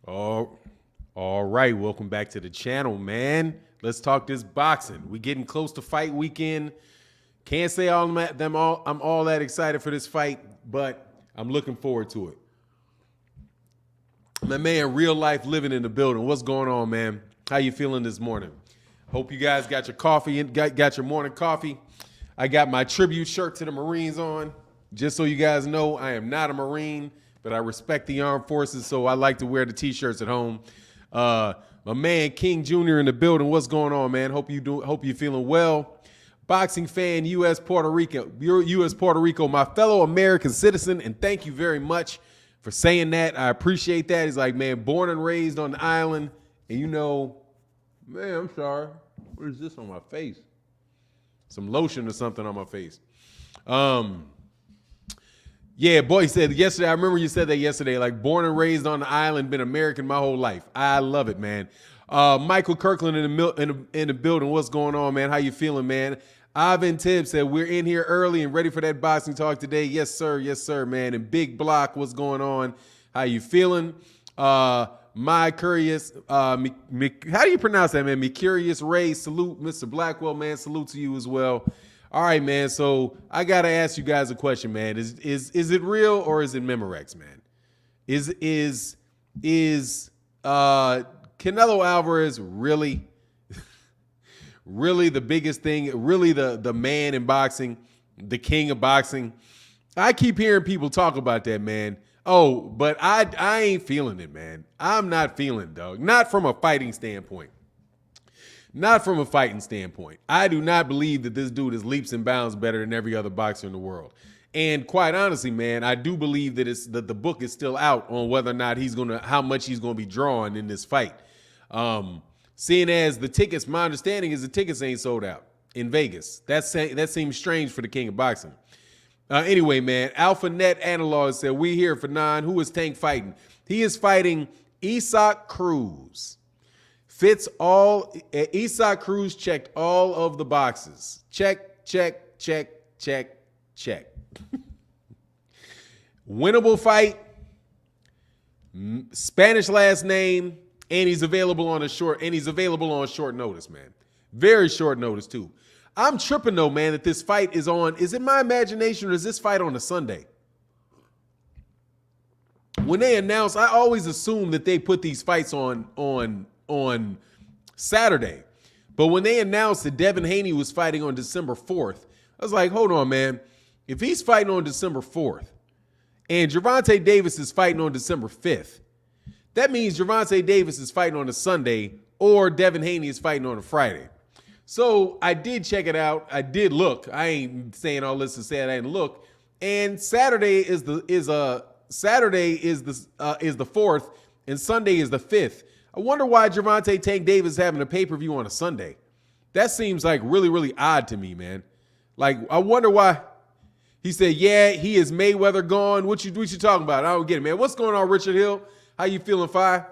Oh, all right. Welcome back to the channel, man. Let's talk this boxing. We getting close to fight weekend. Can't say I'm all that excited for this fight, but I'm looking forward to it. My man, real life living in the building. What's going on, man? How you feeling this morning? Hope you guys got your coffee and got your morning coffee. I got my tribute shirt to the Marines on. Just so you guys know, I am not a Marine, but I respect the armed forces, so I like to wear the t-shirts at home. My man King Jr. in the building. What's going on, man? Hope you're feeling well. Boxing fan, U.S. Puerto Rico, my fellow American citizen, and thank you very much for saying that. I appreciate that. He's like, man, born and raised on the island, and you know, man, I'm sorry. What is this on my face? Some lotion or something on my face. Yeah, boy, he said yesterday, I remember you said that yesterday, like born and raised on the island, been American my whole life. I love it, man. Michael Kirkland in the building. What's going on, man? How you feeling, man? Ivan Tibbs said, we're in here early and ready for that boxing talk today. Yes, sir. Yes, sir, man. And Big Block, what's going on? How you feeling? My Curious, how do you pronounce that, man? Me Curious Ray, salute. Mr. Blackwell, man, salute to you as well. All right, man. So I gotta ask you guys a question, man. Is it real or is it Memorex, man? Is Canelo Alvarez really the biggest thing? Really the man in boxing, the king of boxing? I keep hearing people talk about that, man. Oh, but I ain't feeling it, man. I'm not feeling it, dog. Not from a fighting standpoint. Not from a fighting standpoint. I do not believe that this dude is leaps and bounds better than every other boxer in the world. And quite honestly, man, I do believe that the book is still out on whether or not how much he's gonna be drawing in this fight. Seeing as the tickets, my understanding is the tickets ain't sold out in Vegas. That seems strange for the king of boxing. Anyway, man, Alpha Net Analog said, we here for Fannon. Who is Tank fighting? He is fighting Isaac Cruz. Fits all. Isaac Cruz checked all of the boxes. Check, check, check, check, check. Winnable fight. Spanish last name, and he's available on short notice, man. Very short notice too. I'm tripping though, man, that this fight is on. Is it my imagination or is this fight on a Sunday? When they announce, I always assume that they put these fights on Saturday. But when they announced that Devin Haney was fighting on December 4th, I was like, hold on, man. If he's fighting on December 4th and Gervonta Davis is fighting on December 5th, that means Gervonta Davis is fighting on a Sunday or Devin Haney is fighting on a Friday. So I did check it out. I did look. I ain't saying all this to say I didn't look. And Saturday is the 4th and Sunday is the 5th. I wonder why Gervonta Tank Davis is having a pay-per-view on a Sunday. That seems like really, really odd to me, man. Like, I wonder why. He said, yeah, he is Mayweather gone. What you talking about? I don't get it, man. What's going on, Richard Hill? How you feeling, Fi?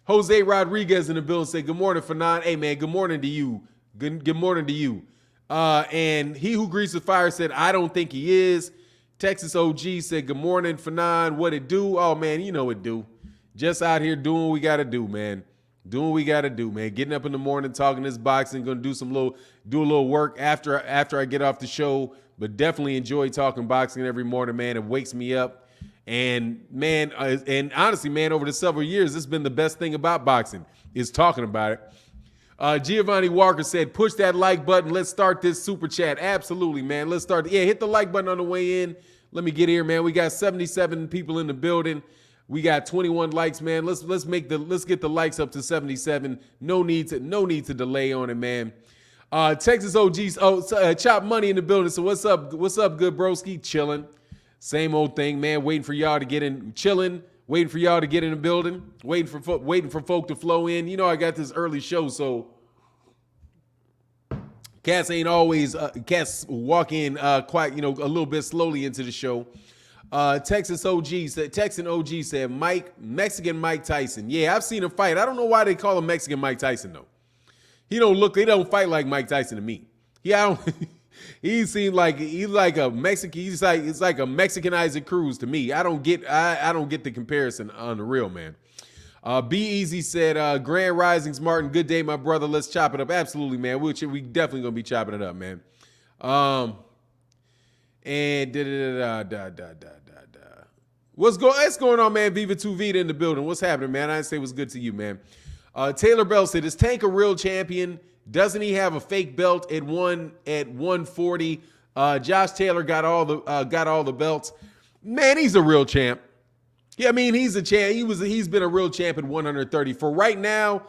Jose Rodriguez in the building said, good morning, Fannon. Hey, man, good morning to you. Good morning to you. And he who greets with fire said, I don't think he is. Texas OG said, good morning, Fannon. What it do? Oh, man, you know it do. Just out here doing what we got to do, man. Doing what we got to do, man. Getting up in the morning, talking this boxing, going to do a little work after I get off the show, but definitely enjoy talking boxing every morning, man. It wakes me up. And, man, and honestly, man, over the several years, this has been the best thing about boxing is talking about it. Giovanni Walker said, push that like button. Let's start this super chat. Absolutely, man. Let's start. Yeah, hit the like button on the way in. Let me get here, man. We got 77 people in the building. We got 21 likes, man. Let's get the likes up to 77. No need to delay on it, man. Texas OGs, Chop Money in the building. So what's up, good broski? Chilling. Same old thing, man. Waiting for y'all to get in, chilling. Waiting for y'all to get in the building. Waiting for folk to flow in. You know I got this early show, so cats ain't always cats walk in quite a little bit slowly into the show. Texan OG said Mexican Mike Tyson. Yeah, I've seen him fight. I don't know why they call him Mexican Mike Tyson though. He don't fight like Mike Tyson to me. He seemed like he's like a Mexican. It's like a Mexican Isaac Cruz to me. I don't get the comparison on the real, man. Be Easy said, Grand Risings, Martin. Good day, my brother. Let's chop it up. Absolutely, man. We definitely gonna be chopping it up, man. And what's going on, man? Viva 2 Vita in the building. What's happening, man? I didn't say what's good to you, man. Taylor Bell said, is Tank a real champion? Doesn't he have a fake belt at 140? Josh Taylor got all the belts. Man, he's a real champ. Yeah, I mean, he's a champ. He's been a real champ at 130. For right now,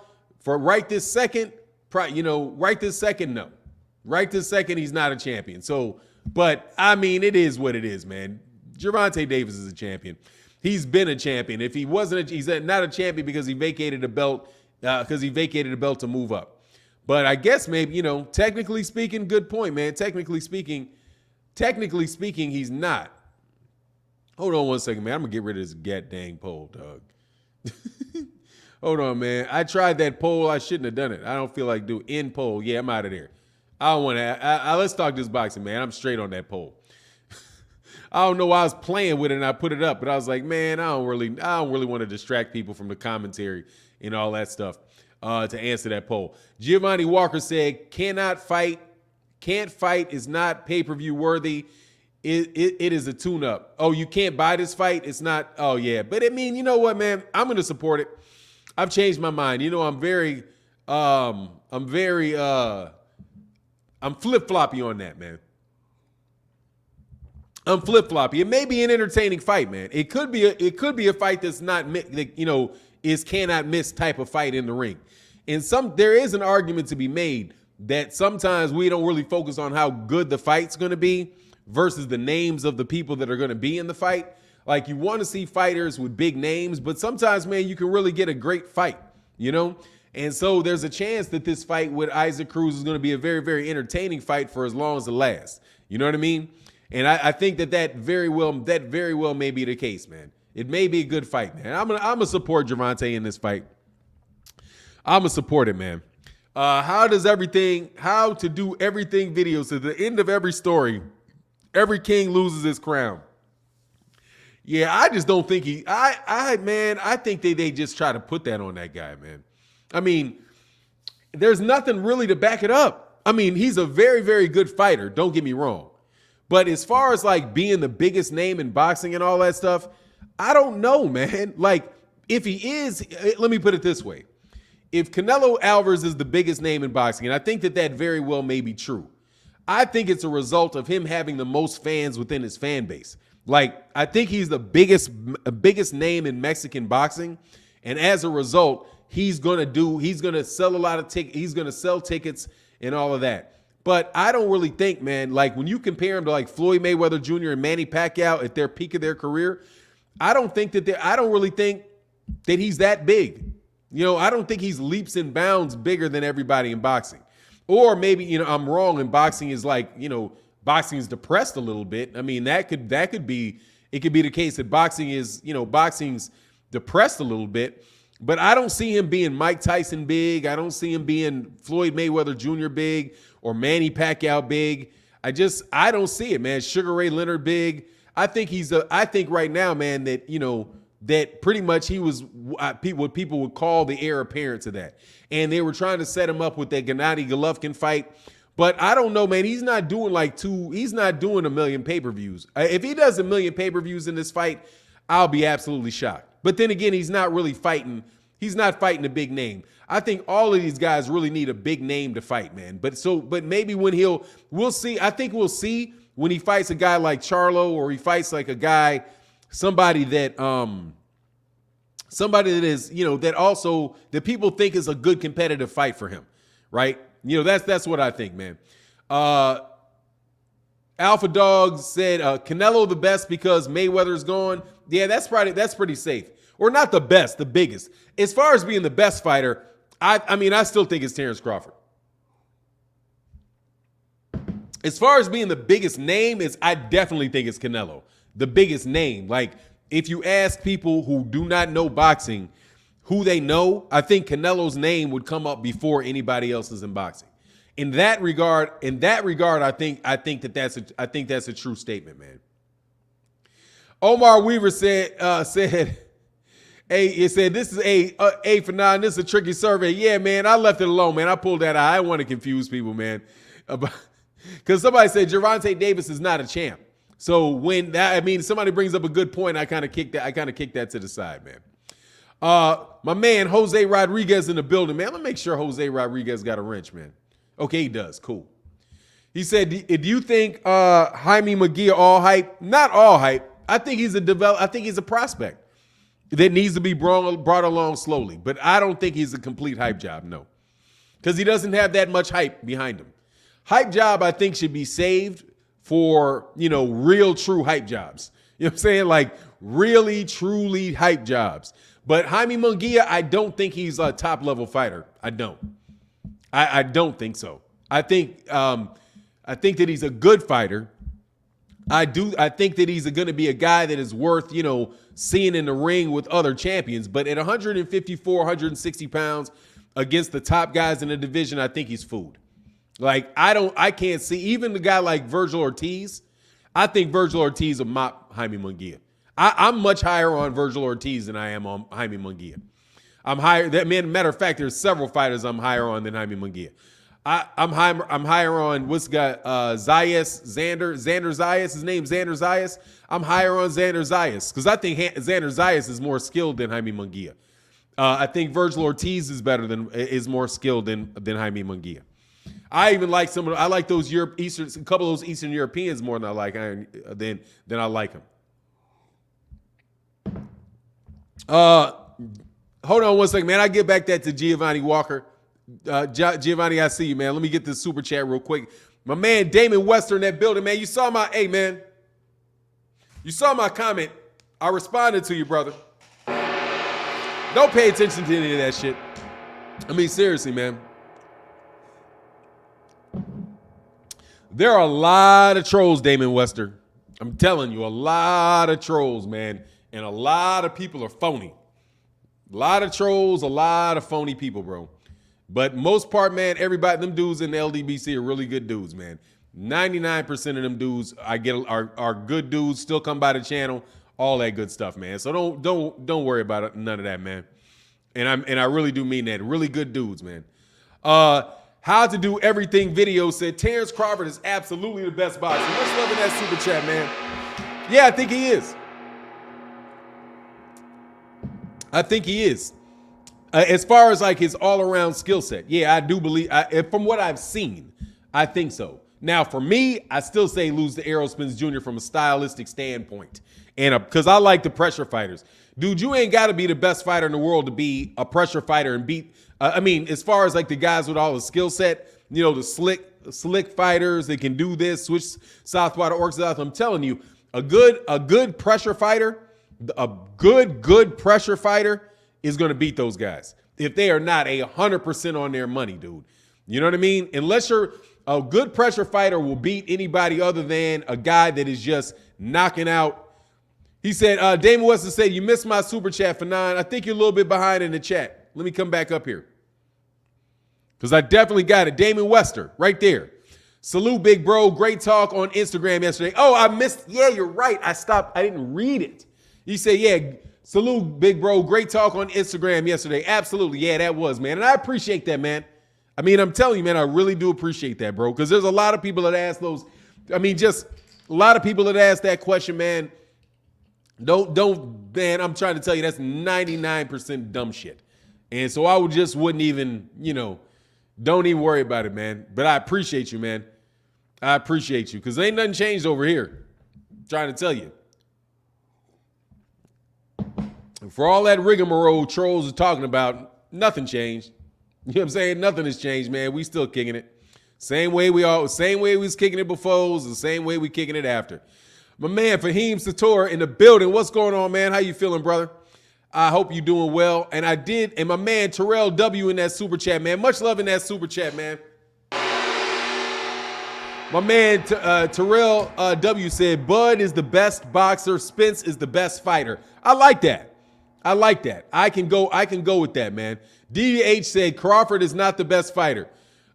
right this second, no. Right this second, he's not a champion. So, but I mean, it is what it is, man. Gervonta Davis is a champion. He's been a champion. If he wasn't, he's not a champion because he vacated a belt, to move up. But I guess maybe, technically speaking, good point, man. Technically speaking, he's not. Hold on one second, man. I'm going to get rid of this dang poll, dog. Hold on, man. I tried that poll. I shouldn't have done it. I don't feel like doing end poll. Yeah, I'm out of there. I don't want to. Let's talk this boxing, man. I'm straight on that poll. I don't know why I was playing with it and I put it up, but I was like, man, I don't really want to distract people from the commentary and all that stuff to answer that poll. Giovanni Walker said, can't fight is not pay-per-view worthy. It is a tune-up. Oh, you can't buy this fight? It's not. Oh, yeah. But I mean, you know what, man? I'm going to support it. I've changed my mind. I'm flip-floppy on that, man. I'm flip-floppy. It may be an entertaining fight, man. It could be a fight that's not, is cannot miss type of fight in the ring. And there is an argument to be made that sometimes we don't really focus on how good the fight's going to be versus the names of the people that are going to be in the fight. Like, you want to see fighters with big names, but sometimes, man, you can really get a great fight, And so there's a chance that this fight with Isaac Cruz is going to be a very, very entertaining fight for as long as it lasts. You know what I mean? And I think that very well may be the case, man. It may be a good fight, man. I'm gonna support Gervonta in this fight. I'm gonna support it, man. How to do everything videos. To the end of every story, every king loses his crown. Yeah, I just don't think I think they just try to put that on that guy, man. I mean, there's nothing really to back it up. I mean, he's a very, very good fighter. Don't get me wrong. But as far as like being the biggest name in boxing and all that stuff, I don't know, man. Like, if he is, let me put it this way. If Canelo Alvarez is the biggest name in boxing, and I think that very well may be true, I think it's a result of him having the most fans within his fan base. Like, I think he's the biggest name in Mexican boxing. And as a result, he's going to sell a lot of tickets. He's going to sell tickets and all of that. But I don't really think, man, like when you compare him to like Floyd Mayweather Jr. and Manny Pacquiao at their peak of their career, I don't really think that he's that big. I don't think he's leaps and bounds bigger than everybody in boxing. Or maybe, I'm wrong and boxing is like, boxing is depressed a little bit. I mean, it could be the case that boxing is, boxing's depressed a little bit. But I don't see him being Mike Tyson big. I don't see him being Floyd Mayweather Jr. big or Manny Pacquiao big. I don't see it, man. Sugar Ray Leonard big. I think right now, man, that, that pretty much he was what people would call the heir apparent to that. And they were trying to set him up with that Gennady Golovkin fight. But I don't know, man. He's not doing a million pay-per-views. If he does a million pay-per-views in this fight, I'll be absolutely shocked. But then again, he's not fighting a big name. I think all of these guys really need a big name to fight, man. But maybe when we'll see. I think we'll see when he fights a guy like Charlo, or he fights like a guy, somebody that is, that also that people think is a good competitive fight for him, right? That's what I think, man. Alpha Dog said Canelo the best because Mayweather's gone. Yeah, that's pretty safe. Or not the best, the biggest. As far as being the best fighter, I still think it's Terrence Crawford. As far as being the biggest name, I definitely think it's Canelo. The biggest name. Like, if you ask people who do not know boxing who they know, I think Canelo's name would come up before anybody else's in boxing. In that regard, I think that's a true statement, man. Omar Weaver said, Hey, it said this is a for 9. This is a tricky survey. Yeah, man, I left it alone, man. I pulled that out. I didn't want to confuse people, man. Because somebody said Gervonta Davis is not a champ. So when that, I mean, somebody brings up a good point, I kind of kick that to the side, man. My man Jose Rodriguez in the building, man. Let me make sure Jose Rodriguez got a wrench, man. Okay, he does. Cool. He said, "Do you think Jaime Munguia all hype? Not all hype. I think he's a prospect that needs to be brought along slowly. But I don't think he's a complete hype job, no, because he doesn't have that much hype behind him. Hype job, I think, should be saved for real, true hype jobs. You know what I'm saying? Like really, truly hype jobs. But Jaime Munguia, I don't think he's a top level fighter. I don't. I don't think so. I think that he's a good fighter. I think that he's going to be a guy that is worth, seeing in the ring with other champions. But at 154, 160 pounds against the top guys in the division, I think he's food. Like, I can't see, even the guy like Virgil Ortiz, I think Virgil Ortiz will mop Jaime Munguia. I'm much higher on Virgil Ortiz than I am on Jaime Munguia. I'm higher. Matter of fact, there's several fighters I'm higher on than Jaime Munguia. I'm higher on what's got Xander Zayas. His name's Xander Zayas. I'm higher on Xander Zayas because I think Xander Zayas is more skilled than Jaime Munguia. I think Virgil Ortiz is more skilled than Jaime Munguia. I even like I like those a couple of those Eastern Europeans more than I like them. Hold on one second, man. I get back that to Giovanni Walker. Giovanni, I see you, man. Let me get this super chat real quick. My man Damon Wester in that building, man. You saw my comment. I responded to you, brother. Don't pay attention to any of that shit. I mean, seriously, man. There are a lot of trolls, Damon Wester. I'm telling you, a lot of trolls, man. And a lot of people are phony. A lot of trolls, a lot of phony people, bro. But most part, man, everybody, them dudes in the LDBC are really good dudes, man. 99% of them dudes are good dudes, still come by the channel, all that good stuff, man. So don't worry about it, none of that, man. And I really do mean that. Really good dudes, man. How to Do Everything video said Terrence Crawford is absolutely the best boxer. Much love in that super chat, man. Yeah, I think he is. I think he is. As far as like his all-around skill set, yeah, I do believe. From what I've seen, I think so. Now, for me, I still say lose to Errol Spence Jr. from a stylistic standpoint, and because I like the pressure fighters, dude. You ain't got to be the best fighter in the world to be a pressure fighter and beat. I mean, as far as like the guys with all the skill set, the slick fighters that can do this, switch southpaw to orthodox. I'm telling you, a good pressure fighter. A good pressure fighter is going to beat those guys if they are not 100% on their money, dude. You know what I mean? Unless you're a good pressure fighter will beat anybody other than a guy that is just knocking out. He said, Damon Weston said, you missed my super chat for 9. I think you're a little bit behind in the chat. Let me come back up here because I definitely got it. Damon Wester right there. Salute, big bro. Great talk on Instagram yesterday. Oh, I missed. Yeah, you're right. I didn't read it. He said, yeah, salute, big bro. Great talk on Instagram yesterday. Absolutely. Yeah, that was, man. And I appreciate that, man. I mean, I'm telling you, man, I really do appreciate that, bro. Because there's a lot of people that ask those. I mean, just a lot of people that ask that question, man. Man, I'm trying to tell you, that's 99% dumb shit. And so I wouldn't even, don't even worry about it, man. But I appreciate you, man. I appreciate you. Because ain't nothing changed over here. I'm trying to tell you. For all that rigmarole trolls are talking about, nothing changed. You know what I'm saying? Nothing has changed, man. We still kicking it. Same way we was kicking it before, the same way we kicking it after. My man Fahim Sator in the building. What's going on, man? How you feeling, brother? I hope you're doing well. And my man Terrell W in that super chat, man. Much love in that super chat, man. My man Terrell W said, Bud is the best boxer. Spence is the best fighter. I like that. I can go with that, man. DDH said Crawford is not the best fighter.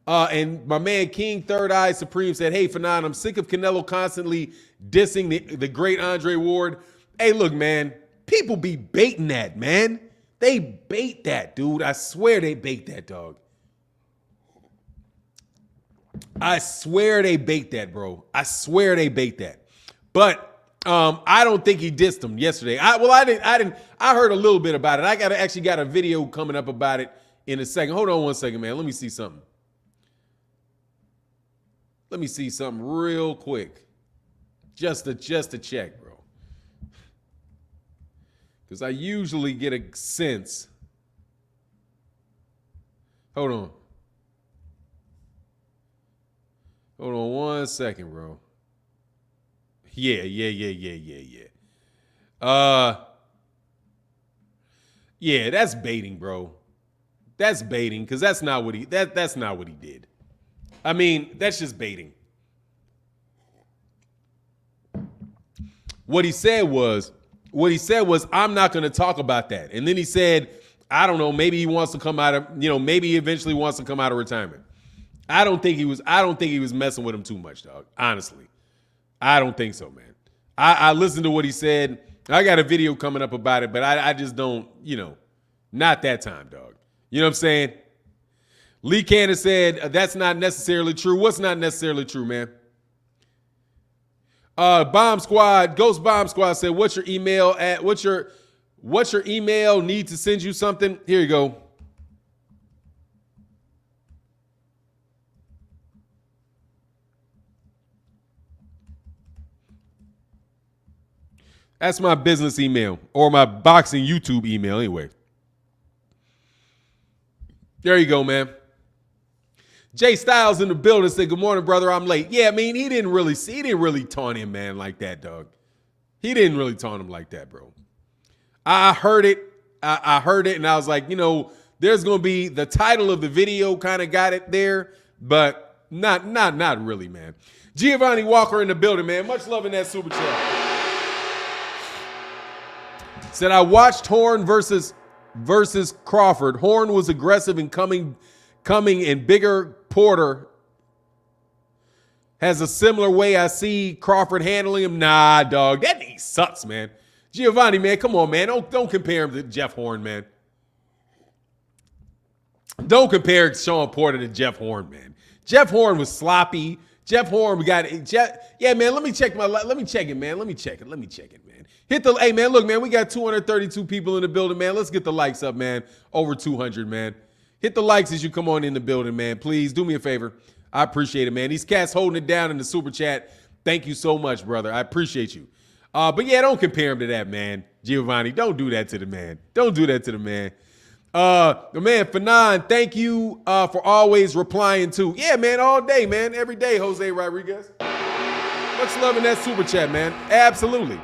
And my man King Third Eye Supreme said, hey, Fannon, I'm sick of Canelo constantly dissing the great Andre Ward. Hey, look, man, People be baiting that, man. They bait that, dude. I swear they bait that, dog. I swear they bait that, bro. I swear they bait that. But I don't think he dissed him yesterday. I heard a little bit about it. I actually got a video coming up about it in a second. Hold on one second, man. Let me see something. Let me see something real quick. Just to check, bro. Because I usually get a sense. Hold on. Hold on one second, bro. Yeah. Yeah, that's baiting, bro. That's baiting, because that's not what he did. I mean, that's just baiting. What he said was, I'm not going to talk about that. And then he said, I don't know, maybe he wants to come out of, maybe he eventually wants to come out of retirement. I don't think he was messing with him too much, dog. Honestly. I don't think so, man. I listened to what he said. I got a video coming up about it, but I just don't, not that time, dog. You know what I'm saying? Lee Cannon said, that's not necessarily true. What's not necessarily true, man? Ghost Bomb Squad said, what's your email at? What's your email? Need to send you something? Here you go. That's my business email, or my boxing YouTube email anyway. There you go, man. Jay Styles in the building said, good morning, brother. I'm late. Yeah, I mean, he didn't really taunt him, man, like that, dog. He didn't really taunt him like that, bro. I heard it. I heard it, and I was like, there's going to be the title of the video kind of got it there, but not really, man. Giovanni Walker in the building, man. Much love in that super chat. Said, I watched Horn versus Crawford. Horn was aggressive and coming and bigger. Porter has a similar way I see Crawford handling him. Nah, dog. That he sucks, man. Giovanni, man, come on, man. Don't compare him to Jeff Horn, man. Don't compare Sean Porter to Jeff Horn, man. Jeff Horn was sloppy. Jeff Horn yeah, man, let me check it, man. Let me check it, man. Hey, man, look, man, we got 232 people in the building, man. Let's get the likes up, man. Over 200, man. Hit the likes as you come on in the building, man. Please do me a favor. I appreciate it, man. These cats holding it down in the super chat. Thank you so much, brother. I appreciate you. But yeah, don't compare him to that, man. Giovanni, don't do that to the man. Don't do that to the man. The man, Fannon, thank you for always replying to. Yeah, man, all day, man. Every day, Jose Rodriguez. Much love in that super chat, man. Absolutely.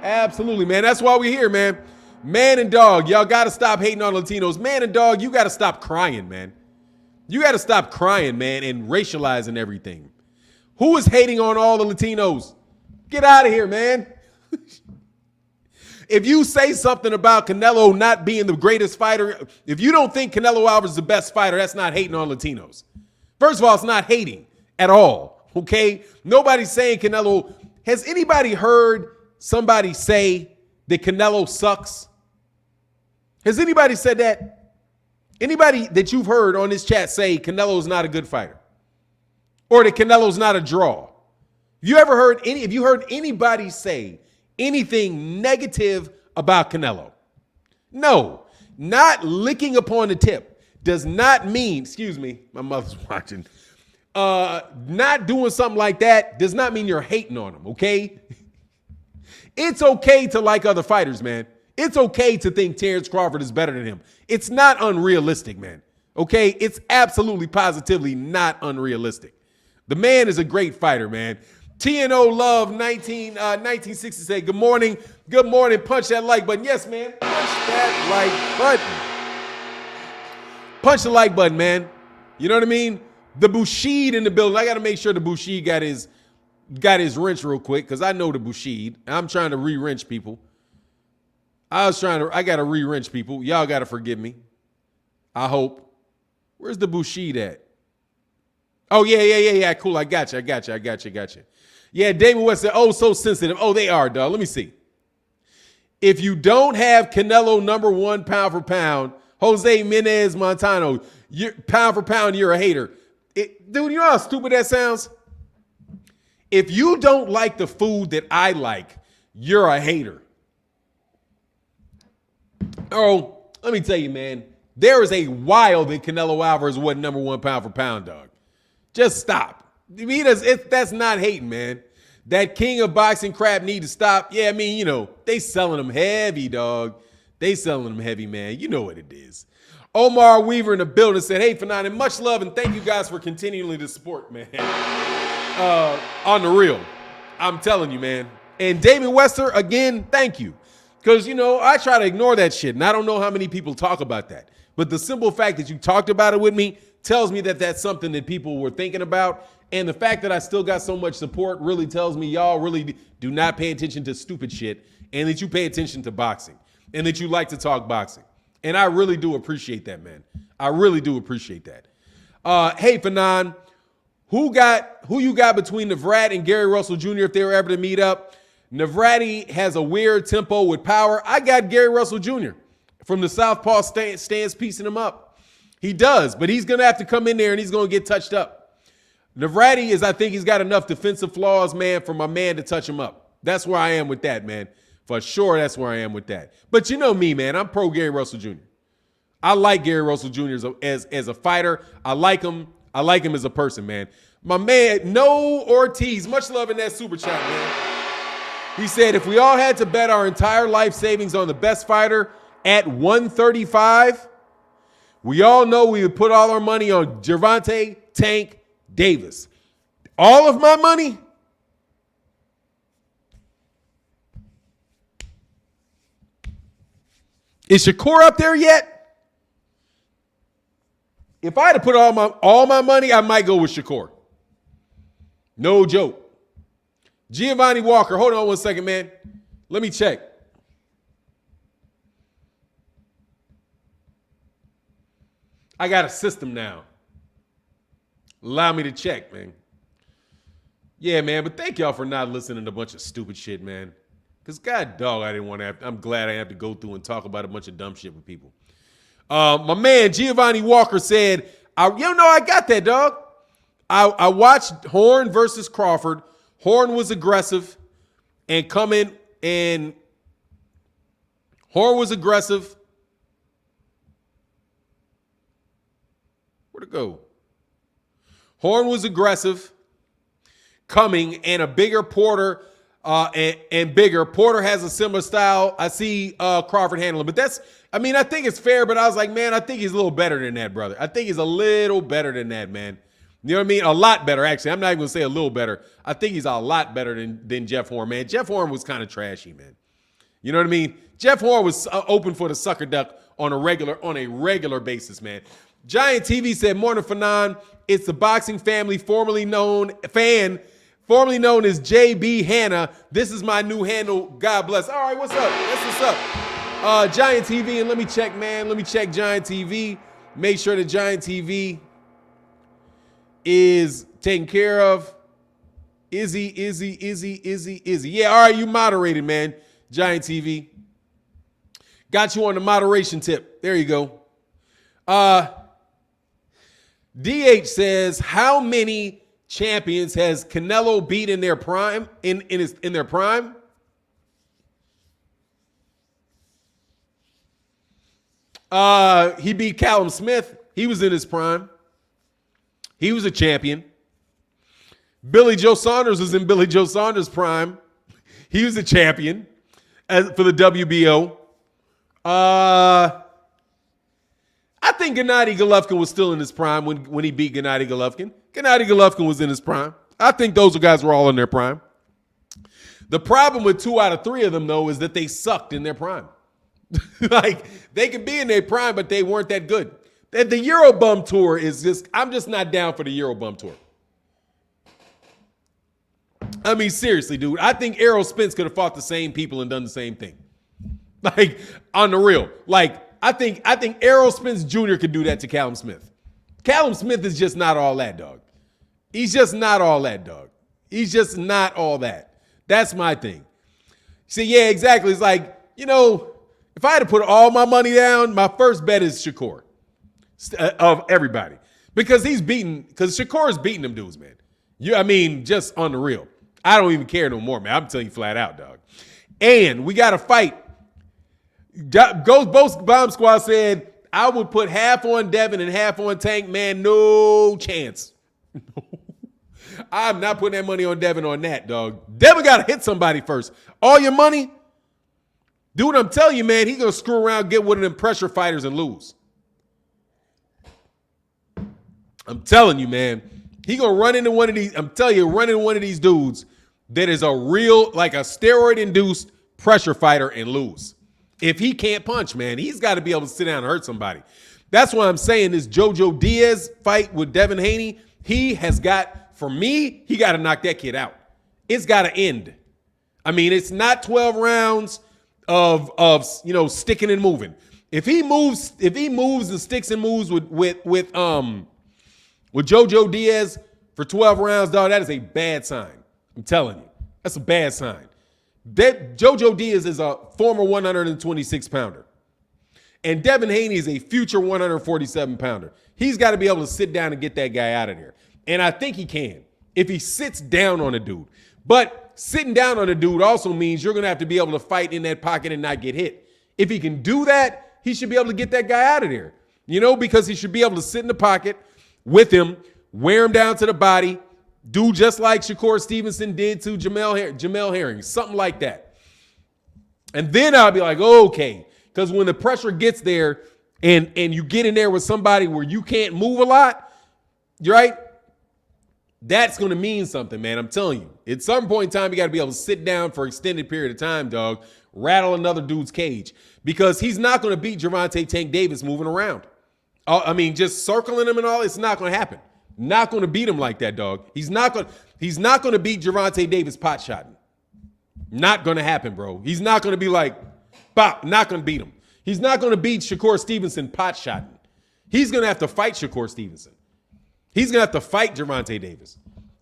Absolutely, man. That's why we're here, man. Man and dog, y'all got to stop hating on Latinos. Man and dog, you got to stop crying, man. You got to stop crying, man, and racializing everything. Who is hating on all the Latinos? Get out of here, man. If you say something about Canelo not being the greatest fighter, if you don't think Canelo Alvarez is the best fighter, that's not hating on Latinos. First of all, it's not hating at all, okay? Nobody's saying Canelo. Has anybody heard somebody say that Canelo sucks? Has anybody said that? Anybody that you've heard on this chat say Canelo's not a good fighter? Or that Canelo's not a draw? Have you heard anybody say anything negative about Canelo? No. Not licking upon the tip does not mean, excuse me, my mother's watching. Not doing something like that does not mean you're hating on him, okay? It's okay to like other fighters, man. It's okay to think Terrence Crawford is better than him. It's not unrealistic, man. Okay? It's absolutely, positively not unrealistic. The man is a great fighter, man. TNO Love 1960 say, good morning. Good morning. Punch that like button. Yes, man. Punch that like button. Punch the like button, man. You know what I mean? The Bushido in the building. I got to make sure the Bushido got his wrench real quick, because I know the Bushido. I'm trying to re-wrench people. I got to re-wrench people. Y'all got to forgive me. I hope. Where's the Bushido at? Oh, yeah. Cool. I got you. Yeah, Damon West said, oh, so sensitive. Oh, they are, dog. Let me see. If you don't have Canelo number 1 pound for pound, Jose Menez Montano, pound for pound, you're a hater. Dude, you know how stupid that sounds? If you don't like the food that I like, you're a hater. Oh, let me tell you, man, there is a while that Canelo Alvarez wasn't number 1 pound for pound, dog. Just stop. I mean, that's not hating, man. That king of boxing crap need to stop. Yeah, I mean, you know, they selling them heavy, dog. They selling them heavy, man. You know what it is. Omar Weaver in the building said, hey, Fannon, and much love, and thank you guys for continually to support, man. On the real. I'm telling you, man. And David Wester, again, thank you. Because, you know, I try to ignore that shit, and I don't know how many people talk about that. But the simple fact that you talked about it with me tells me that that's something that people were thinking about. And the fact that I still got so much support really tells me y'all really do not pay attention to stupid shit, and that you pay attention to boxing, and that you like to talk boxing. And I really do appreciate that, man. I really do appreciate that. Hey, Fannon, who you got between Navrat and Gary Russell Jr. if they were ever to meet up? Navrati has a weird tempo with power. I got Gary Russell Jr. from the southpaw stance piecing him up. He does, but he's going to have to come in there and he's going to get touched up. Navrati I think he's got enough defensive flaws, man, for my man to touch him up. That's where I am with that, man. For sure, that's where I am with that. But you know me, man. I'm pro Gary Russell Jr. I like Gary Russell Jr. as a fighter. I like him. I like him as a person, man. My man, No Ortiz, much love in that super chat, man. He said, if we all had to bet our entire life savings on the best fighter at 135, we all know we would put all our money on Gervonta Tank Davis. All of my money? Is Shakur up there yet? If I had to put all my money, I might go with Shakur. No joke. Giovanni Walker, hold on one second, man. Let me check. I got a system now. Allow me to check, man. Yeah, man, but thank y'all for not listening to a bunch of stupid shit, man. Because God dog, I didn't want to have, I'm glad I have to go through and talk about a bunch of dumb shit with people. My man, Giovanni Walker said, I got that, dog. I watched Horn versus Crawford. Horn was aggressive and Horn was aggressive. Where'd it go? Horn was aggressive, coming, and a bigger Porter and bigger. Porter has a similar style. I see Crawford handling, but I think it's fair, but I was like, man, I think he's a little better than that, brother. I think he's a little better than that, man. You know what I mean? A lot better, actually. I'm not even going to say a little better. I think he's a lot better than Jeff Horn, man. Jeff Horn was kind of trashy, man. You know what I mean? Jeff Horn was open for the sucker duck on a regular basis, man. Giant TV said, morning, Fannon. It's the boxing family formerly known as JB Hanna. This is my new handle. God bless. All right, what's up? That's what's up. Giant TV, and let me check, man. Let me check Giant TV. Make sure that Giant TV is taken care of. Izzy. Yeah, all right, you moderated, man. Giant TV. Got you on the moderation tip. There you go. DH says, how many champions has Canelo beat in their prime? In their prime? He beat Callum Smith. He was in his prime. He was a champion. Billy Joe Saunders was in Billy Joe Saunders' prime. He was a champion for the WBO. I think Gennady Golovkin was still in his prime when he beat Gennady Golovkin. Gennady Golovkin was in his prime. I think those guys were all in their prime. The problem with 2 out of 3 of them, though, is that they sucked in their prime. Like, they could be in their prime, but they weren't that good. The Eurobum tour is just, I'm just not down for the Eurobum tour. I mean, seriously, dude. I think Errol Spence could have fought the same people and done the same thing. Like, on the real. Like, I think Errol Spence Jr. could do that to Callum Smith. Callum Smith is just not all that, dog. He's just not all that, dog. He's just not all that. That's my thing. See, yeah, exactly. It's like, if I had to put all my money down, my first bet is Shakur of everybody. Because Shakur is beating them dudes, man. Just on the real. I don't even care no more, man. I'm telling you flat out, dog. And we got to fight. Both Bomb Squad said, I would put half on Devin and half on Tank, man. No chance. I'm not putting that money on Devin on that, dog. Devin got to hit somebody first. All your money, dude, I'm telling you, man, he's going to screw around, get one of them pressure fighters and lose. I'm telling you, man. He going to run into one of these, run into one of these dudes that is a real, like a steroid-induced pressure fighter and lose. If he can't punch, man, he's got to be able to sit down and hurt somebody. That's why I'm saying this JoJo Diaz fight with Devin Haney, he got to knock that kid out. It's got to end. It's not 12 rounds of sticking and moving. If he moves and sticks and moves with JoJo Diaz for 12 rounds, dog, that is a bad sign. I'm telling you. That's a bad sign. JoJo Diaz is a former 126 pounder. And Devin Haney is a future 147 pounder. He's got to be able to sit down and get that guy out of there. And I think he can if he sits down on a dude. But sitting down on a dude also means you're going to have to be able to fight in that pocket and not get hit. If he can do that, he should be able to get that guy out of there. Because he should be able to sit in the pocket with him, wear him down to the body, do just like Shakur Stevenson did to Jamel Herring, something like that. And then I'll be like, okay, because when the pressure gets there and you get in there with somebody where you can't move a lot, right? That's going to mean something, man. I'm telling you. At some point in time, you got to be able to sit down for an extended period of time, dog, rattle another dude's cage, because he's not going to beat Gervonta Tank Davis moving around. Just circling him and all, it's not going to happen. Not going to beat him like that, dog. He's not going to beat Gervonta Davis pot shotting. Not going to happen, bro. He's not going to be like, bop, not going to beat him. He's not going to beat Shakur Stevenson pot shotting. He's going to have to fight Shakur Stevenson. He's going to have to fight Gervonta Davis.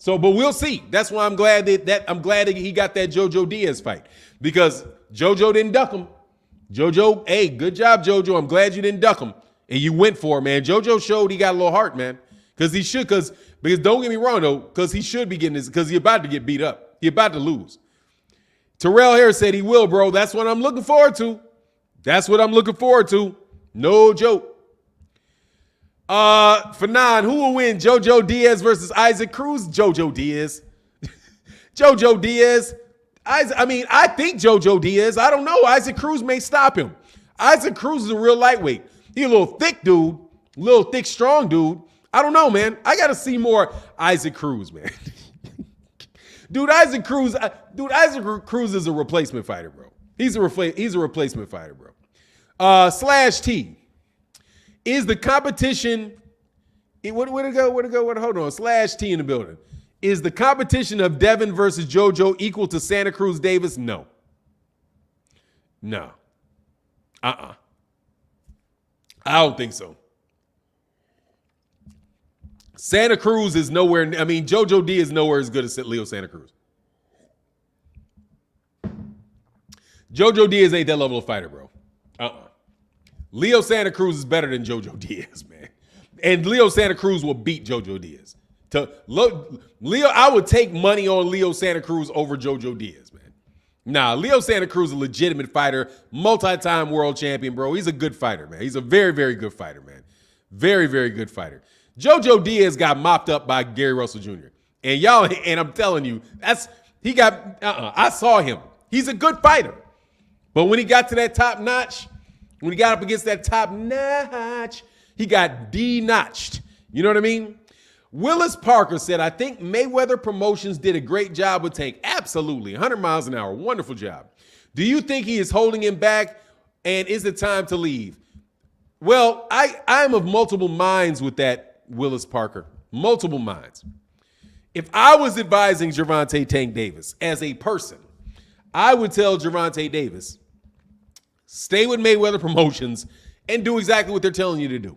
But we'll see. That's why I'm glad that he got that JoJo Diaz fight, because JoJo didn't duck him. JoJo, hey, good job, JoJo. I'm glad you didn't duck him and you went for it, man. JoJo showed he got a little heart, man. Because don't get me wrong, though, because he should be getting this, because he's about to get beat up. He's about to lose. Terrell Harris said he will, bro. That's what I'm looking forward to. No joke. Fannon, who will win? JoJo Diaz versus Isaac Cruz? JoJo Diaz. JoJo Diaz. I think JoJo Diaz. I don't know. Isaac Cruz may stop him. Isaac Cruz is a real lightweight. He's a little thick dude, strong dude. I don't know, man. I got to see more Isaac Cruz, man. Isaac Cruz is a replacement fighter, bro. He's a replacement fighter, bro. Slash T. Is the competition, where'd it go? Hold on. Slash T in the building. Is the competition of Devin versus JoJo equal to Santa Cruz Davis? No. I don't think so. Santa Cruz is nowhere. JoJo D is nowhere as good as Leo Santa Cruz. JoJo Diaz ain't that level of fighter, bro. Leo Santa Cruz is better than JoJo Diaz, man. And Leo Santa Cruz will beat JoJo Diaz. Leo, I would take money on Leo Santa Cruz over JoJo Diaz, man. Nah, Leo Santa Cruz is a legitimate fighter, multi-time world champion, bro. He's a good fighter, man. He's a very, very good fighter, man. Very, very good fighter. JoJo Diaz got mopped up by Gary Russell Jr. And I'm telling you, I saw him. He's a good fighter. But when he got to that top notch, when he got up against that top notch, he got de-notched. You know what I mean? Willis Parker said, I think Mayweather Promotions did a great job with Tank. Absolutely. 100 miles an hour. Wonderful job. Do you think he is holding him back? And is it time to leave? Well, I'm of multiple minds with that, Willis Parker. Multiple minds. If I was advising Gervonta Tank Davis as a person, I would tell Gervonta Davis, stay with Mayweather Promotions and do exactly what they're telling you to do.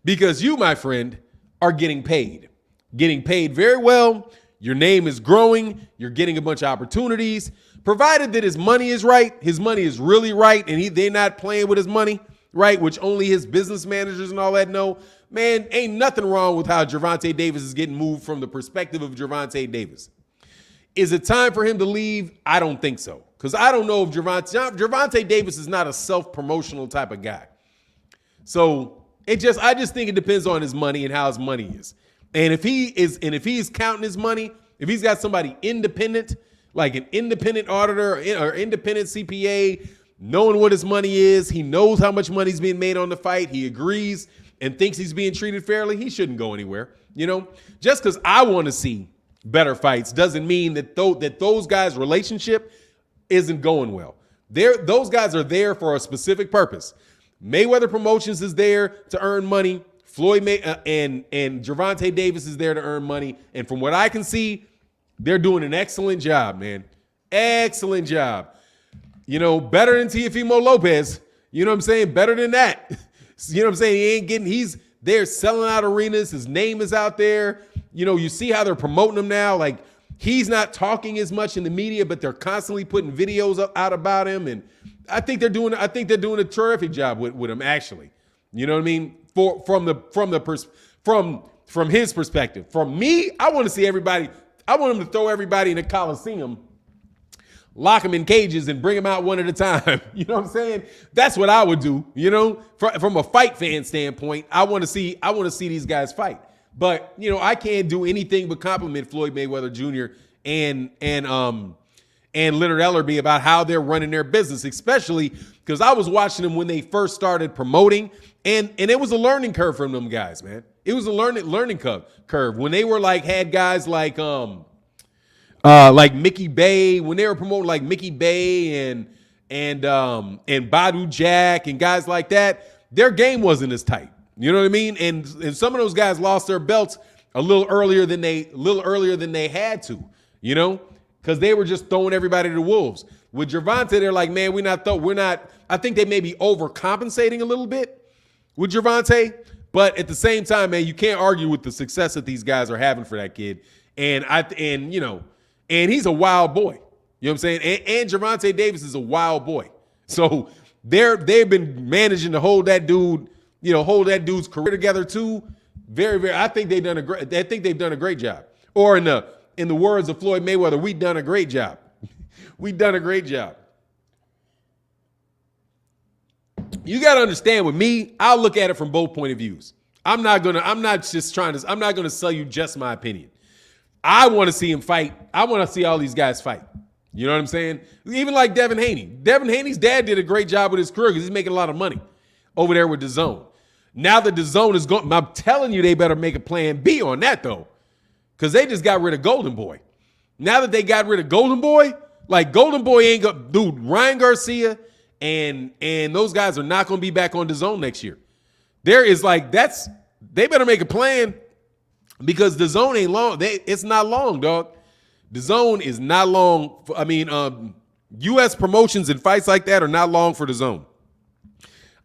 Because you, my friend, are getting paid very well. Your name is growing. You're getting a bunch of opportunities. provided that his money is right, his money is really right, and they're not playing with his money, right, which only his business managers and all that know, man, ain't nothing wrong with how Gervonta Davis is getting moved from the perspective of Gervonta Davis. Is it time for him to leave? I don't think so. Because I don't know if Gervonta Davis is not a self-promotional type of guy. So I just think it depends on his money and how his money is. And if he's counting his money, if he's got somebody independent, like an independent auditor or independent CPA, knowing what his money is, he knows how much money's being made on the fight, he agrees and thinks he's being treated fairly, he shouldn't go anywhere. You know, just because I want to see better fights doesn't mean that those guys' relationship isn't going well. Those guys are there for a specific purpose. Mayweather Promotions is there to earn money. And Gervonta Davis is there to earn money. And from what I can see, they're doing an excellent job, man. Excellent job. You know, better than Teofimo Lopez. You know what I'm saying? Better than that. You know what I'm saying? He's there selling out arenas. His name is out there. You know, you see how they're promoting him now. Like, he's not talking as much in the media, but they're constantly putting videos out about him. And I think they're doing a terrific job with him, actually. You know what I mean? From his perspective. From me, I want to see everybody. I want him to throw everybody in the Coliseum, lock them in cages, and bring them out one at a time. You know what I'm saying? That's what I would do. You know, from a fight fan standpoint, I want to see these guys fight. But you know, I can't do anything but compliment Floyd Mayweather Jr. and Leonard Ellerbe about how they're running their business, especially because I was watching them when they first started promoting, and it was a learning curve from them guys, man. It was a learning curve when they were had guys like Mickey Bay, when they were promoting like Mickey Bay and Badu Jack and guys like that. Their game wasn't as tight. You know what I mean? And some of those guys lost their belts a little earlier than they had to, you know, because they were just throwing everybody to the wolves. With Gervonta, they're like, man, we're not. I think they may be overcompensating a little bit with Gervonta, but at the same time, man, you can't argue with the success that these guys are having for that kid. And he's a wild boy. You know what I'm saying? And Gervonta Davis is a wild boy. So they've been managing to hold that dude's career together too. Very, very. I think they've done a great job. Or in the words of Floyd Mayweather, we've done a great job. We've done a great job. You got to understand, with me, I'll look at it from both point of views. I'm not going to sell you just my opinion. I want to see him fight. I want to see all these guys fight. You know what I'm saying? Even like Devin Haney. Devin Haney's dad did a great job with his career because he's making a lot of money over there with DAZN. Now that DAZN is going, I'm telling you, they better make a plan B on that, though, because they just got rid of Golden Boy. Now that they got rid of Golden Boy, Golden Boy ain't got, dude, Ryan Garcia and those guys are not going to be back on DAZN next year. They better make a plan, because DAZN ain't long. It's not long, dog. DAZN is not long. U.S. promotions and fights like that are not long for DAZN.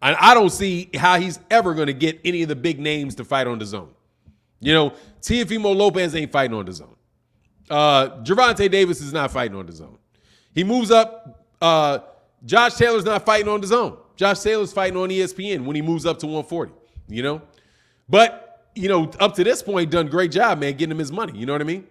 And I don't see how he's ever going to get any of the big names to fight on DAZN. You know, Teofimo Lopez ain't fighting on DAZN. Gervonta Davis is not fighting on DAZN. He moves up. Josh Taylor's not fighting on DAZN. Josh Taylor's fighting on ESPN when he moves up to 140, you know? But, you know, up to this point, done a great job, man, getting him his money. You know what I mean?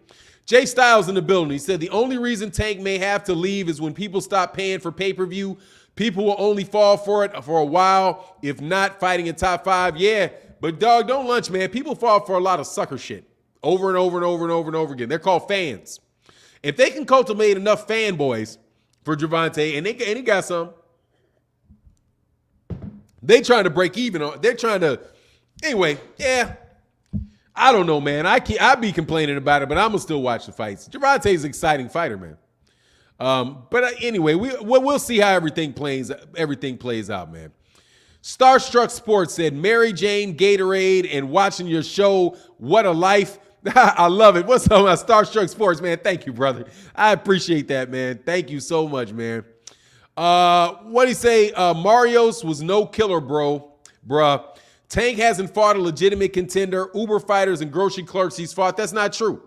Jay Styles in the building. He said the only reason Tank may have to leave is when people stop paying for pay-per-view. People will only fall for it for a while, if not fighting in top 5. Yeah, but dog, don't lunch, man. People fall for a lot of sucker shit over and over and over and over and over again. They're called fans. If they can cultivate enough fanboys for Gervonta, and he got some, they trying to break even on. They're trying to, anyway. Yeah, I don't know, man. I be complaining about it, but I'm gonna still watch the fights. Gervonta's an exciting fighter, man. But anyway, we'll see how everything plays out, man. Starstruck Sports said, Mary Jane, Gatorade, and watching your show, what a life. I love it. What's up, my Starstruck Sports, man? Thank you, brother. I appreciate that, man. Thank you so much, man. What do you say? Marios was no killer, bruh. Tank hasn't fought a legitimate contender. Uber fighters and grocery clerks he's fought. That's not true.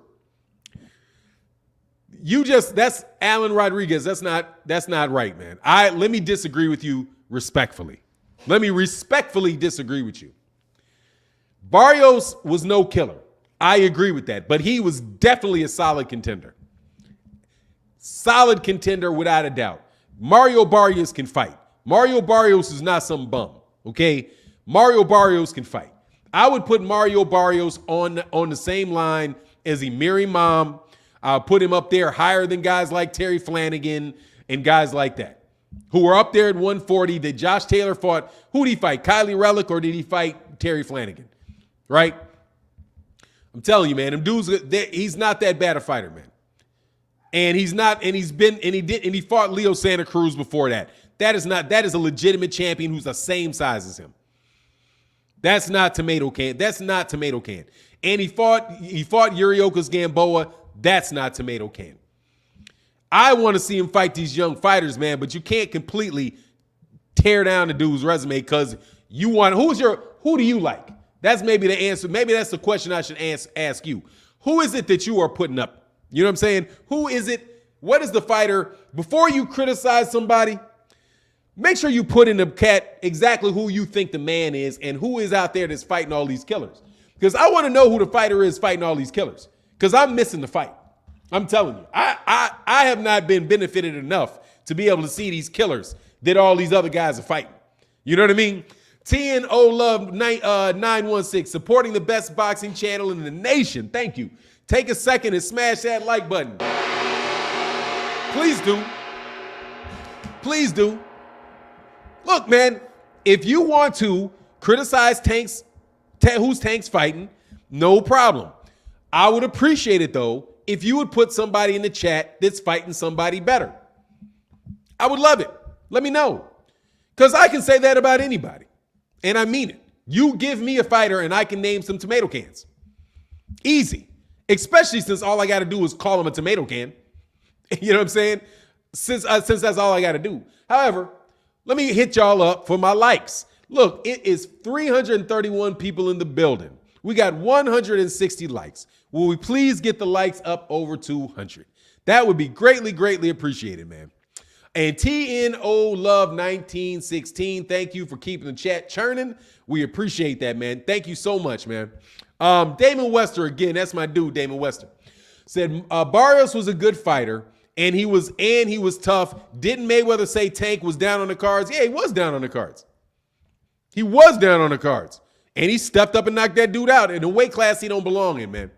That's Alan Rodriguez. That's not right, man. Let me disagree with you respectfully. Let me respectfully disagree with you. Barrios was no killer. I agree with that, but he was definitely a solid contender. Solid contender without a doubt. Mario Barrios can fight. Mario Barrios is not some bum, okay? Mario Barrios can fight. I would put Mario Barrios on the same line as Emir Imam. I'll put him up there higher than guys like Terry Flanagan and guys like that, who were up there at 140 that Josh Taylor fought. Who did he fight? Kylie Relic, or did he fight Terry Flanagan? Right? I'm telling you, man, them dudes, he's not that bad a fighter, man. And he fought Leo Santa Cruz before that. That is a legitimate champion who's the same size as him. That's not tomato can. That's not tomato can. And he fought Yuriokas Gamboa. That's not tomato can. I want to see him fight these young fighters, man, but you can't completely tear down the dude's resume because you want, who do you like? That's maybe the answer. Maybe that's the question I should ask you. Who is it that you are putting up? You know what I'm saying? Who is it? What is the fighter? Before you criticize somebody, make sure you put in the cat exactly who you think the man is and who is out there that's fighting all these killers. Because I want to know who the fighter is fighting all these killers. Because I'm missing the fight. I'm telling you. I have not been benefited enough to be able to see these killers that all these other guys are fighting. You know what I mean? TNO Love 916, supporting the best boxing channel in the nation. Thank you. Take a second and smash that like button. Please do. Please do. Look, man, if you want to criticize who's Tank's fighting, no problem. I would appreciate it, though, if you would put somebody in the chat that's fighting somebody better. I would love it. Let me know. Because I can say that about anybody. And I mean it. You give me a fighter and I can name some tomato cans. Easy. Especially since all I got to do is call him a tomato can. You know what I'm saying? Since that's all I got to do. However, let me hit y'all up for my likes. Look, it is 331 people in the building. We got 160 likes. Will we please get the likes up over 200? That would be greatly, greatly appreciated, man. And TNO Love 1916, thank you for keeping the chat churning. We appreciate that, man. Thank you so much, man. Damon Wester, again, that's my dude, Damon Wester, said Barrios was a good fighter, and he was tough. Didn't Mayweather say Tank was down on the cards? Yeah, he was down on the cards. He was down on the cards. And he stepped up and knocked that dude out in a weight class he don't belong in, man.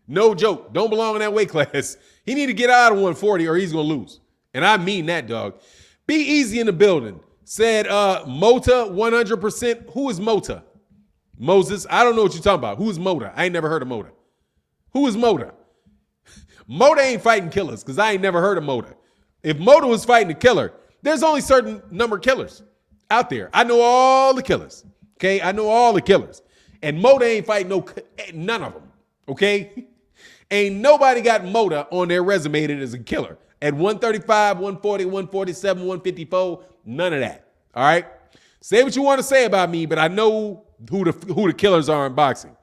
No joke. Don't belong in that weight class. He need to get out of 140 or he's going to lose. And I mean that, dog. Be easy in the building. Said Mota 100%. Who is Mota? Moses? I don't know what you're talking about. Who is Mota? I ain't never heard of Mota. Who is Mota? Mota ain't fighting killers because I ain't never heard of Mota. If Mota was fighting a killer, there's only certain number of killers out there. I know all the killers. Okay? I know all the killers. And Mota ain't fighting none of them. Okay? Ain't nobody got Mota on their resume that is a killer. At 135, 140, 147, 154, none of that. All right? Say what you want to say about me, but I know who the killers are in boxing.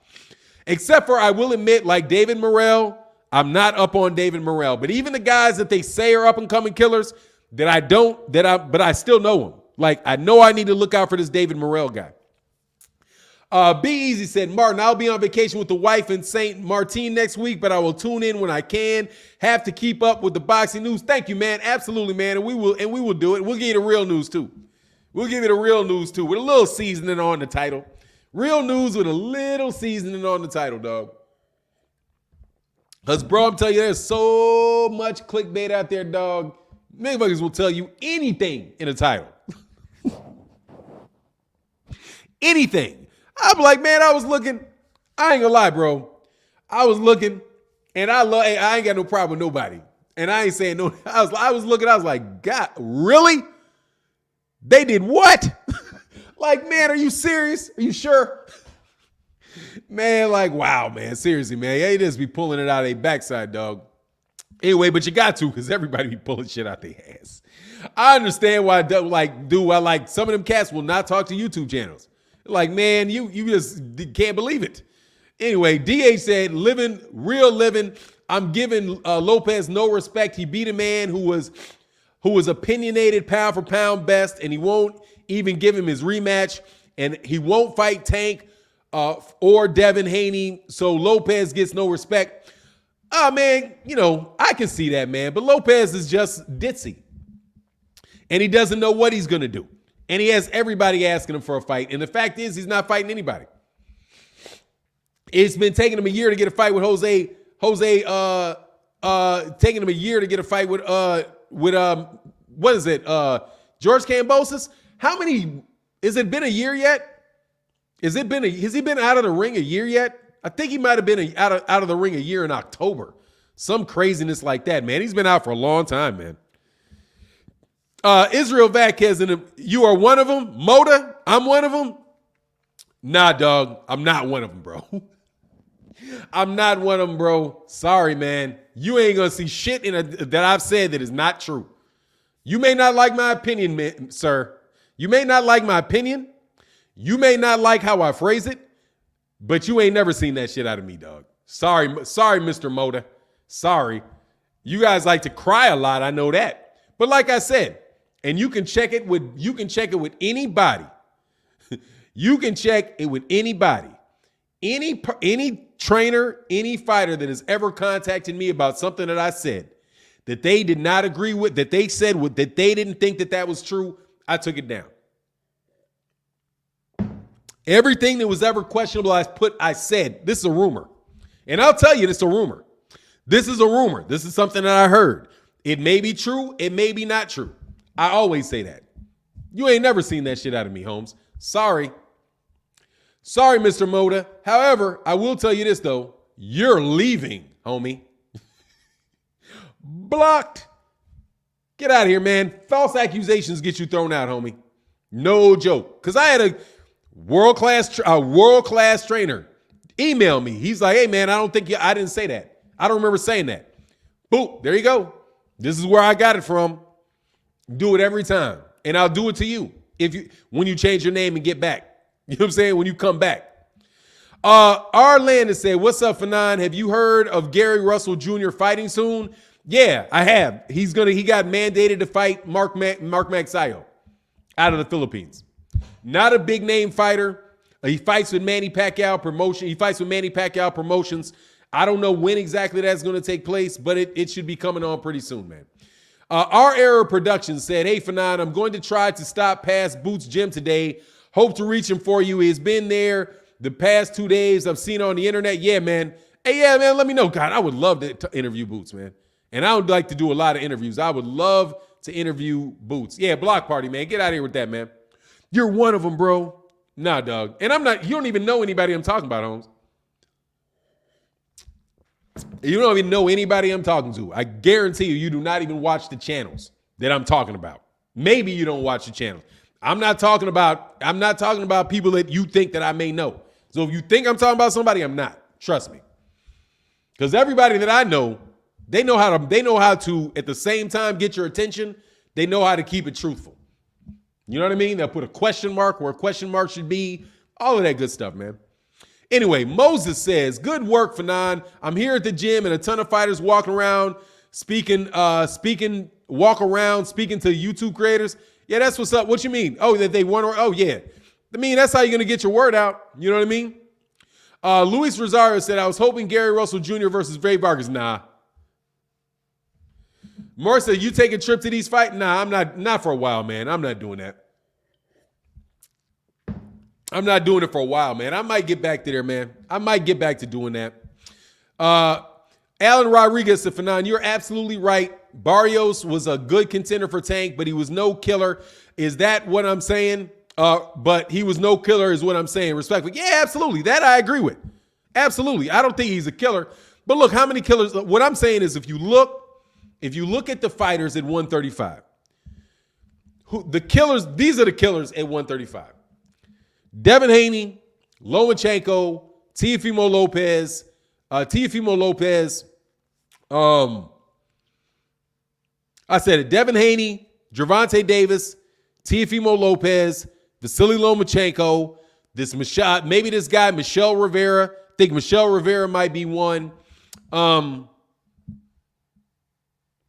Except for, I will admit, like David Morrell, I'm not up on David Morrell. But even the guys that they say are up-and-coming killers, but I still know them. Like, I know I need to look out for this David Morrell guy. Be Easy said, Martin, I'll be on vacation with the wife in St. Martin next week, but I will tune in when I can. Have to keep up with the boxing news. Thank you, man. Absolutely, man. And we will do it. We'll give you the real news, too. We'll give you the real news, too, with a little seasoning on the title. Real news with a little seasoning on the title, dog. Because, bro, I'm telling you, there's so much clickbait out there, dog. Motherfuckers will tell you anything in a title. Anything. I'm like, man, I was looking. I ain't gonna lie, bro. I was looking, and I ain't got no problem with nobody. And I ain't saying no. I was looking. I was like, God, really? They did what? Like, man, are you serious? Are you sure? Man, like, wow, man. Seriously, man. They just be pulling it out of their backside, dog. Anyway, but you got to, because everybody be pulling shit out their ass. I understand why, like some of them cats will not talk to YouTube channels. Like, man, you just can't believe it. Anyway, DH said, real living. I'm giving Lopez no respect. He beat a man who was opinionated pound for pound best, and he won't even give him his rematch. And he won't fight Tank or Devin Haney. So Lopez gets no respect. Oh, man, I can see that, man. But Lopez is just ditzy. And he doesn't know what he's going to do. And he has everybody asking him for a fight. And the fact is, he's not fighting anybody. It's been taking him a year to get a fight with Jose, taking him a year to get a fight with what is it? George Kambosos? How many, has it been a year yet? Has he been out of the ring a year yet? I think he might have been out of the ring a year in October. Some craziness like that, man. He's been out for a long time, man. Israel Vazquez, you are one of them. Moda, I'm one of them. Nah, dog, I'm not one of them, bro. I'm not one of them, bro. Sorry, man. You ain't gonna see shit that I've said that is not true. You may not like my opinion, man, sir. You may not like my opinion. You may not like how I phrase it, but you ain't never seen that shit out of me, dog. Sorry, Mr. Moda. Sorry. You guys like to cry a lot, I know that. But like I said, and you can check it with anybody. You can check it with anybody. Any trainer, any fighter that has ever contacted me about something that I said that they did not agree with, that they said that they didn't think that was true, I took it down. Everything that was ever questionable, I said, this is a rumor. And I'll tell you, it's a rumor. This is a rumor. This is something that I heard. It may be true. It may be not true. I always say that. You ain't never seen that shit out of me, Holmes. Sorry. Sorry, Mr. Moda. However, I will tell you this, though. You're leaving, homie. Blocked. Get out of here, man. False accusations get you thrown out, homie. No joke. Because I had a world-class trainer email me. He's like, hey, man, I didn't say that. I don't remember saying that. Boom. There you go. This is where I got it from. Do it every time. And I'll do it to you when you change your name and get back. You know what I'm saying? When you come back. Our Landon said, what's up, Fannon? Have you heard of Gary Russell Jr. fighting soon? Yeah, I have. He got mandated to fight Mark Magsayo out of the Philippines. Not a big name fighter. He fights with Manny Pacquiao promotion. He fights with Manny Pacquiao Promotions. I don't know when exactly that's going to take place, but it should be coming on pretty soon, man. Our Error Productions said, hey, Fannon, I'm going to try to stop past Boots Gym today. Hope to reach him for you. He's been there the past 2 days. I've seen on the internet. Yeah, man. Hey, yeah, man, let me know. God, I would love to interview Boots, man. And I would like to do a lot of interviews. I would love to interview Boots. Yeah, Block Party, man. Get out of here with that, man. You're one of them, bro. Nah, dog. And you don't even know anybody I'm talking about, Holmes. You don't even know anybody I'm talking to. I guarantee you do not even watch the channels that I'm talking about. Maybe you don't watch the channels. I'm not talking about people that you think that I may know. So if you think I'm talking about somebody, I'm not. Trust me. Because everybody that I know, they know how to at the same time get your attention. They know how to keep it truthful. You know what I mean? They'll put a question mark where a question mark should be. All of that good stuff, man. Anyway, Moses says, good work, Fannon. I'm here at the gym and a ton of fighters walking around, speaking to YouTube creators. Yeah, that's what's up. What you mean? Oh, that they want to, oh, yeah. I mean, that's how you're going to get your word out. You know what I mean? Luis Rosario said, I was hoping Gary Russell Jr. versus Ray Vargas. Nah. Morris said, you take a trip to these fights? Nah, I'm not for a while, man. I'm not doing that. I'm not doing it for a while, man. I might get back to there, man. I might get back to doing that. Alan Rodriguez said, Fannon, you're absolutely right. Barrios was a good contender for Tank, but he was no killer. Is that what I'm saying? But he was no killer is what I'm saying, respectfully. Yeah, absolutely. That I agree with. Absolutely. I don't think he's a killer. But look, how many killers? What I'm saying is if you look at the fighters at 135, the killers, these are the killers at 135. Devin Haney, Lomachenko, Teofimo Lopez. I said it. Devin Haney, Gervonta Davis, Teofimo Lopez, Vasily Lomachenko, maybe this guy, Michelle Rivera, think Michelle Rivera might be one.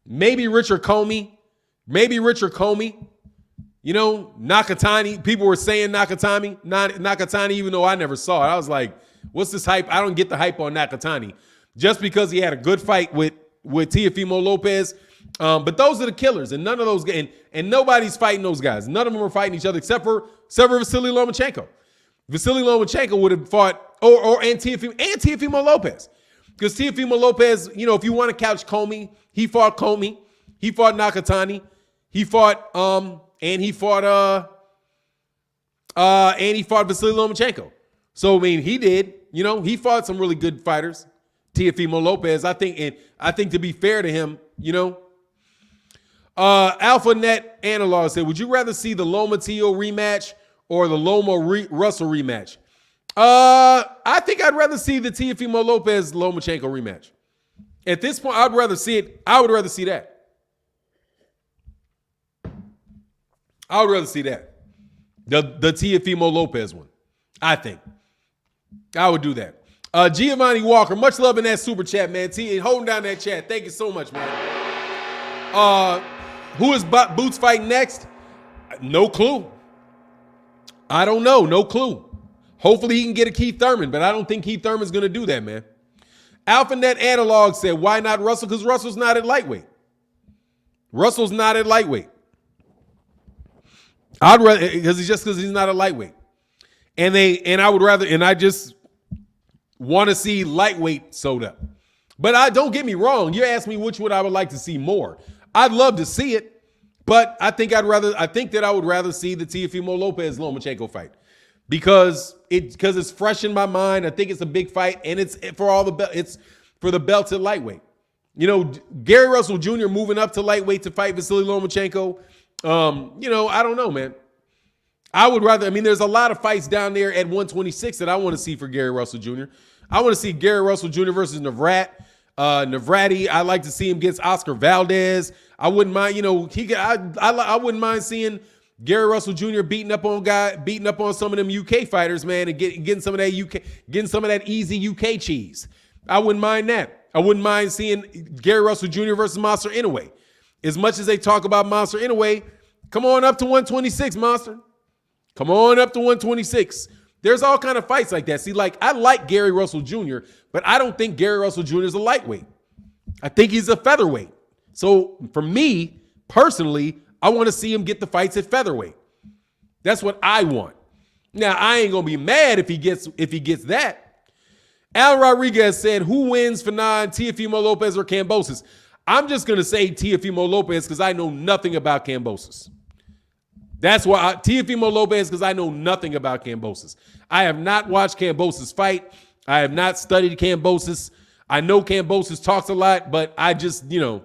Maybe Richard Comey. You know, Nakatani. People were saying Nakatani, even though I never saw it. I was like, what's this hype? I don't get the hype on Nakatani. Just because he had a good fight with Teofimo Lopez. But those are the killers, and none of those and nobody's fighting those guys. None of them are fighting each other except for Vasily Lomachenko. Vasily Lomachenko would have fought and Teofimo Lopez. Because Teofimo Lopez, you know, if you want to couch Comey, he fought Nakatani, he fought Vasily Lomachenko. So I mean, he did, you know, he fought some really good fighters. Teofimo Lopez, I think to be fair to him, you know. Alpha Net Analog said, would you rather see the Loma-Tio rematch or the Loma-Russell rematch? I think I'd rather see the Teofimo Lopez-Lomachenko rematch. At this point, I would rather see that. I would rather see that. The Teofimo Lopez one. I think. I would do that. Giovanni Walker, much love in that super chat, man. Holding down that chat. Thank you so much, man. Who is Boots fighting next? No clue. I don't know. No clue. Hopefully he can get a Keith Thurman, but I don't think Keith Thurman's going to do that, man. AlphaNet Analog said, why not Russell? Because Russell's not at lightweight. I'd rather, because he's not a lightweight. I just want to see lightweight soda. But don't get me wrong. You asked me which one I would like to see more. I'd love to see it, but I think that I would rather see the Teofimo Lopez Lomachenko fight because it's fresh in my mind. I think it's a big fight, and it's for the belts at lightweight. You know, Gary Russell Jr. moving up to lightweight to fight Vasily Lomachenko. You know, I don't know, man. I would rather. I mean, there's a lot of fights down there at 126 that I want to see for Gary Russell Jr. I want to see Gary Russell Jr. versus Navrati. I like to see him against Oscar Valdez. I wouldn't mind, you know, I wouldn't mind seeing Gary Russell Jr. beating up on some of them UK fighters, man, and getting some of that easy UK cheese. I wouldn't mind that. I wouldn't mind seeing Gary Russell Jr. versus Monster Inoue. As much as they talk about Monster Inoue, come on up to 126, Monster. Come on up to 126. There's all kind of fights like that. See, like, I like Gary Russell Jr., but I don't think Gary Russell Jr. is a lightweight. I think he's a featherweight. So for me, personally, I want to see him get the fights at featherweight. That's what I want. Now, I ain't going to be mad if he gets that. Alan Rodriguez said, who wins Fannon, Teofimo Lopez or Kambosos? I'm just going to say Teofimo Lopez because I know nothing about Kambosos. That's why Teofimo Lopez, because I know nothing about Kambosos. I have not watched Kambosos fight. I have not studied Kambosos. I know Kambosos talks a lot, but I just, you know,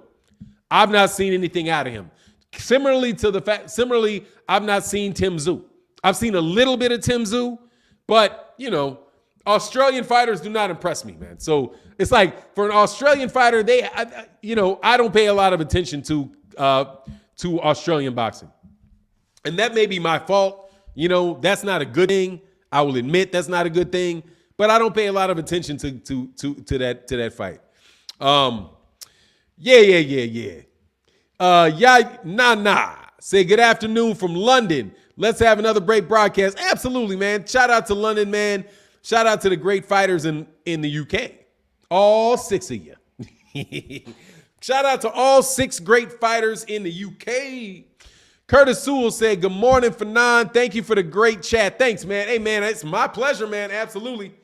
I've not seen anything out of him. Similarly, I've not seen Tim Tszyu. I've seen a little bit of Tim Tszyu, but, you know, Australian fighters do not impress me, man. So it's like for an Australian fighter, I don't pay a lot of attention to Australian boxing. And that may be my fault. You know, that's not a good thing. I will admit that's not a good thing, but I don't pay a lot of attention to that fight. Say good afternoon from London. Let's have another break broadcast. Absolutely, man. Shout out to London, man. Shout out to the great fighters in the UK. All 6 of you. Shout out to all 6 great fighters in the UK. Curtis Sewell said, good morning, Fannon. Thank you for the great chat. Thanks, man. Hey, man, it's my pleasure, man. Absolutely.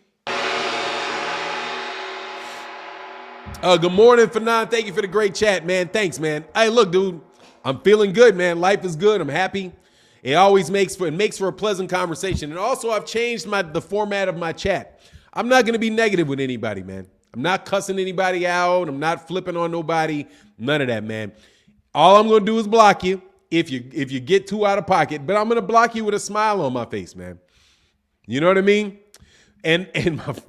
Good morning, Fannon. Thank you for the great chat, man. Thanks, man. Hey, look, dude, I'm feeling good, man. Life is good. I'm happy. It always makes for a pleasant conversation. And also, I've changed the format of my chat. I'm not going to be negative with anybody, man. I'm not cussing anybody out. I'm not flipping on nobody. None of that, man. All I'm going to do is block you if you get too out of pocket. But I'm going to block you with a smile on my face, man. You know what I mean? And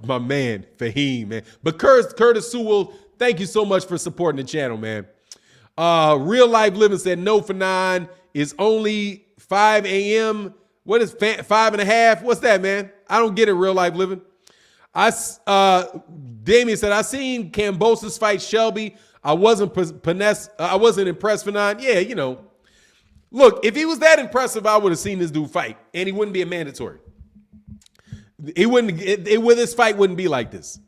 my man, Fahim, man. But Curtis Sewell, thank you so much for supporting the channel, man. Real Life Living said, no, Fannon is only 5 a.m. What is 5 and a half? What's that, man? I don't get it, Real Life Living. Damien said, I seen Kambosos fight Shelby. I wasn't impressed, Fannon. Yeah, you know. Look, if he was that impressive, I would have seen this dude fight, and he wouldn't be a mandatory. This fight wouldn't be like this.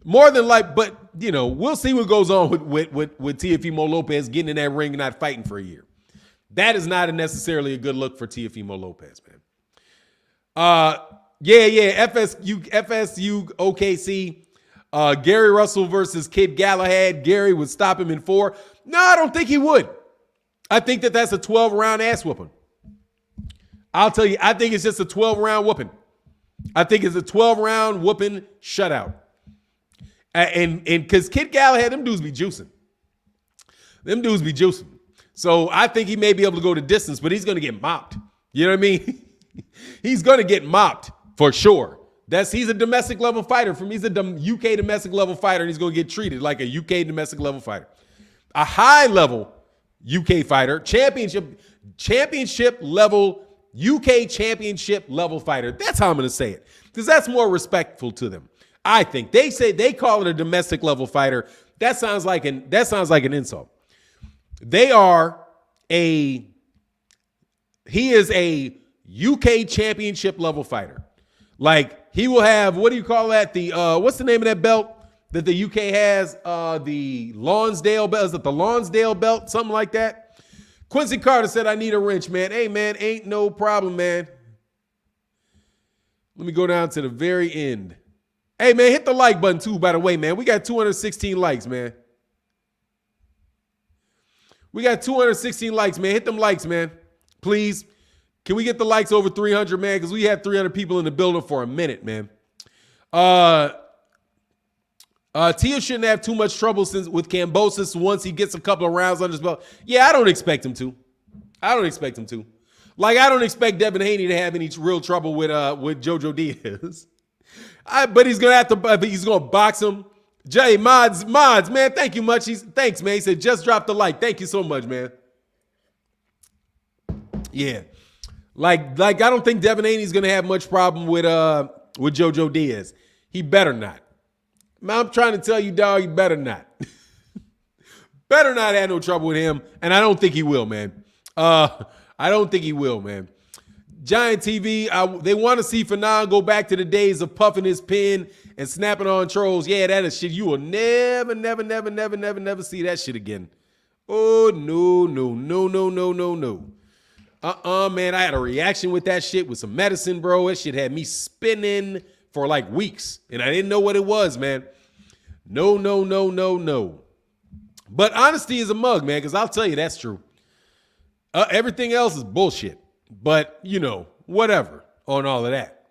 More than like, but you know, we'll see what goes on with Teofimo Lopez getting in that ring and not fighting for a year. That is not necessarily a good look for Teofimo Lopez, man. FSU OKC. Gary Russell versus Kid Galahad. Gary would stop him in 4. No, I don't think he would. I think that's a 12-round ass whooping. I'll tell you, I think it's just a 12-round whooping. I think it's a 12-round whooping shutout. And because Kid Galahad, them dudes be juicing. So I think he may be able to go the distance, but he's going to get mopped. You know what I mean? He's going to get mopped for sure. He's a domestic level fighter. He's a UK domestic level fighter, and he's going to get treated like a UK domestic level fighter. A high level UK fighter, championship level, UK championship level fighter. That's how I'm going to say it, because that's more respectful to them. I think they call it a domestic level fighter. That sounds like an insult. He is a UK championship level fighter. Like, he will have, what do you call that? What's the name of that belt that the UK has? The Lonsdale belt. Is it the Lonsdale belt? Something like that. Quincy Carter said, I need a wrench, man. Hey, man, ain't no problem, man. Let me go down to the very end. Hey, man, hit the like button, too, by the way, man. We got 216 likes, man. We got 216 likes, man. Hit them likes, man. Please. Can we get the likes over 300, man? Because we had 300 people in the building for a minute, man. Tia shouldn't have too much trouble with Kambosos once he gets a couple of rounds under his belt. Yeah, I don't expect him to. Like, I don't expect Devin Haney to have any real trouble with Jojo Diaz. But he's gonna he's gonna box him. Jay, mods, man, thank you much. Thanks, man. He said, just drop the like. Thank you so much, man. Yeah. Like I don't think Devin Haney's gonna have much problem with Jojo Diaz. He better not. I'm trying to tell you, dog, you better not. Better not have no trouble with him. And I don't think he will, man. Giant TV, they want to see Fannon go back to the days of puffing his pen and snapping on trolls. Yeah, that is shit. You will never see that shit again. Oh, no. Man, I had a reaction with that shit with some medicine, bro. That shit had me spinning for like weeks, and I didn't know what it was, man. No. But honesty is a mug, man, because I'll tell you that's true. Everything else is bullshit. But, you know, whatever on all of that.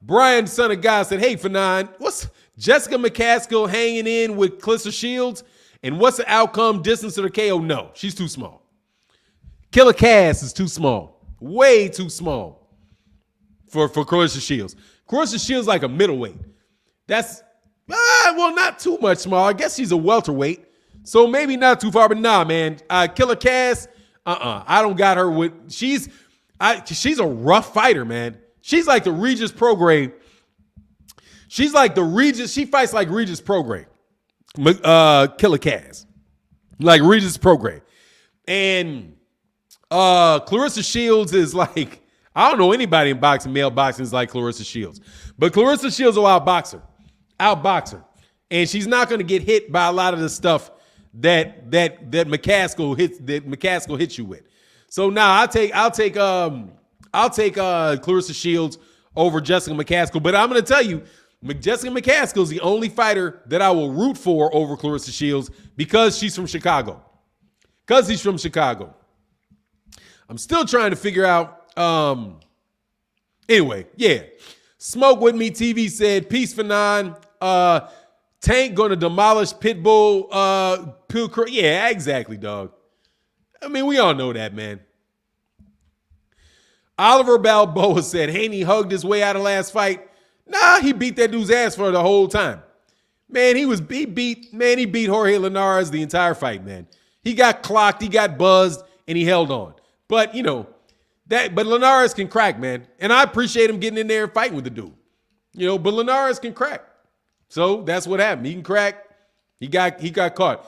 Brian, son of God, said, hey, Fannon, what's Jessica McCaskill hanging in with Clarissa Shields? And what's the outcome distance to the KO? No, she's too small. Killer Cass is too small. Way too small for Clarissa Shields. Clarissa Shields like a middleweight. That's, well, not too much small. I guess she's a welterweight. So maybe not too far, but nah, man. Killer Cass, I don't got her with, she's a rough fighter, man. She's like the Regis Prograis. She fights like Regis Prograis. Killer Cass. Like Regis Prograis. And Clarissa Shields is like, I don't know anybody in boxing, male boxing is like Clarissa Shields. But Clarissa Shields will outbox her. And she's not going to get hit by a lot of the stuff that McCaskill hits you with. So now I'll take Clarissa Shields over Jessica McCaskill. But I'm going to tell you, Jessica McCaskill is the only fighter that I will root for over Clarissa Shields because she's from Chicago. Because he's from Chicago. I'm still trying to figure out. Anyway, yeah. Smoke With Me TV said, peace, Fannon. Tank gonna demolish Pitbull. Yeah, exactly, dog. I mean, we all know that, man. Oliver Balboa said Haney hugged his way out of last fight. Nah, he beat that dude's ass for the whole time. Man, he beat Jorge Linares the entire fight, man. He got clocked, he got buzzed, and he held on. But, you know, but Linares can crack, man. And I appreciate him getting in there and fighting with the dude. But Linares can crack. So that's what happened. He can crack. He got caught.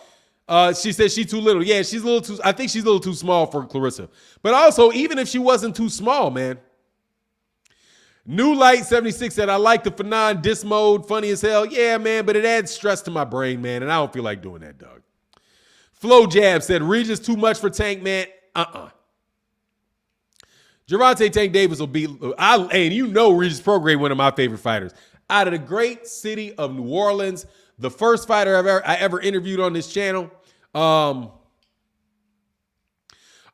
She said she's too little. Yeah, she's a little too. I think she's a little too small for Clarissa. But also, even if she wasn't too small, man. New Light 76 said, I like the Fannon diss mode. Funny as hell. Yeah, man, but it adds stress to my brain, man, and I don't feel like doing that, dog. Flo Jab said, Regis too much for Tank, man. Gervonta Tank Davis will be, and Regis Prograis, one of my favorite fighters. Out of the great city of New Orleans, the first fighter I ever interviewed on this channel.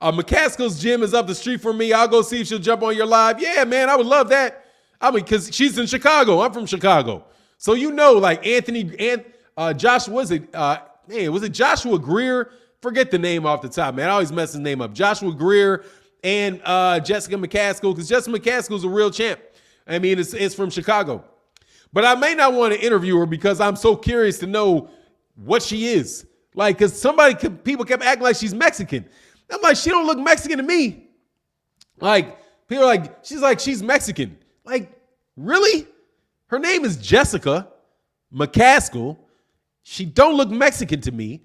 McCaskill's gym is up the street from me. I'll go see if she'll jump on your live. Yeah, man, I would love that. Because she's in Chicago. I'm from Chicago. So like Josh, was it Joshua Greer? Forget the name off the top, man. I always mess his name up. Joshua Greer and Jessica McCaskill, because Jessica McCaskill's a real champ. I mean, it's from Chicago. But I may not want to interview her because I'm so curious to know what she is. Like, because people kept acting like she's Mexican. I'm like, she don't look Mexican to me. Like, people are like, she's Mexican. Like, really? Her name is Jessica McCaskill. She don't look Mexican to me.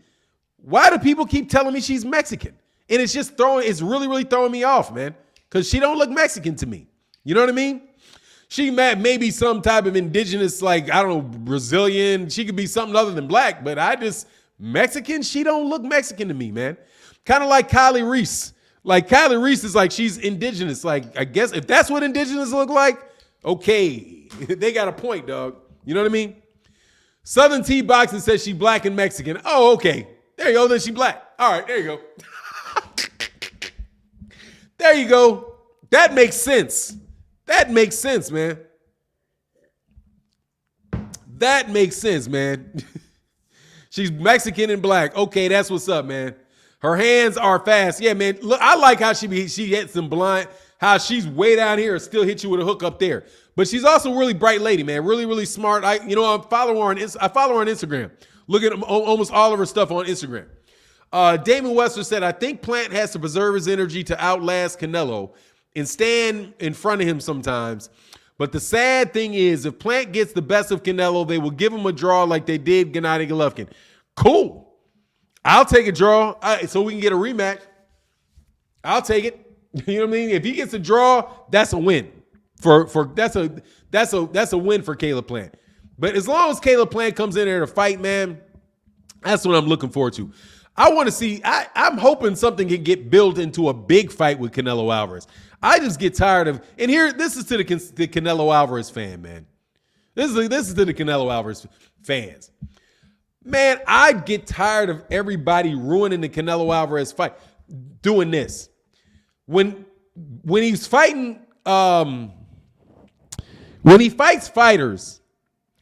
Why do people keep telling me she's Mexican? And it's really, really throwing me off, man. Because she don't look Mexican to me. You know what I mean? She may be some type of indigenous, like, I don't know, Brazilian. She could be something other than black, but Mexican, she don't look Mexican to me, man. Kind of like Kylie Reese. Like, Kylie Reese is like, she's indigenous. Like, I guess if that's what indigenous look like, okay. They got a point, dog. You know what I mean? Southern T Boxing says she black and Mexican. Oh, okay. There you go. Then she black. All right, there you go. There you go. That makes sense. That makes sense, man. That makes sense, man. She's Mexican and black. Okay, that's what's up, man. Her hands are fast. Yeah, man. Look, I like how she hits them blind, how she's way down here and still hit you with a hook up there. But she's also a really bright lady, man. Really, really smart. I follow her on Instagram. Look at almost all of her stuff on Instagram. Damon Wester said, I think Plant has to preserve his energy to outlast Canelo and stand in front of him sometimes. But the sad thing is, if Plant gets the best of Canelo, they will give him a draw like they did Gennady Golovkin. Cool. I'll take a draw so we can get a rematch. I'll take it. You know what I mean? If he gets a draw, that's a win. That's a win for Caleb Plant. But as long as Caleb Plant comes in there to fight, man, that's what I'm looking forward to. I want to see. I'm hoping something can get built into a big fight with Canelo Alvarez. I just get tired of. And here, this is to the Canelo Alvarez fan, man. This is to the Canelo Alvarez fans. Man, I get tired of everybody ruining the Canelo Alvarez fight. Doing this when he's fighting. When he fights fighters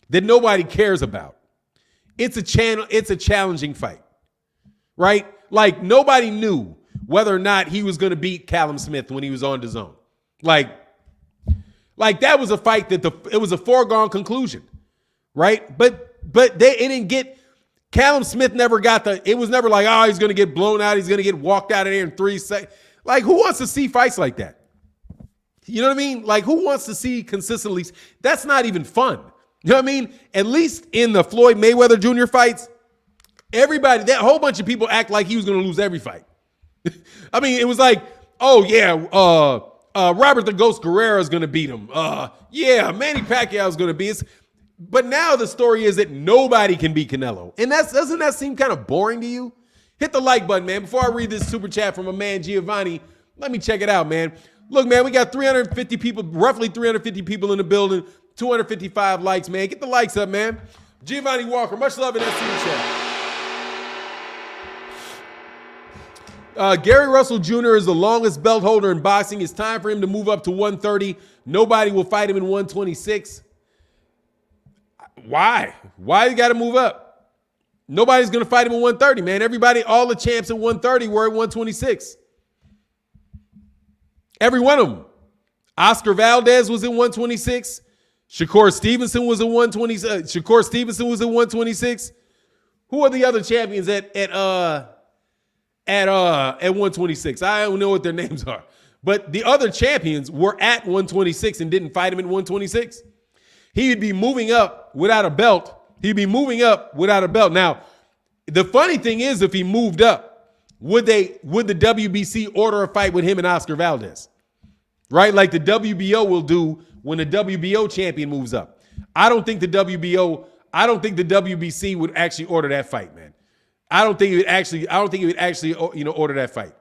that nobody cares about, it's a challenging fight, right? Like, nobody knew whether or not he was going to beat Callum Smith when he was on DAZN. Like that was a fight that it was a foregone conclusion, right? But it didn't get. Callum Smith never got it was never like, oh, he's going to get blown out. He's going to get walked out of there in 3 seconds. Like, who wants to see fights like that? You know what I mean? Like, who wants to see consistently? That's not even fun. You know what I mean? At least in the Floyd Mayweather Jr. fights, that whole bunch of people act like he was going to lose every fight. I mean, it was like, oh, yeah, Robert the Ghost Guerrero is going to beat him. Yeah, Manny Pacquiao is going to beat us. But now the story is that nobody can beat Canelo. And doesn't that seem kind of boring to you? Hit the like button, man. Before I read this super chat from my man Giovanni, let me check it out, man. Look, man, we got 350 people, roughly 350 people in the building, 255 likes, man. Get the likes up, man. Giovanni Walker, much love in that super chat. Gary Russell Jr. is the longest belt holder in boxing. It's time for him to move up to 130. Nobody will fight him in 126. Why? Why you got to move up? Nobody's going to fight him in 130, man. Everybody, all the champs at 130 were at 126. Every one of them. Oscar Valdez was at 126. Shakur Stevenson was at 126. Shakur Stevenson was at 126. Who are the other champions at 126? I don't know what their names are. But the other champions were at 126 and didn't fight him at 126. He would be moving up without a belt. He'd be moving up without a belt. Now, the funny thing is, if he moved up, would the WBC order a fight with him and Oscar Valdez? Right? Like the WBO will do when the WBO champion moves up. I don't think the WBC would actually order that fight, man. I don't think it would actually, order that fight.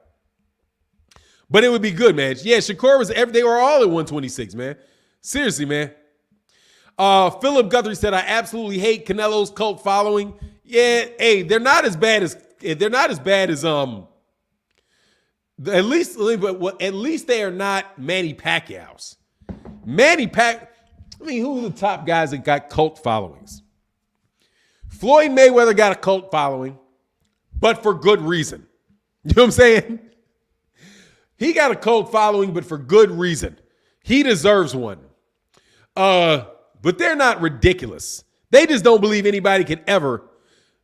But it would be good, man. Yeah, Shakur they were all at 126, man. Seriously, man. Philip Guthrie said, I absolutely hate Canelo's cult following. Yeah, hey, they're not as bad as at least they are not Manny Pacquiao's. Who are the top guys that got cult followings? Floyd Mayweather got a cult following, but for good reason. You know what I'm saying? He got a cult following, but for good reason. He deserves one. But they're not ridiculous. They just don't believe anybody can ever.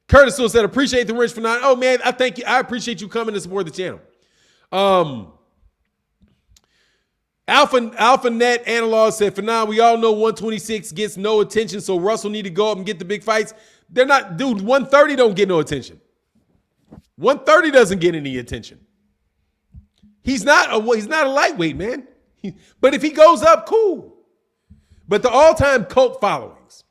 Curtis Hill said, appreciate the rich for not. Oh, man, I thank you. I appreciate you coming to support the channel. Alpha Net Analog said, for now, we all know 126 gets no attention, so Russell need to go up and get the big fights. They're not, dude, 130 don't get no attention. 130 doesn't get any attention. He's not a lightweight, man. But if he goes up, cool. But the all-time cult followings.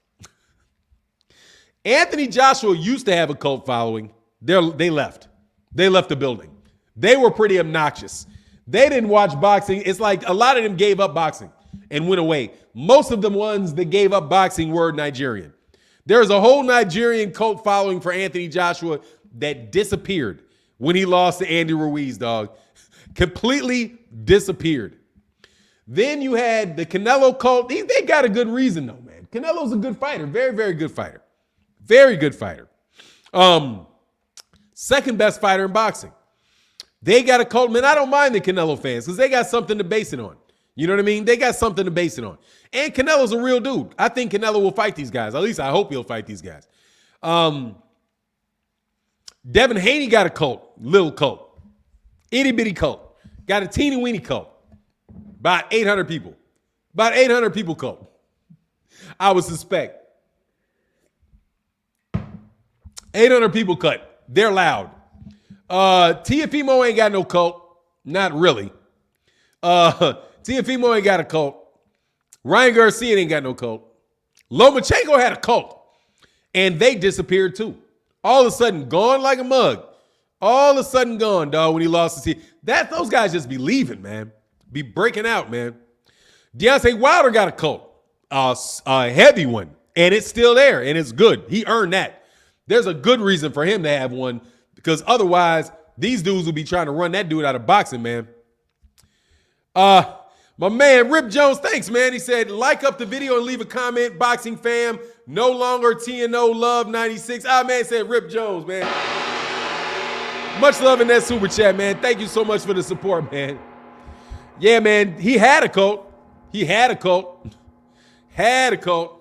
Anthony Joshua used to have a cult following. They left. They left the building. They were pretty obnoxious. They didn't watch boxing. It's like a lot of them gave up boxing and went away. Most of the ones that gave up boxing were Nigerian. There's a whole Nigerian cult following for Anthony Joshua that disappeared when he lost to Andy Ruiz, dog. Completely disappeared. Then you had the Canelo cult. They got a good reason, though, man. Canelo's a good fighter. Very, very good fighter. Very good fighter. Second best fighter in boxing. They got a cult. Man, I don't mind the Canelo fans because they got something to base it on. You know what I mean? They got something to base it on. And Canelo's a real dude. I think Canelo will fight these guys. At least I hope he'll fight these guys. Devin Haney got a cult. Little cult. Itty bitty cult. Got a teeny weeny cult. About 800 people. About 800 people cult. I would suspect. 800 people cut. They're loud. Tiafimo ain't got no cult. Not really. Tiafimo ain't got a cult. Ryan Garcia ain't got no cult. Lomachenko had a cult. And they disappeared too. All of a sudden, gone like a mug. All of a sudden gone, dog, when he lost the season. Those guys just be leaving, man. Be breaking out, man. Deontay Wilder got a cult. A heavy one. And it's still there. And it's good. He earned that. There's a good reason for him to have one. Because otherwise, these dudes will be trying to run that dude out of boxing, man. My man, Rip Jones, thanks, man. He said, like up the video and leave a comment. Boxing fam, no longer TNO Love 96. Man, said Rip Jones, man. Much love in that super chat, man. Thank you so much for the support, man. Yeah, man, he had a cult. He had a cult. Had a cult.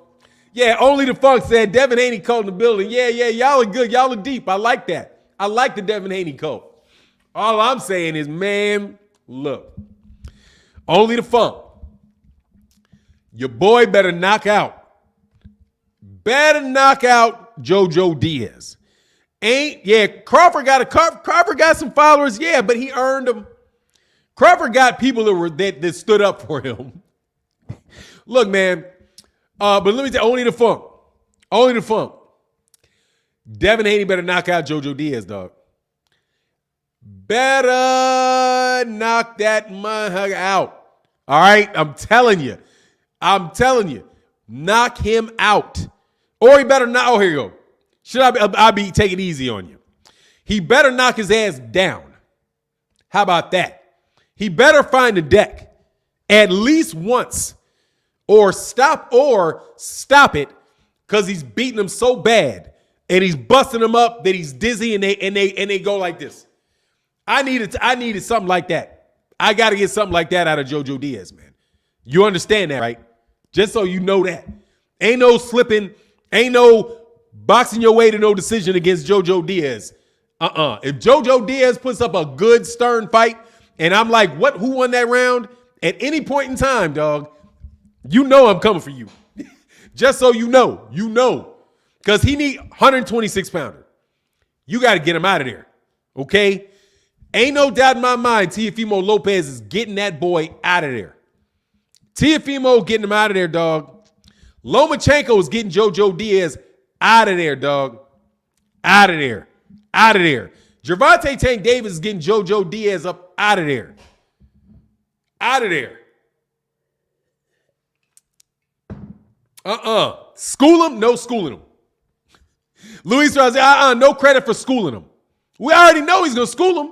Yeah, Only the Funk said Devin Haney cult in the building. Yeah, y'all are good. Y'all are deep. I like that. I like the Devin Haney cult. All I'm saying is, man, look. Only the Funk. Your boy better knock out. Better knock out JoJo Diaz. Crawford got some followers, yeah, but he earned them. Crawford got people that stood up for him. Look, man, but let me tell you, Only the Funk. Only the Funk. Devin Haney better knock out JoJo Diaz, dog. Better knock that motherfucker out. All right? I'm telling you. Knock him out. Or he better not. Oh, here you go. Should I be taking it easy on you? He better knock his ass down. How about that? He better find a deck at least once or stop it because he's beating him so bad and he's busting him up that he's dizzy and they go like this. I needed something like that. I got to get something like that out of JoJo Diaz, man. You understand that, right? Just so you know that. Ain't no slipping, ain't no boxing your way to no decision against JoJo Diaz. If JoJo Diaz puts up a good stern fight and I'm like, who won that round? At any point in time, dog, you know I'm coming for you. Just so you know. Because he need 126 pounder. You got to get him out of there. Okay? Ain't no doubt in my mind Teofimo Lopez is getting that boy out of there. Teofimo getting him out of there, dog. Lomachenko is getting JoJo Diaz out of there, dog. Out of there. Out of there. Gervonta Tank Davis is getting JoJo Diaz up out of there. Out of there. School him? No schooling him. Luis Razi, no credit for schooling him. We already know he's going to school him.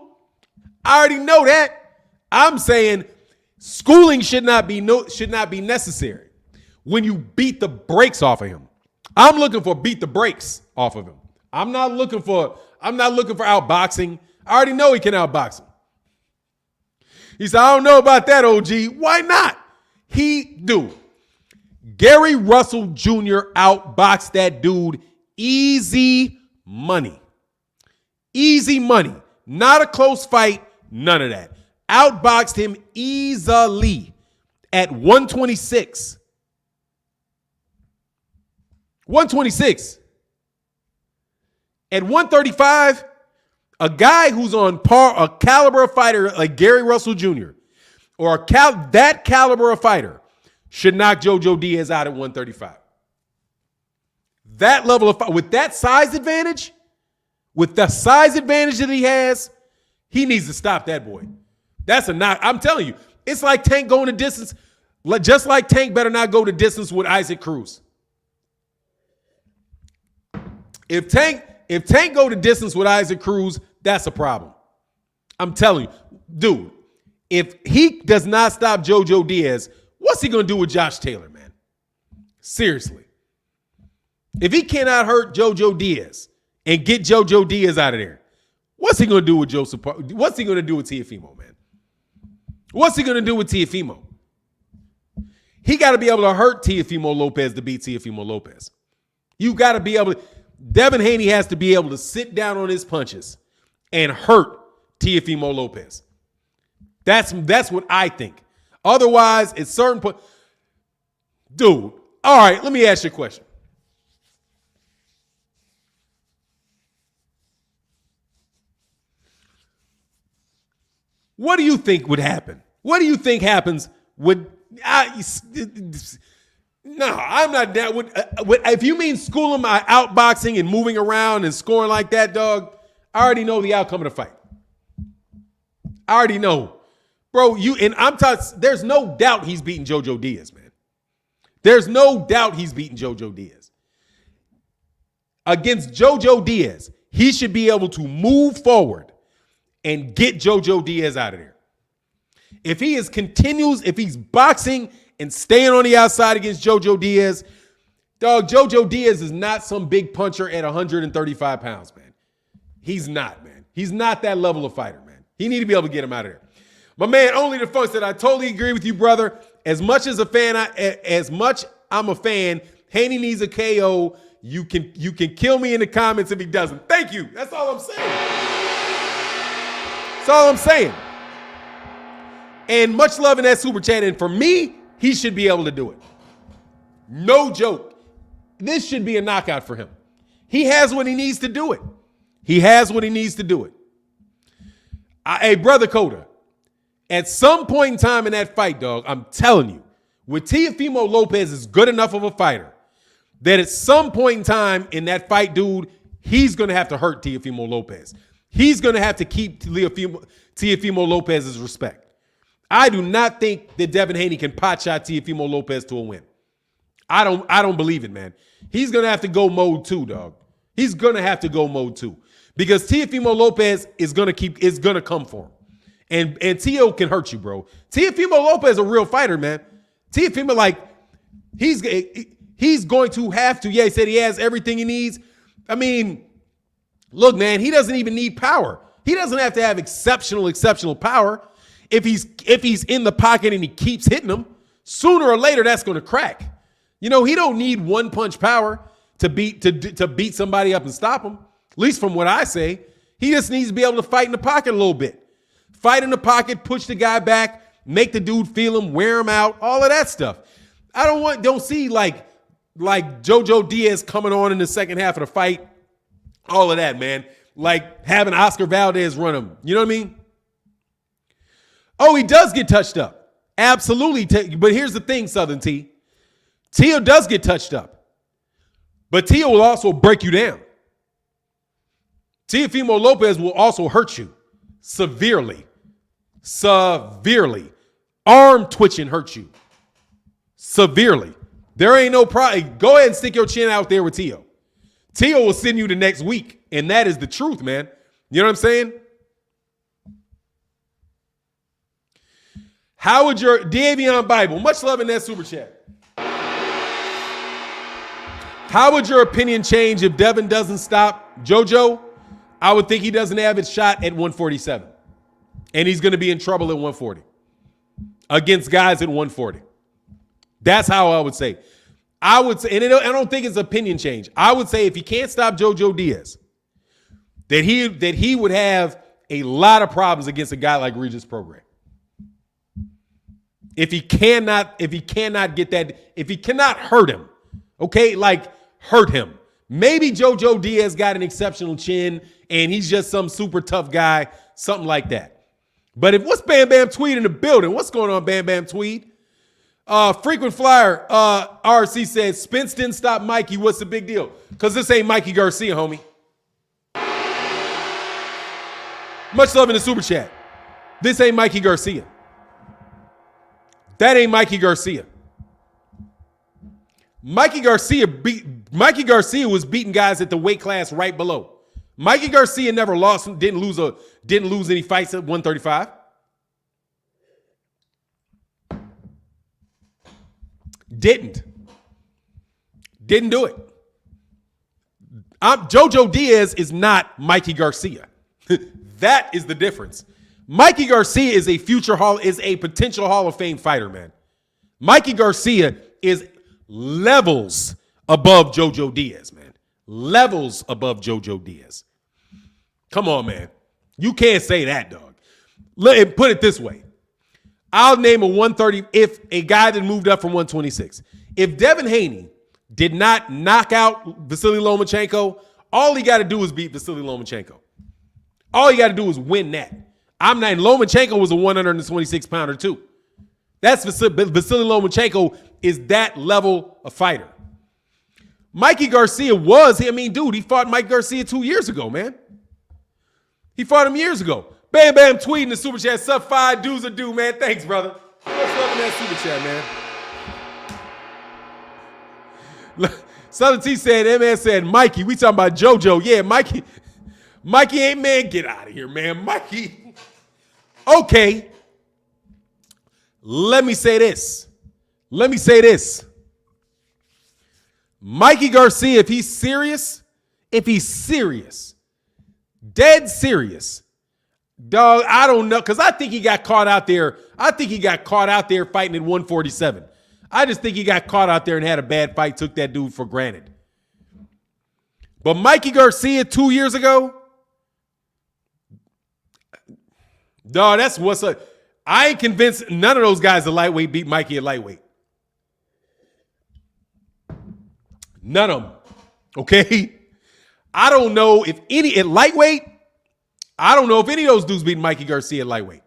I already know that. I'm saying schooling should not be necessary when you beat the brakes off of him. I'm looking for beat the brakes off of him. I'm not looking for outboxing. I already know he can outbox him. He said, I don't know about that, OG. Why not? Gary Russell Jr. outboxed that dude easy money. Easy money. Not a close fight. None of that. Outboxed him easily at 126. 126. At 135, a guy who's on par, a caliber of fighter like Gary Russell Jr. or that caliber of fighter should knock JoJo Diaz out at 135. That level of fight, with that size advantage, with the size advantage that he has, he needs to stop that boy. That's a knock. I'm telling you, it's like Tank going the distance. Just like Tank better not go the distance with Isaac Cruz. If Tank go the distance with Isaac Cruz, that's a problem. I'm telling you, dude, if he does not stop JoJo Diaz, what's he going to do with Josh Taylor, man? Seriously. If he cannot hurt JoJo Diaz and get JoJo Diaz out of there, what's he going to do with what's he going to do with Teofimo, man? What's he going to do with Teofimo? He got to be able to hurt Teofimo Lopez to beat Teofimo Lopez. You got to be able to. Devin Haney has to be able to sit down on his punches and hurt Teofimo Lopez. That's what I think. Otherwise, it's certain point. Dude, all right, let me ask you a question. What do you think would happen? What do you think happens with no, I'm not down with if you mean school him outboxing and moving around and scoring like that, dog, I already know the outcome of the fight. I already know. Bro, there's no doubt he's beating JoJo Diaz, man. There's no doubt he's beating JoJo Diaz. Against JoJo Diaz, he should be able to move forward and get JoJo Diaz out of there. If he's boxing and staying on the outside against JoJo Diaz, dog, JoJo Diaz is not some big puncher at 135 pounds, man. He's not, man. He's not that level of fighter, man. He need to be able to get him out of there. My man, Only the Funk said, I totally agree with you, brother. As much I'm a fan, Haney needs a KO. You can kill me in the comments if he doesn't. Thank you. That's all I'm saying. That's all I'm saying. And much love in that super chat. And for me, he should be able to do it. No joke. This should be a knockout for him. He has what he needs to do it. He has what he needs to do it. Hey, Brother Coda, at some point in time in that fight, dog, I'm telling you, with Teofimo Lopez is good enough of a fighter that at some point in time in that fight, dude, he's going to have to hurt Teofimo Lopez. He's going to have to keep Teofimo Lopez's respect. I do not think that Devin Haney can potshot Teofimo Lopez to a win. I don't believe it, man. He's going to have to go mode 2, dog. He's going to have to go mode 2 because Teofimo Lopez is going to come for him. And Teo can hurt you, bro. Teofimo Lopez is a real fighter, man. Teofimo, like, he's going to have to. Yeah, he said he has everything he needs. I mean, look, man, he doesn't even need power. He doesn't have to have exceptional power. If he's in the pocket and he keeps hitting them, sooner or later that's going to crack. You know, he don't need one punch power to beat somebody up and stop him. At least from what I say, he just needs to be able to fight in the pocket a little bit. Fight in the pocket, push the guy back, make the dude feel him, wear him out, all of that stuff. I don't see like like JoJo Diaz coming on in the second half of the fight. All of that, man. Like having Oscar Valdez run him. You know what I mean? Oh, he does get touched up. Absolutely. But here's the thing, Southern T. Tio does get touched up. But Tio will also break you down. Teofimo Lopez will also hurt you severely. Severely. Arm twitching hurts you. Severely. There ain't no problem. Go ahead and stick your chin out there with Tio. Tio will send you the next week. And that is the truth, man. You know what I'm saying? How would your Davion Bible, much love in that super chat. How would your opinion change if Devin doesn't stop JoJo? I would think he doesn't have his shot at 147. And he's going to be in trouble at 140. Against guys at 140. That's how I would say. I would say, and I don't think it's opinion change. I would say if he can't stop JoJo Diaz, that he would have a lot of problems against a guy like Regis Prograis. If he cannot get that, if he cannot hurt him, okay, like hurt him. Maybe JoJo Diaz got an exceptional chin and he's just some super tough guy, something like that. But if what's Bam Bam Tweed in the building? What's going on, Bam Bam Tweed? Frequent flyer, RC said, Spence didn't stop Mikey. What's the big deal? Because this ain't Mikey Garcia, homie. Much love in the super chat. This ain't Mikey Garcia. That ain't Mikey Garcia. Mikey Garcia was beating guys at the weight class right below. Mikey Garcia never lost, didn't lose any fights at 135. Didn't do it. JoJo Diaz is not Mikey Garcia. That is the difference. Mikey Garcia is a potential Hall of Fame fighter, man. Mikey Garcia is levels above JoJo Diaz, man. Levels above JoJo Diaz. Come on, man. You can't say that, dog. Put it this way. I'll name a 130 if a guy that moved up from 126. If Devin Haney did not knock out Vasily Lomachenko, all he got to do is beat Vasily Lomachenko. All he got to do is win that. Lomachenko was a 126 pounder too. That's Vasily Lomachenko is that level of fighter. Mikey Garcia he fought Mike Garcia 2 years ago, man. He fought him years ago. Bam Bam tweeting the super chat. Sub 5 dudes a do, man. Thanks, brother. What's up in that super chat, man? Southern T said, that man said, Mikey, we talking about JoJo. Yeah, Mikey ain't, man, get out of here, man. Mikey. Okay. Let me say this. Mikey Garcia, if he's serious, dead serious, dog, I don't know, because I think he got caught out there. Fighting at 147. I just think he got caught out there and had a bad fight, took that dude for granted. But Mikey Garcia 2 years ago, dog, that's what's up. I ain't convinced none of those guys at lightweight beat Mikey at lightweight. None of them. Okay? I don't know if any at lightweight. I don't know if any of those dudes beat Mikey Garcia at lightweight.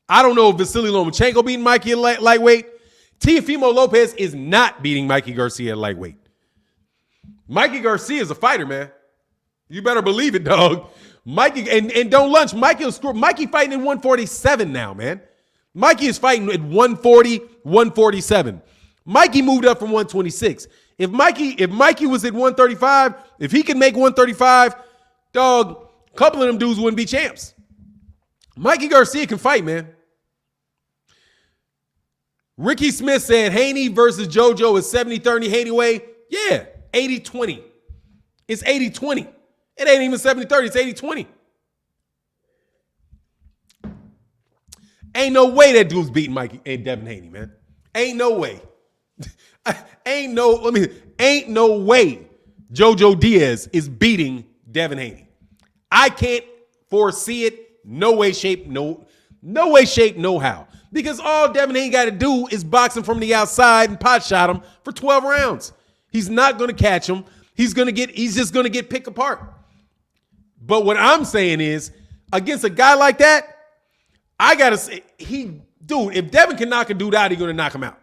I don't know if Vasily Lomachenko beating Mikey at lightweight. Teofimo Lopez is not beating Mikey Garcia at lightweight. Mikey Garcia is a fighter, man. You better believe it, dog. Mikey, and don't lunch. Mikey fighting at 147 now, man. Mikey is fighting at 140, 147. Mikey moved up from 126. If Mikey was at 135, if he can make 135, dog, a couple of them dudes wouldn't be champs. Mikey Garcia can fight, man. Ricky Smith said Haney versus JoJo is 70-30 Haney way. Yeah, 80-20. It's 80-20. It ain't even 70-30. It's 80-20. Ain't no way that dude's beating Mikey and Devin Haney, man. Ain't no way. Ain't no way JoJo Diaz is beating Devin Haney. I can't foresee it. No way, shape, no how. Because all Devin Haney got to do is box him from the outside and pot shot him for 12 rounds. He's not going to catch him. He's just going to get picked apart. But what I'm saying is, against a guy like that, I got to say, if Devin can knock a dude out, he's going to knock him out.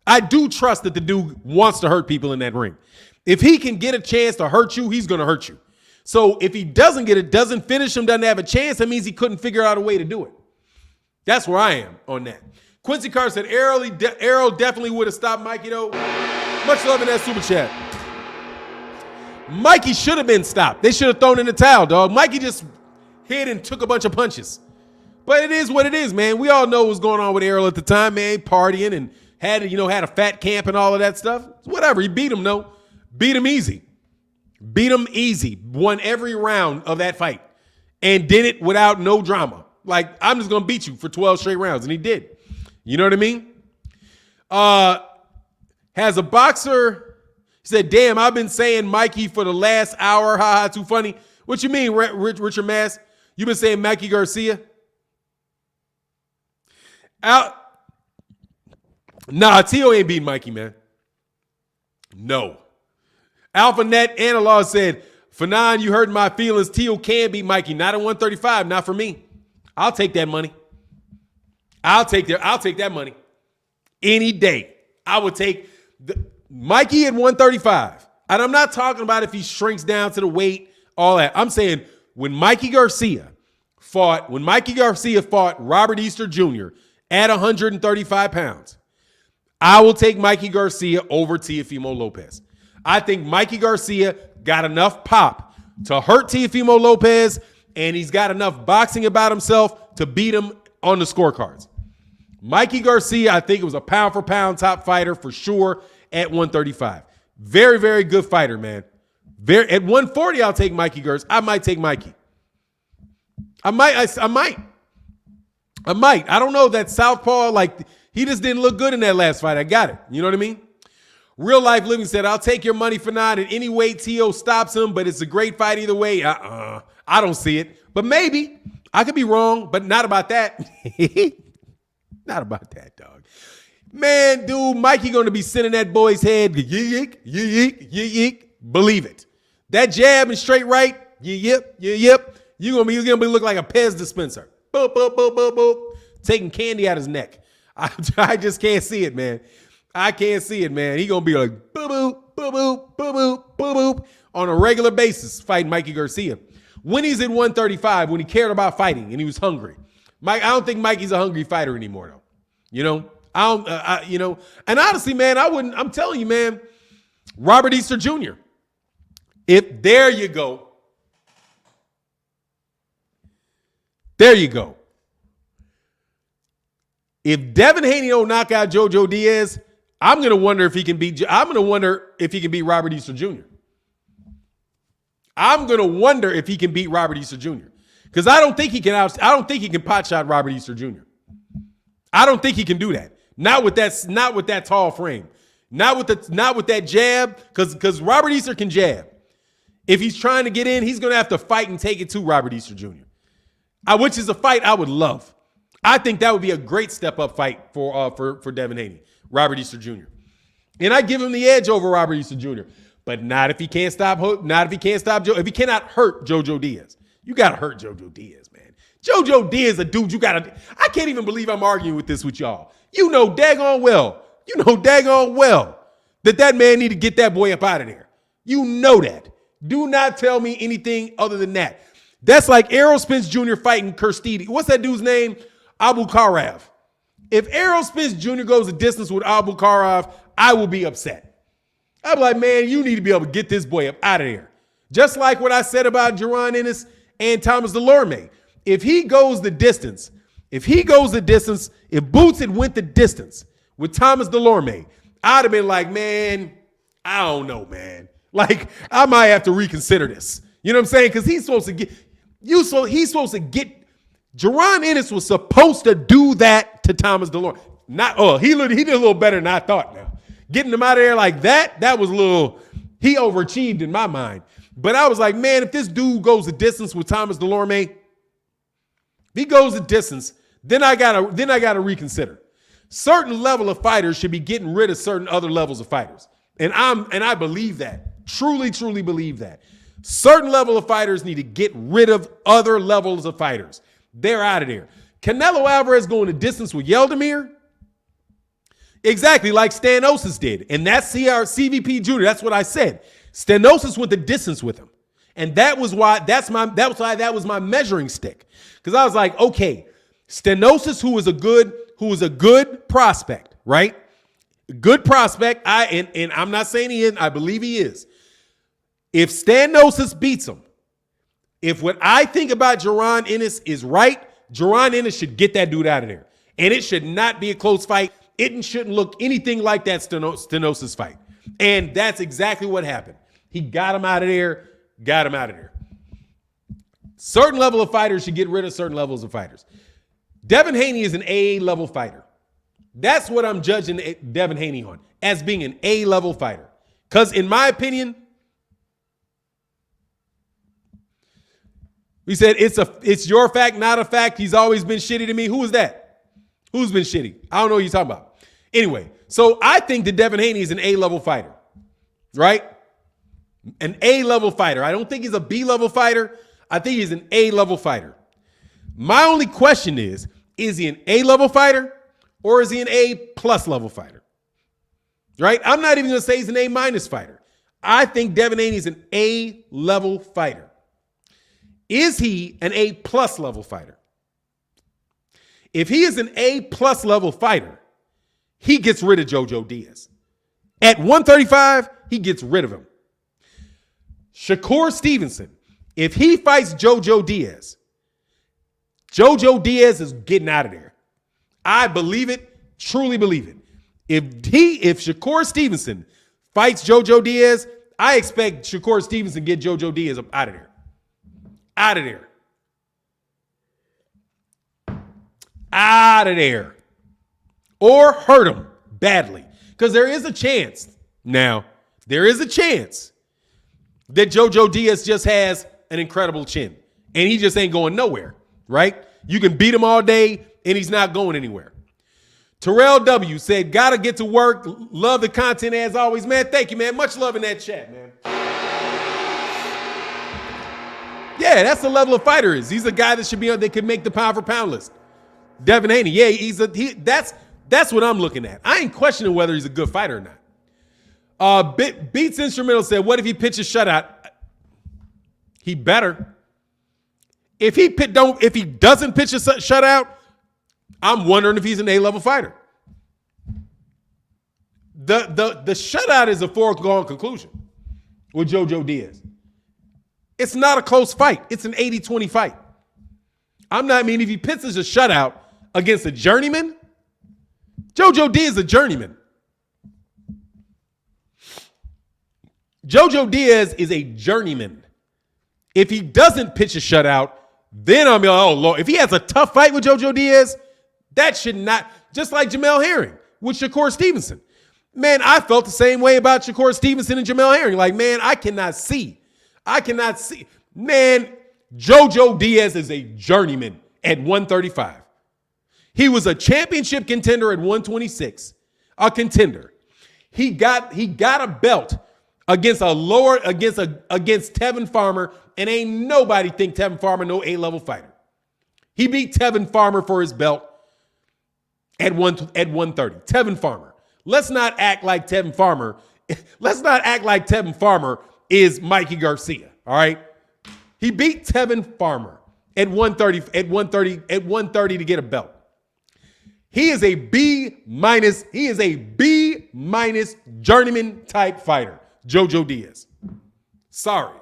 I do trust that the dude wants to hurt people in that ring. If he can get a chance to hurt you, he's going to hurt you. So if he doesn't finish him, doesn't have a chance, that means he couldn't figure out a way to do it. That's where I am on that. Quincy Carter said, Errol definitely would have stopped Mikey, though. Much love in that super chat. Mikey should have been stopped. They should have thrown in the towel, dog. Mikey just hit and took a bunch of punches. But it is what it is, man. We all know what was going on with Errol at the time, man. Partying and had a fat camp and all of that stuff. Whatever. He beat him, though. Beat him easy. Won every round of that fight. And did it without no drama. Like, I'm just going to beat you for 12 straight rounds. And he did. You know what I mean? Has a boxer said, damn, I've been saying Mikey for the last hour. Ha ha, too funny. What you mean, Richard Mass? You been saying Mikey Garcia? Nah, Tio ain't beating Mikey, man. No. AlphaNet Analog said, Fannon, you hurt my feelings. Tio can beat Mikey. Not at 135. Not for me. I'll take that money. I'll take that money. Any day. I would take Mikey at 135. And I'm not talking about if he shrinks down to the weight, all that. I'm saying when Mikey Garcia fought Robert Easter Jr. at 135 pounds, I will take Mikey Garcia over Teofimo Lopez. I think Mikey Garcia got enough pop to hurt Teofimo Lopez, and he's got enough boxing about himself to beat him on the scorecards. Mikey Garcia, I think it was a pound-for-pound top fighter for sure at 135. Very, very good fighter, man. At 140, I'll take Mikey Garcia. I might take Mikey. I might. I don't know that southpaw, like, he just didn't look good in that last fight. I got it. You know what I mean? Real Life Living said, I'll take your money for not at any way T.O. stops him, but it's a great fight either way. I don't see it. But maybe. I could be wrong, but not about that. Not about that, dog. Man, dude, Mikey going to be sitting that boy's head. Yeek, yeek, yeek. Believe it. That jab and straight right. Yep. You're gonna be looking like a Pez dispenser. Boop, boop, boop, boop, boop. Taking candy out his neck. I just can't see it, man. I can't see it, man. He gonna be like boop, boop, boop, boop, boop, boop, boop, boop on a regular basis fighting Mikey Garcia. When he's at 135, when he cared about fighting and he was hungry. I don't think Mikey's a hungry fighter anymore, though. You know, and honestly, man, I'm telling you, man, Robert Easter Jr. There you go. If Devin Haney don't knock out JoJo Diaz, I'm gonna wonder if he can beat Robert Easter Jr. I'm gonna wonder if he can beat Robert Easter Jr. Because I don't think he can pot shot Robert Easter Jr. I don't think he can do that. Not with that tall frame. Not with that jab. Because Robert Easter can jab. If he's trying to get in, he's gonna have to fight and take it to Robert Easter Jr. Which is a fight I would love. I think that would be a great step up fight for Devin Haney, Robert Easter Jr. And I give him the edge over Robert Easter Jr. But not if he can't stop. If he cannot hurt JoJo Diaz. You got to hurt JoJo Diaz, man. JoJo Diaz, a dude I can't even believe I'm arguing with y'all. You know daggone well that man need to get that boy up out of there. You know that. Do not tell me anything other than that. That's like Errol Spence Jr. fighting Kirstidi. What's that dude's name? Abu Karav. If Errol Spence Jr. goes a distance with Abu Karav, I will be upset. I'll be like, man, you need to be able to get this boy up out of there. Just like what I said about Jaron Ennis and Thomas Delorme. If he goes the distance, if Boots had went the distance with Thomas Delorme, I'd have been like, man, I don't know, man. Like, I might have to reconsider this. You know what I'm saying? Because he's supposed to get, Jaron Ennis was supposed to do that to Thomas Delorme. He did a little better than I thought now. Getting him out of there like that was he overachieved in my mind. But I was like, man, if this dude goes the distance with Thomas Delorme, if he goes the distance, then I gotta reconsider. Certain level of fighters should be getting rid of certain other levels of fighters. And I believe that. Truly, truly believe that. Certain level of fighters need to get rid of other levels of fighters. They're out of there. Canelo Alvarez going the distance with Yeldemir? Exactly like Stanosis did. And that's CVP Jr. That's what I said. Stanosis went the distance with him. And that was why that was my measuring stick. Because I was like, okay, Stanosis, who was a good prospect, right? Good prospect. And I'm not saying he isn't. I believe he is. If Stanosis beats him, if what I think about Jaron Ennis is right, Jaron Ennis should get that dude out of there. And it should not be a close fight. It shouldn't look anything like that Stanosis fight. And that's exactly what happened. He got him out of there, Certain level of fighters should get rid of certain levels of fighters. Devin Haney is an A-level fighter. That's what I'm judging Devin Haney on, as being an A-level fighter. Because in my opinion, we said it's your fact, not a fact. He's always been shitty to me. Who is that? Who's been shitty? I don't know what you're talking about. Anyway, so I think that Devin Haney is an A-level fighter, right? An A-level fighter. I don't think he's a B-level fighter. I think he's an A-level fighter. My only question is he an A-level fighter or is he an A-plus level fighter? Right? I'm not even going to say he's an A-minus fighter. I think Devin Haney is an A-level fighter. Is he an A-plus level fighter? If he is an A-plus level fighter, he gets rid of JoJo Diaz. At 135, he gets rid of him. Shakur Stevenson, if he fights JoJo Diaz is getting out of there. I believe it, truly believe it. If Shakur Stevenson fights JoJo Diaz, I expect Shakur Stevenson to get JoJo Diaz out of there. Out of there. Out of there. Or hurt him badly. Because there is a chance now, there is a chance that JoJo Diaz just has an incredible chin. And he just ain't going nowhere, right? You can beat him all day and he's not going anywhere. Terrell W. said, gotta get to work. Love the content as always. Man, thank you, man. Much love in that chat, man. Yeah, that's the level of fighter is. He's a guy that should be on, that could make the pound for pound list. Devin Haney, yeah, that's what I'm looking at. I ain't questioning whether he's a good fighter or not. Beats Instrumental said, what if he pitches shutout? He better. If he doesn't pitch a shutout, I'm wondering if he's an A-level fighter. The shutout is a foregone conclusion with JoJo Diaz. It's not a close fight. It's an 80-20 fight. If he pitches a shutout against a journeyman, JoJo Diaz is a journeyman. JoJo Diaz is a journeyman. If he doesn't pitch a shutout, then I'm like, oh, Lord. If he has a tough fight with JoJo Diaz, that should not, just like Jamel Herring with Shakur Stevenson. Man, I felt the same way about Shakur Stevenson and Jamel Herring. Like, man, I cannot see. Man, JoJo Diaz is a journeyman at 135. He was a championship contender at 126. A contender. He got a belt against Tevin Farmer, and ain't nobody think Tevin Farmer no A-level fighter. He beat Tevin Farmer for his belt at 130. Tevin Farmer. Let's not act like Tevin Farmer is Mikey Garcia. All right. He beat Tevin Farmer at 130 to get a belt. He is a B minus journeyman type fighter. JoJo Diaz. Sorry.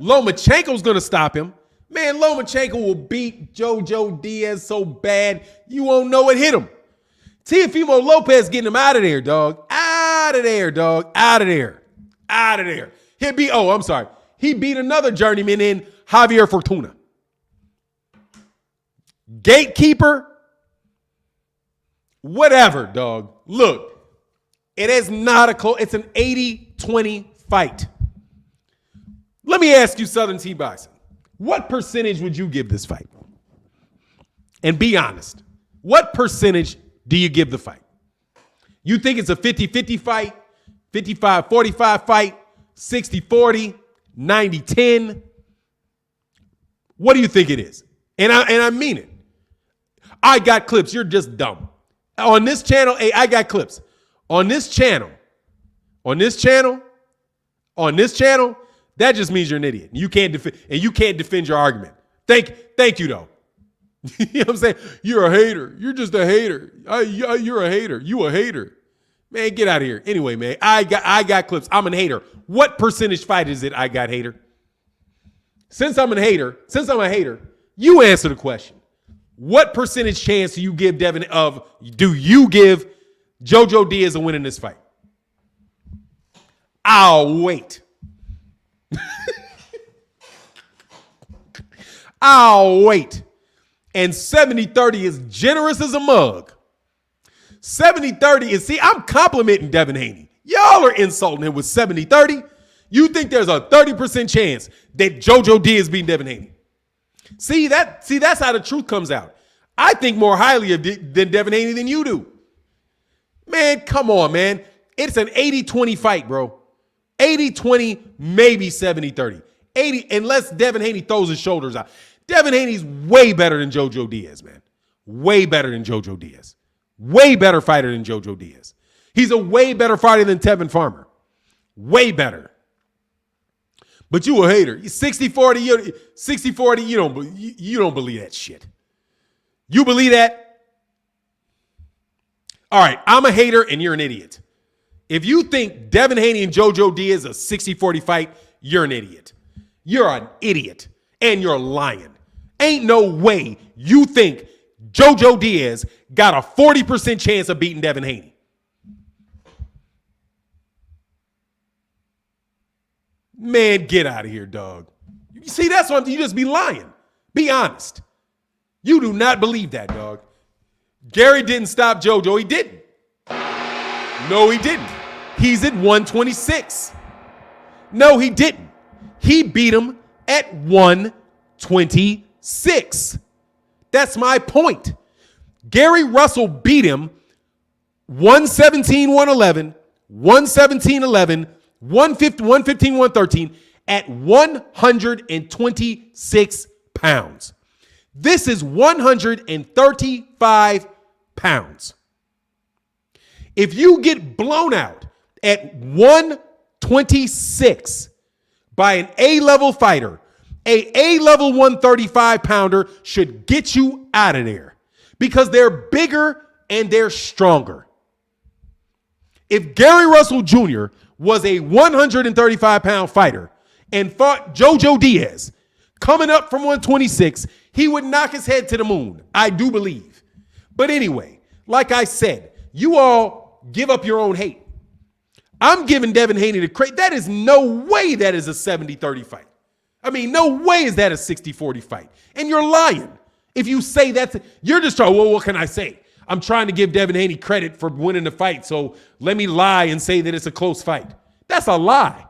Lomachenko's going to stop him. Man, Lomachenko will beat JoJo Diaz so bad you won't know it hit him. Teofimo Lopez getting him out of there, dog. Out of there, dog. Out of there. Out of there. He beat another journeyman in Javier Fortuna. Gatekeeper. Whatever, dog. Look, it is not it's an 80-20 fight. Let me ask you, Southern T. Bison, what percentage would you give this fight? And be honest. What percentage do you give the fight? You think it's a 50-50 fight, 55-45 fight, 60-40, 90-10? What do you think it is? And I mean it. I got clips. You're just dumb. On this channel, hey, I got clips. On this channel, that just means you're an idiot. You can't defend your argument. Thank you though. You know what I'm saying? You're a hater. You're just a hater. You're a hater. You a hater. Man, get out of here. Anyway, man, I got clips. I'm a hater. What percentage fight is it I got, hater? Since I'm a hater, you answer the question. What percentage chance do you give JoJo Diaz a win in this fight? I'll wait. I'll wait. And 70-30 is generous as a mug. 70-30 is, see, I'm complimenting Devin Haney. Y'all are insulting him with 70-30. You think there's a 30% chance that JoJo Diaz beating Devin Haney. See, that's how the truth comes out. I think more highly of than Devin Haney than you do. Man, come on, man. It's an 80-20 fight, bro. 80-20, maybe 70-30. 80, unless Devin Haney throws his shoulders out. Devin Haney's way better than JoJo Diaz, man. Way better than JoJo Diaz. Way better fighter than JoJo Diaz. He's a way better fighter than Tevin Farmer. Way better. But you a hater. 60-40, 60-40, you don't believe that shit. You believe that? All right, I'm a hater and you're an idiot. If you think Devin Haney and JoJo Diaz a 60-40 fight, you're an idiot. You're an idiot and you're lying. Ain't no way you think JoJo Diaz got a 40% chance of beating Devin Haney. Man, get out of here, dog. You see, that's what you just be lying. Be honest. You do not believe that, dog. Gary didn't stop JoJo. He didn't. No, he didn't. He's at 126. No, he didn't. He beat him at 126. That's my point. Gary Russell beat him 117-111, 117-11, 115-113 at 126 pounds. This is 135 pounds. If you get blown out at 126 by an A-level fighter, A-level 135 pounder should get you out of there because they're bigger and they're stronger. If Gary Russell Jr. was a 135 pound fighter and fought JoJo Diaz coming up from 126, he would knock his head to the moon. I do believe. But anyway, like I said, you all give up your own hate. I'm giving Devin Haney the credit. That is no way that is a 70-30 fight. I mean, no way is that a 60-40 fight. And you're lying. If you say you're just trying, well, what can I say? I'm trying to give Devin Haney credit for winning the fight, so let me lie and say that it's a close fight. That's a lie.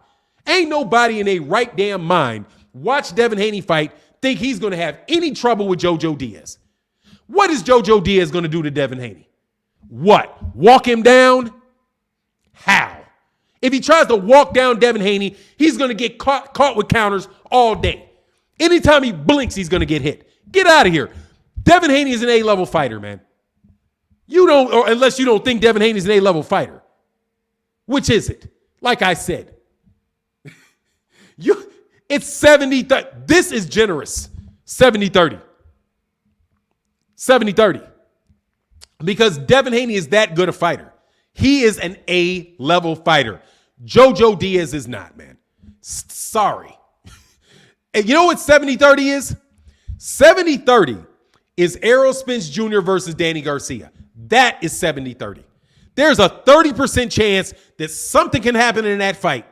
Ain't nobody in their right damn mind watch Devin Haney fight, think he's going to have any trouble with JoJo Diaz. What is JoJo Diaz going to do to Devin Haney? What? Walk him down? How? If he tries to walk down Devin Haney, he's going to get caught with counters all day. Anytime he blinks, he's going to get hit. Get out of here. Devin Haney is an A-level fighter, man. You don't, or unless you don't think Devin Haney is an A-level fighter. Which is it? Like I said. It's 70-30. This is generous. 70-30. 70-30. Because Devin Haney is that good a fighter. He is an A-level fighter. JoJo Diaz is not, man. Sorry. And you know what 70-30 is? 70-30 is Errol Spence Jr. versus Danny Garcia. That is 70-30. There's a 30% chance that something can happen in that fight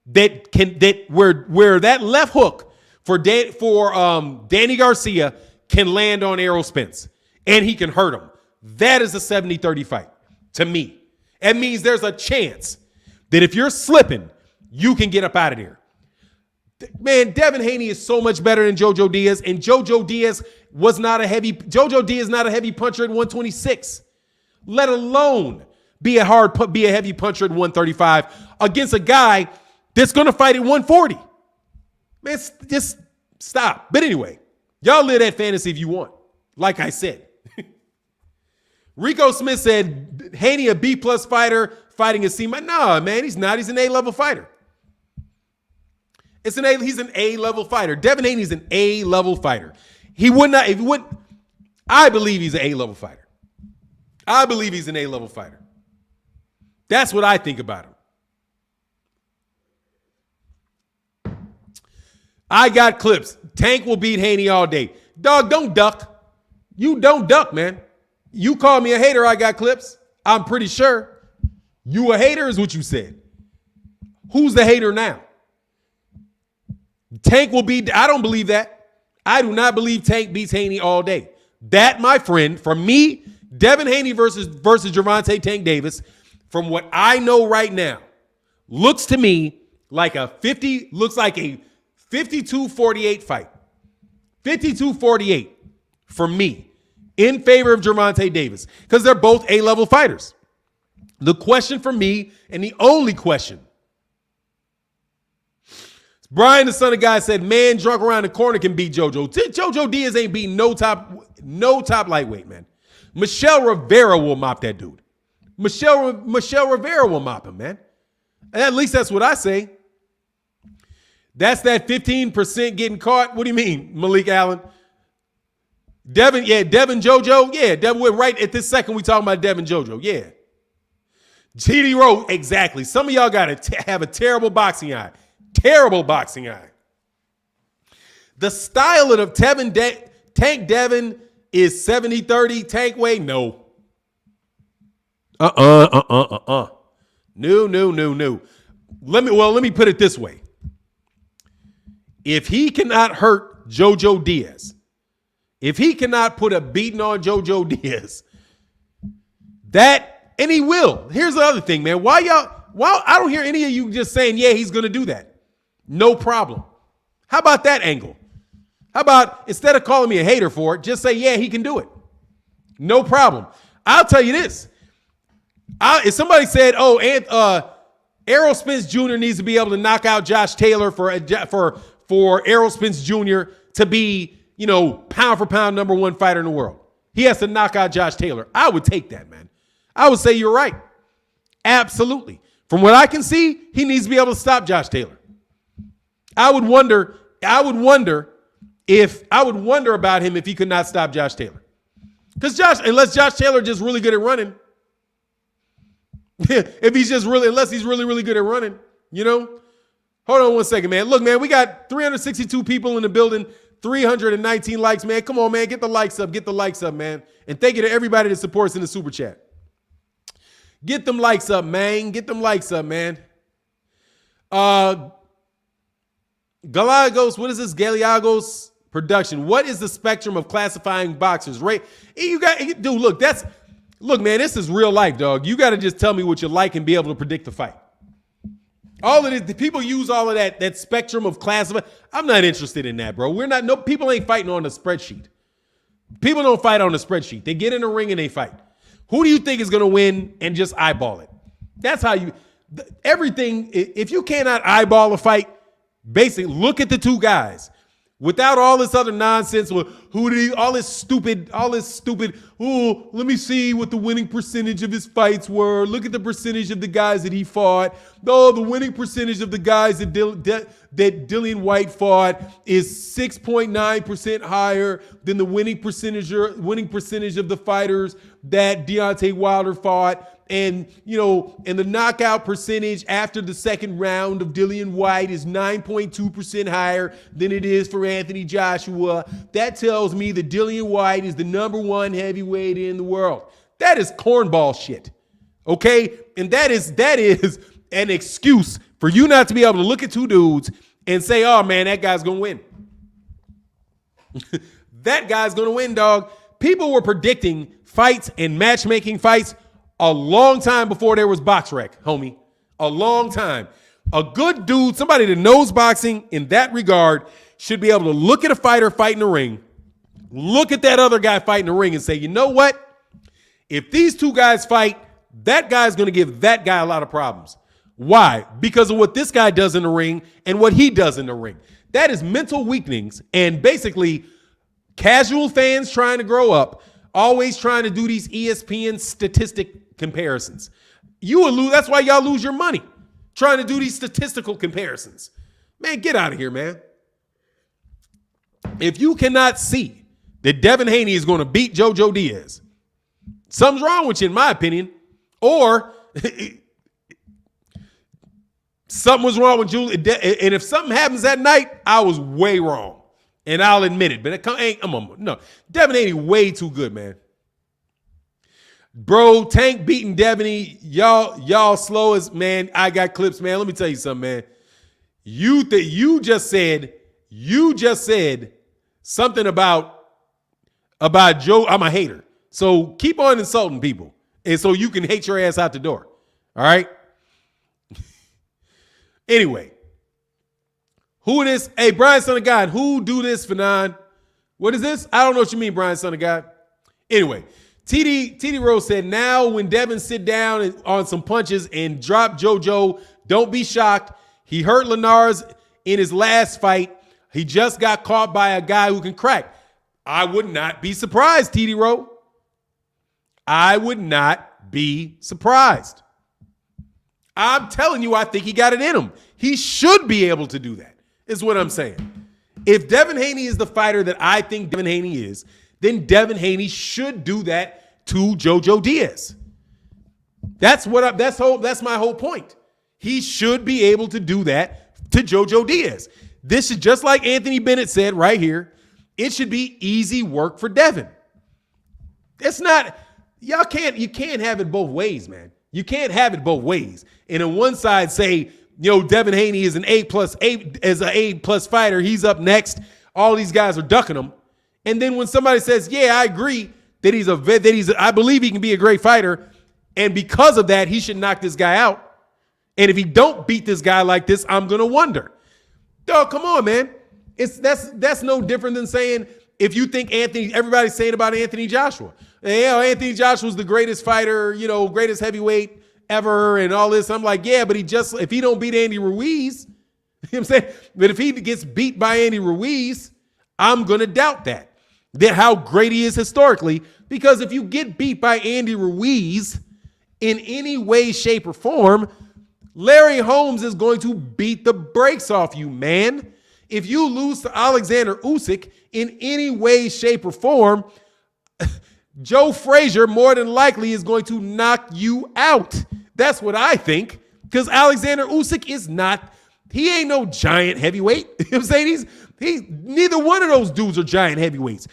where that left hook for Danny Garcia can land on Errol Spence and he can hurt him. That is a 70-30 fight to me. It means there's a chance that if you're slipping, you can get up out of there. Man, Devin Haney is so much better than JoJo Diaz, and JoJo Diaz is not a heavy puncher at 126, let alone be a heavy puncher at 135 against a guy that's going to fight at 140. Man, just stop. But anyway, y'all live that fantasy if you want. Like I said. Rico Smith said, Haney a B-plus fighter fighting a C-. Nah, man, he's not. He's an A-level fighter. He's an A-level fighter. Devin Haney's an A-level fighter. He would not, if he wouldn't, I believe he's an A-level fighter. I believe he's an A-level fighter. That's what I think about him. I got clips. Tank will beat Haney all day. Dog, don't duck. You don't duck, man. You call me a hater, I got clips. I'm pretty sure. You a hater is what you said. Who's the hater now? Tank will beat, I don't believe that. I do not believe Tank beats Haney all day. That, my friend, for me, Devin Haney versus Gervonta Tank Davis, from what I know right now, looks to me like a 52-48 fight. 52-48 for me in favor of Gervonta Davis because they're both A-level fighters. The question for me, and the only question, Brian, the son of God, said, man drunk around the corner can beat JoJo. JoJo Diaz ain't beating no top lightweight, man. Michelle Rivera will mop that dude. Michelle Rivera will mop him, man. And at least that's what I say. That's that 15% getting caught. What do you mean, Malik Allen? Devin JoJo. Yeah, Devin, we're right at this second we talking about Devin JoJo. Yeah. GD Rowe, exactly. Some of y'all got to have a terrible boxing eye. Terrible boxing eye. The style of Tank Devin is 70-30 Tank way. No. No. Let me put it this way. If he cannot hurt JoJo Diaz, if he cannot put a beating on JoJo Diaz, and he will. Here's the other thing, man. Why I don't hear any of you just saying, yeah, he's going to do that. No problem. How about that angle? How about instead of calling me a hater for it, just say, yeah, he can do it. No problem. I'll tell you this. If somebody said, Errol Spence Jr. needs to be able to knock out Josh Taylor for Errol Spence Jr. to be, pound for pound number one fighter in the world. He has to knock out Josh Taylor. I would take that, man. I would say you're right. Absolutely. From what I can see, he needs to be able to stop Josh Taylor. I would wonder about him if he could not stop Josh Taylor. Because unless Josh Taylor just really good at running. Unless he's really, really good at running, Hold on one second, man. Look, man, we got 362 people in the building, 319 likes, man. Come on, man. Get the likes up, man. And thank you to everybody that supports in the super chat. Get them likes up, man. Galagos, what is this? Galiagos production. What is the spectrum of classifying boxers? Right? Dude, look, man, this is real life, dog. You got to just tell me what you like and be able to predict the fight. All of this, the people use all of that spectrum of classifying. I'm not interested in that, bro. People ain't fighting on a spreadsheet. People don't fight on a spreadsheet. They get in a ring and they fight. Who do you think is going to win and just eyeball it? That's how everything, if you cannot eyeball a fight, basically look at the two guys without all this other nonsense. All this stupid, let me see what the winning percentage of his fights were. Look at the percentage of the guys that he fought. The winning percentage of the guys that Dillian White fought is 6.9% higher than the winning percentage of the fighters that Deontay Wilder fought. And the knockout percentage after the second round of Dillian White is 9.2% higher than it is for Anthony Joshua. That tells me that Dillian White is the number one heavyweight in the world. That is cornball shit. Okay? And that is an excuse for you not to be able to look at two dudes and say, oh man, that guy's going to win. That guy's going to win, dog. People were predicting fights and matchmaking fights a long time before there was BoxRec, homie. A long time. A good dude, somebody that knows boxing in that regard, should be able to look at a fighter fighting the ring, look at that other guy fighting the ring and say, you know what? If these two guys fight, that guy's going to give that guy a lot of problems. Why? Because of what this guy does in the ring and what he does in the ring. That is mental weakenings and basically casual fans trying to grow up, always trying to do these ESPN statistic comparisons. You will lose. That's why y'all lose your money trying to do these statistical comparisons. Man, get out of here, man. If you cannot see that Devin Haney is going to beat JoJo Diaz, something's wrong with you, in my opinion. Or something was wrong with Julie. And if something happens that night, I was way wrong. And I'll admit it. But no. Devin Haney way too good, man. Bro, Tank beating Devin, y'all slow as, man, I got clips, man. Let me tell you something, man. You just said something about Joe. I'm a hater. So keep on insulting people. And so you can hate your ass out the door. All right? Anyway. Who this? Hey, Brian Son of God, who do this, Fannon? What is this? I don't know what you mean, Brian Son of God. Anyway, TD Rose said, now when Devin sit down on some punches and drop JoJo, don't be shocked. He hurt Linares in his last fight. He just got caught by a guy who can crack. I would not be surprised, TD Rose. I would not be surprised. I'm telling you, I think he got it in him. He should be able to do that, is what I'm saying. If Devin Haney is the fighter that I think Devin Haney is, then Devin Haney should do that to JoJo Diaz. That's my whole point. He should be able to do that to JoJo Diaz. This is just like Anthony Bennett said right here. It should be easy work for Devin. It's not, you can't have it both ways, man. You can't have it both ways. And on one side say, Devin Haney is an A+ fighter. He's up next. All these guys are ducking him. And then when somebody says, yeah, I agree that I believe he can be a great fighter. And because of that, he should knock this guy out. And if he don't beat this guy like this, I'm going to wonder. Dog, come on, man. That's no different than saying, if you think everybody's saying about Anthony Joshua. Anthony Joshua's the greatest fighter, greatest heavyweight ever and all this. I'm like, yeah, but if he don't beat Andy Ruiz, you know what I'm saying? But if he gets beat by Andy Ruiz, I'm going to doubt that how great he is historically, because if you get beat by Andy Ruiz in any way, shape, or form, Larry Holmes is going to beat the brakes off you, man. If you lose to Alexander Usyk in any way, shape, or form, Joe Frazier more than likely is going to knock you out. That's what I think, because Alexander Usyk he ain't no giant heavyweight. You know what I'm saying? Neither one of those dudes are giant heavyweights.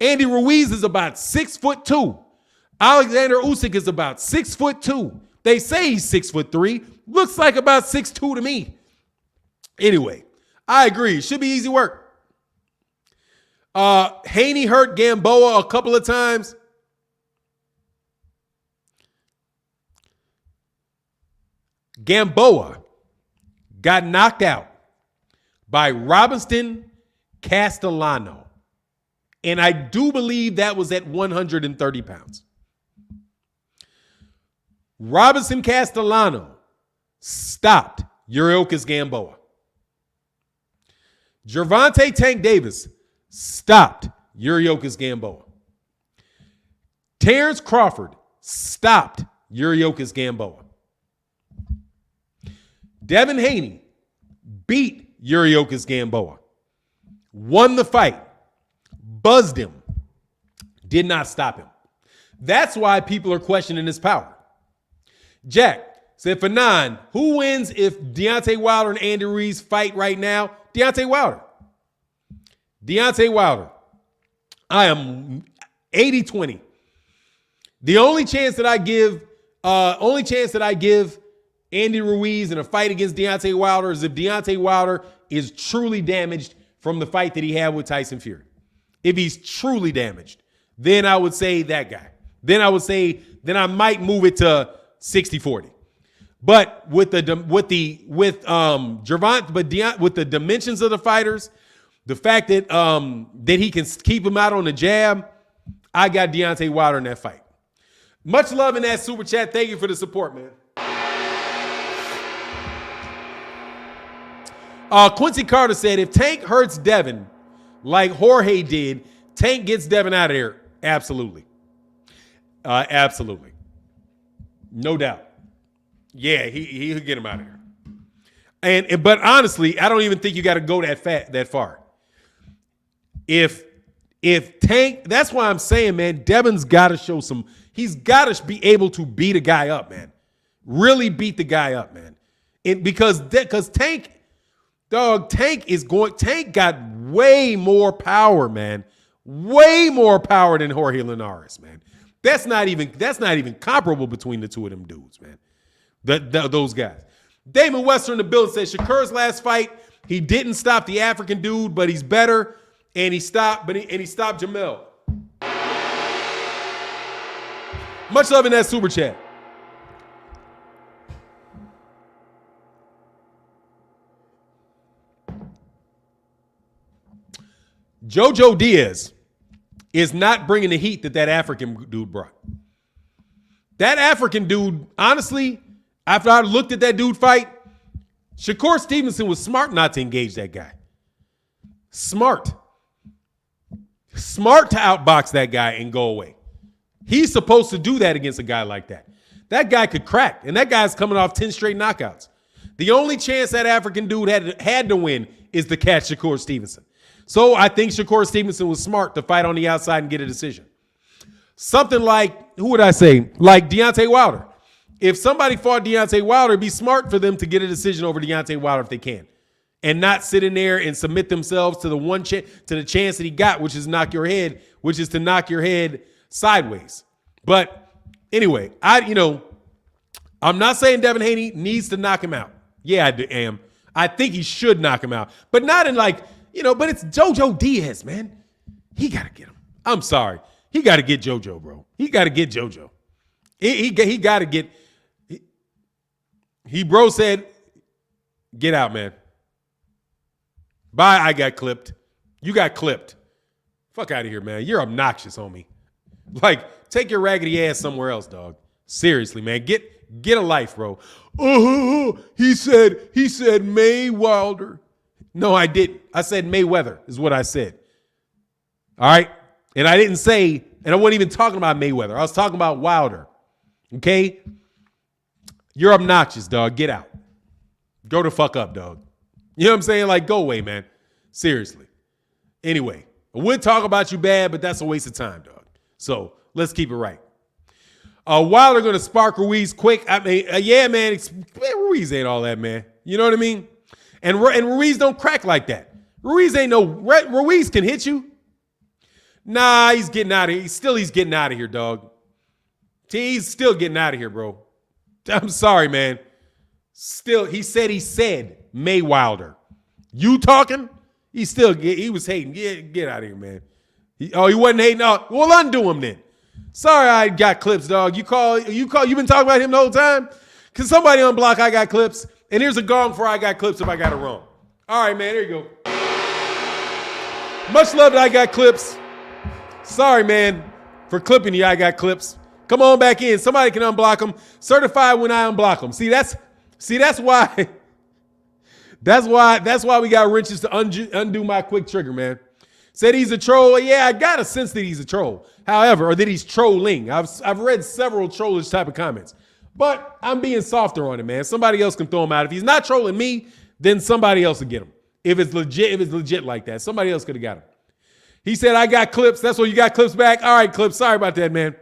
Andy Ruiz is about 6'2". Alexander Usyk is about 6'2". They say he's 6'3". Looks like about 6'2" to me. Anyway, I agree. Should be easy work. Haney hurt Gamboa a couple of times. Gamboa got knocked out by Robinson Castellano. And I do believe that was at 130 pounds. Robinson Castellano stopped Yuriorkis Gamboa. Gervonta Tank Davis stopped Yuriorkis Gamboa. Terrence Crawford stopped Yuriorkis Gamboa. Devin Haney beat Yuriorkis Gamboa. Won the fight. Buzzed him. Did not stop him. That's why people are questioning his power. Jack said, Fannon, who wins if Deontay Wilder and Andy Ruiz fight right now? Deontay Wilder. Deontay Wilder. I am 80-20. The only chance that I give Andy Ruiz in a fight against Deontay Wilder is if Deontay Wilder is truly damaged from the fight that he had with Tyson Fury. If he's truly damaged, then I would say that guy. Then I might move it to 60-40. But with the dimensions of the fighters, the fact that that he can keep him out on the jab, I got Deontay Wilder in that fight. Much love in that super chat. Thank you for the support, man. Quincy Carter said, if Tank hurts Devin like Jorge did, Tank gets Devin out of there. Absolutely. Absolutely. No doubt. Yeah, he'll get him out of there. But honestly, I don't even think you got to go that far. If Tank, that's why I'm saying, man, Devin's got to show some. He's got to be able to beat a guy up, man. Really beat the guy up, man. Because Tank got way more power, man. Way more power than Jorge Linares, man. That's not even comparable between the two of them dudes, man. Those guys. Damon Wester in the building says Shakur's last fight, he didn't stop the African dude, but he's better, and he stopped Jamel. Much love in that super chat. Jojo Diaz is not bringing the heat that African dude brought. That African dude, honestly, after I looked at that dude fight, Shakur Stevenson was smart not to engage that guy. Smart to outbox that guy and go away. He's supposed to do that against a guy like that. That guy could crack, and that guy's coming off 10 straight knockouts. The only chance that African dude had to win is to catch Shakur Stevenson. So I think Shakur Stevenson was smart to fight on the outside and get a decision. Something like, who would I say? Like Deontay Wilder. If somebody fought Deontay Wilder, it'd be smart for them to get a decision over Deontay Wilder if they can. And not sit in there and submit themselves to the chance that he got, which is to knock your head sideways. But anyway, I'm not saying Devin Haney needs to knock him out. Yeah, I am. I think he should knock him out. But not in but it's Jojo Diaz, man. He got to get him. I'm sorry. He got to get Jojo, bro. He got to get Jojo. He got to get. Bro said, get out, man. Bye, I got clipped. You got clipped. Fuck out of here, man. You're obnoxious, homie. Like, take your raggedy ass somewhere else, dog. Seriously, man. Get a life, bro. He said May Wilder. No, I didn't. I said Mayweather is what I said. All right? And I didn't say, and I wasn't even talking about Mayweather. I was talking about Wilder. Okay? You're obnoxious, dog. Get out. Go the fuck up, dog. You know what I'm saying? Like, go away, man. Seriously. Anyway, I would talk about you bad, but that's a waste of time, dog. So let's keep it right. Wilder going to spark Ruiz quick. I mean, yeah, man. Ruiz ain't all that, man. You know what I mean? And Ruiz don't crack like that. Ruiz can hit you. Nah, he's getting out of here. He's getting out of here, dog. He's still getting out of here, bro. I'm sorry, man. Still, he said May Wilder. You talking? He was hating. Get out of here, man. He wasn't hating. Oh, well, undo him then. Sorry, I got clips, dog. You been talking about him the whole time? Can somebody unblock I got clips? And here's a gong for I got clips if I got it wrong. All right, man, there you go. Much love to I got clips. Sorry, man, for clipping you, I got clips. Come on back in. Somebody can unblock them. Certified when I unblock them. That's why. That's why we got wrenches to undo my quick trigger, man. Said he's a troll. Yeah, I got a sense that he's a troll. However, or that he's trolling. I've read several trollish type of comments. But I'm being softer on it, man. Somebody else can throw him out. If he's not trolling me, then somebody else will get him. If it's legit like that, somebody else could have got him. He said, I got clips. That's what you got clips back. All right, clips. Sorry about that, man.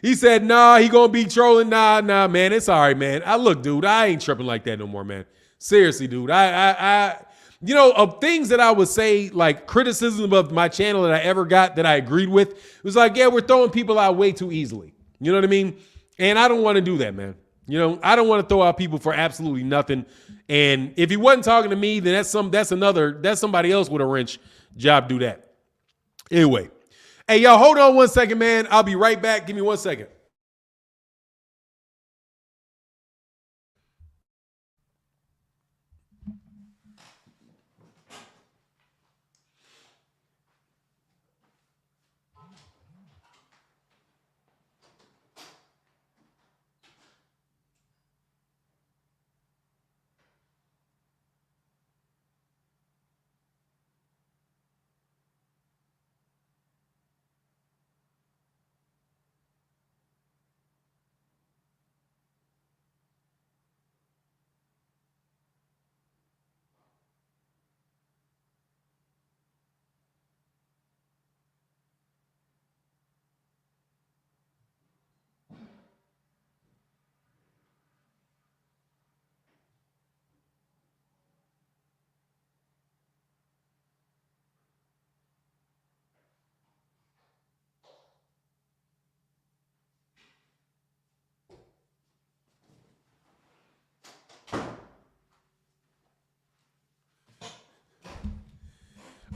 He said, nah, he gonna be trolling. Nah, man. It's all right, man. Look, dude, I ain't tripping like that no more, man. Seriously, dude. Of things that I would say, like criticism of my channel that I ever got that I agreed with, it was like, yeah, we're throwing people out way too easily. You know what I mean? And I don't want to do that, man. I don't want to throw out people for absolutely nothing. And if he wasn't talking to me, then that's somebody else with a wrench job do that. Anyway. Hey, y'all, hold on 1 second, man. I'll be right back. Give me 1 second.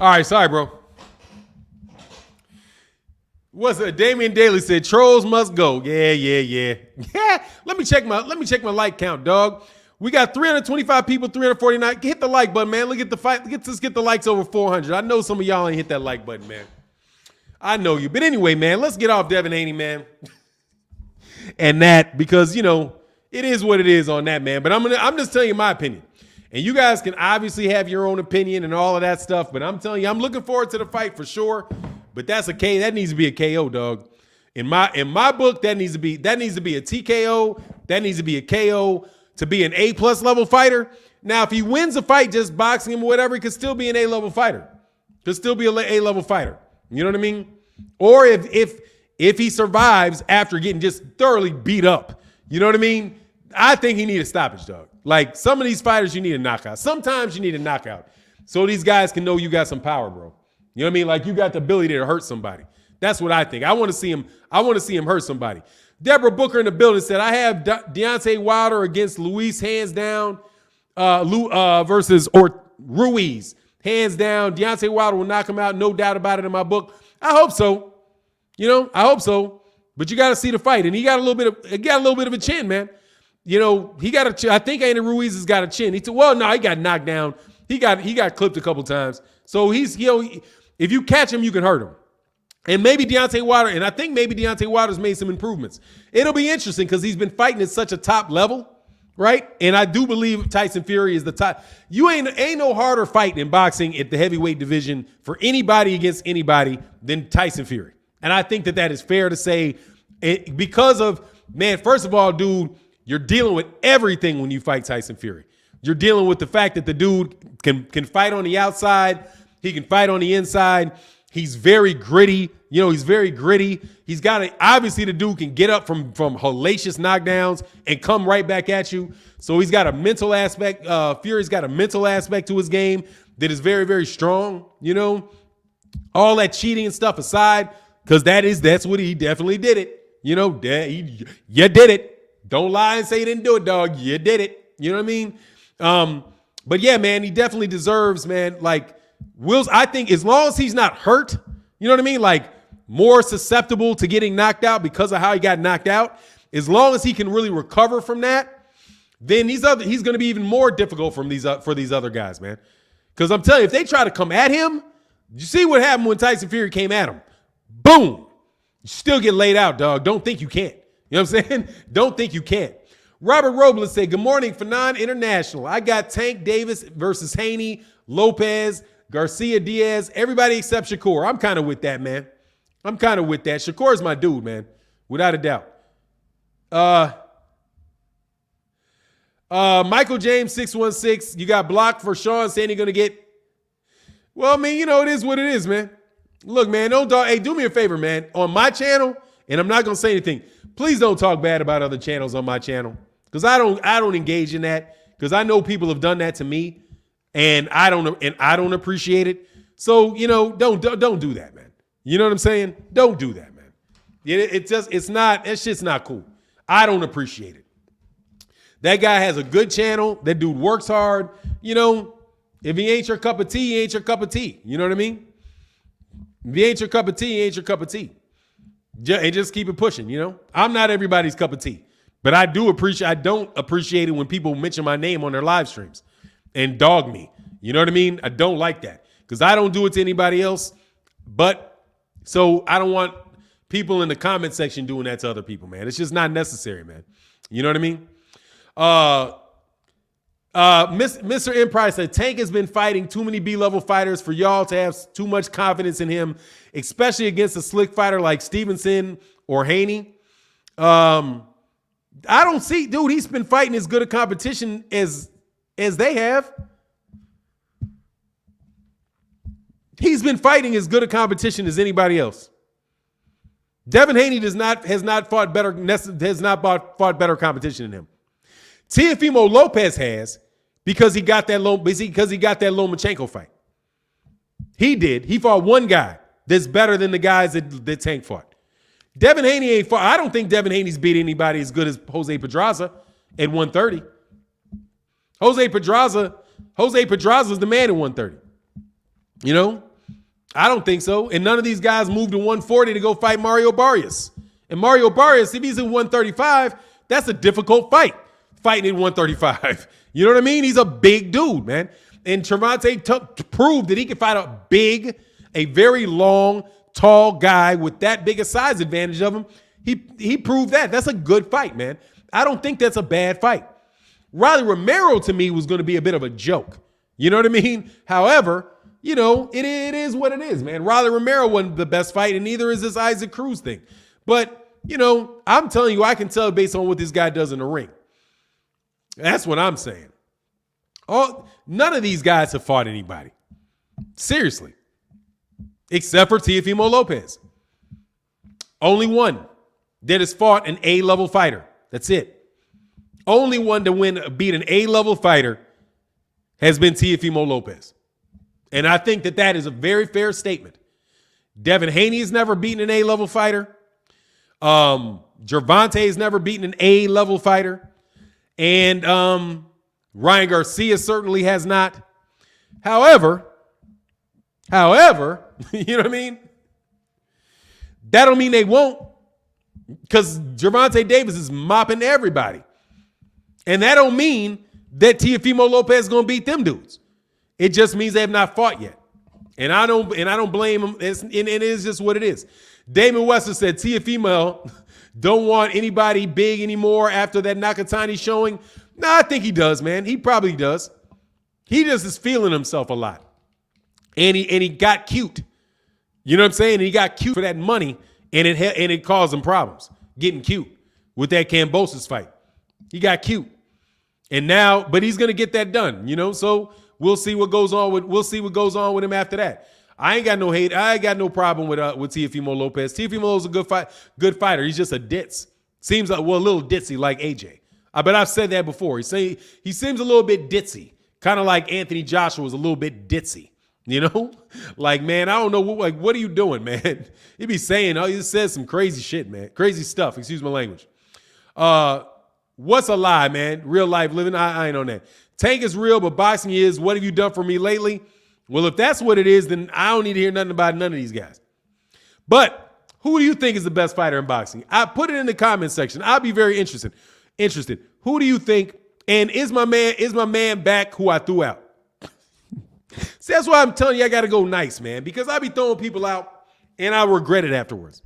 All right, sorry, bro. What's it? Damian Daly said trolls must go. Yeah. Let me check my like count, dog. We got 325 people, 349. Hit the like button, man. Look at the fight. Let's get the likes over 400. I know some of y'all ain't hit that like button, man. I know you. But anyway, man, let's get off Devin Haney, man. And that, because, you know, it is what it is on that, man. But I'm just telling you my opinion. And you guys can obviously have your own opinion and all of that stuff. But I'm telling you, I'm looking forward to the fight for sure. But that needs to be a KO, dog. In my book, that needs to be a TKO. That needs to be a KO to be an A+ level fighter. Now, if he wins a fight just boxing him or whatever, he could still be an A level fighter. Could still be an A level fighter. You know what I mean? Or if he survives after getting just thoroughly beat up, you know what I mean? I think he needs a stoppage, dog. Like, some of these fighters, you need a knockout. Sometimes you need a knockout so these guys can know you got some power, bro. You know what I mean? Like, you got the ability to hurt somebody. That's what I think. I want to see him hurt somebody. Deborah Booker in the building said, I have Deontay Wilder against Luis, hands down, versus Ruiz. Hands down. Deontay Wilder will knock him out. No doubt about it in my book. I hope so. You know, I hope so. But you got to see the fight. And he got a little bit of a chin, man. You know, he got a chin. I think Andy Ruiz has got a chin. He got knocked down. He got clipped a couple times. So if you catch him, you can hurt him. And maybe Deontay Wilder, and I think maybe Deontay Wilder's made some improvements. It'll be interesting because he's been fighting at such a top level, right? And I do believe Tyson Fury is the top. You ain't no harder fight in boxing at the heavyweight division for anybody against anybody than Tyson Fury. And I think that is fair to say because of, man, first of all, dude, you're dealing with everything when you fight Tyson Fury. You're dealing with the fact that the dude can fight on the outside. He can fight on the inside. He's very gritty. You know, he's very gritty. He's got obviously the dude can get up from hellacious knockdowns and come right back at you. So he's got a mental aspect. Fury's got a mental aspect to his game that is very, very strong. You know, all that cheating and stuff aside, because that's what he definitely did it. You know, you did it. Don't lie and say you didn't do it, dog. You did it. You know what I mean? But yeah, man, he definitely deserves, man, like, I think as long as he's not hurt, you know what I mean? Like, more susceptible to getting knocked out because of how he got knocked out, as long as he can really recover from that, then he's going to be even more difficult for these other guys, man. Because I'm telling you, if they try to come at him, you see what happened when Tyson Fury came at him. Boom. You still get laid out, dog. Don't think you can't. You know what I'm saying? Don't think you can't. Robert Robles said, good morning, Fannon International. I got Tank Davis versus Haney, Lopez, Garcia Diaz, everybody except Shakur. I'm kind of with that, man. I'm kind of with that. Shakur's my dude, man, without a doubt. Michael James 616, you got blocked for Sean saying you're gonna get. Well, I mean, you know, it is what it is, man. Look, man, hey, do me a favor, man. On my channel, and I'm not gonna say anything. Please don't talk bad about other channels on my channel, because I don't engage in that, because I know people have done that to me. And I don't appreciate it. So, you know, don't do that, man. You know what I'm saying? Don't do that, man. That shit's not cool. I don't appreciate it. That guy has a good channel. That dude works hard. You know, if he ain't your cup of tea, he ain't your cup of tea. You know what I mean? If he ain't your cup of tea, he ain't your cup of tea. And just keep it pushing, you know? I'm not everybody's cup of tea. But I don't appreciate it when people mention my name on their live streams and dog me. You know what I mean? I don't like that because I don't do it to anybody else. But so I don't want people in the comment section doing that to other people, man. It's just not necessary, man. You know what I mean? Mr. Empire said Tank has been fighting too many B-level fighters for y'all to have too much confidence in him, especially against a slick fighter like Stevenson or Haney. I don't see, dude, he's been fighting as good a competition as they have. He's been fighting as good a competition as anybody else. Devin Haney has not fought better competition than him. Teofimo Lopez has because he got that Lomachenko fight. He did. He fought one guy that's better than the guys that Tank fought. Devin Haney ain't fought. I don't think Devin Haney's beat anybody as good as Jose Pedraza at 130. Jose Pedraza's the man at 130. You know? I don't think so. And none of these guys moved to 140 to go fight Mario Barrios. And Mario Barrios, if he's in 135, that's a difficult fight, fighting in 135. You know what I mean? He's a big dude, man. And Gervonta proved that he can fight a very long, tall guy with that big a size advantage of him. He proved that. That's a good fight, man. I don't think that's a bad fight. Riley Romero, to me, was going to be a bit of a joke. You know what I mean? However, you know, it is what it is, man. Riley Romero wasn't the best fight, and neither is this Isaac Cruz thing. But, you know, I'm telling you, I can tell based on what this guy does in the ring. That's what I'm saying. None of these guys have fought anybody. Seriously. Except for Teofimo Lopez. Only one that has fought an A-level fighter. That's it. Only one to beat an A-level fighter has been Teofimo Lopez. And I think that is a very fair statement. Devin Haney has never beaten an A-level fighter. Gervonta has never beaten an A-level fighter. And Ryan Garcia certainly has not. However, you know what I mean? That don't mean they won't, because Gervonta Davis is mopping everybody. And that don't mean that Teofimo Lopez is going to beat them dudes. It just means they have not fought yet. And I don't blame him. It is just what it is. Damon Wester said Teofimo don't want anybody big anymore after that Nakatani showing. No, I think he does, man. He probably does. He just is feeling himself a lot. And he got cute. You know what I'm saying? And he got cute for that money, and it caused him problems getting cute with that Kambosos fight. He got cute. And now, but he's gonna get that done, you know. So we'll see what goes on with him after that. I ain't got no hate. I ain't got no problem with Teofimo Lopez. Teofimo's a good fighter. He's just a ditz. Seems like a little ditzy like AJ. But I've said that before. He seems a little bit ditzy, kind of like Anthony Joshua was a little bit ditzy. You know, like, man, I don't know. What are you doing, man? He be saying, he just says some crazy shit, man. Crazy stuff. Excuse my language. What's a lie, man? Real life living. I ain't on that. Tank is real, but boxing is. What have you done for me lately? Well, if that's what it is, then I don't need to hear nothing about none of these guys. But who do you think is the best fighter in boxing? I put it in the comment section. I'll be very interested. Who do you think? And is my man back who I threw out? See, that's why I'm telling you I got to go nice, man, because I be throwing people out and I regret it afterwards.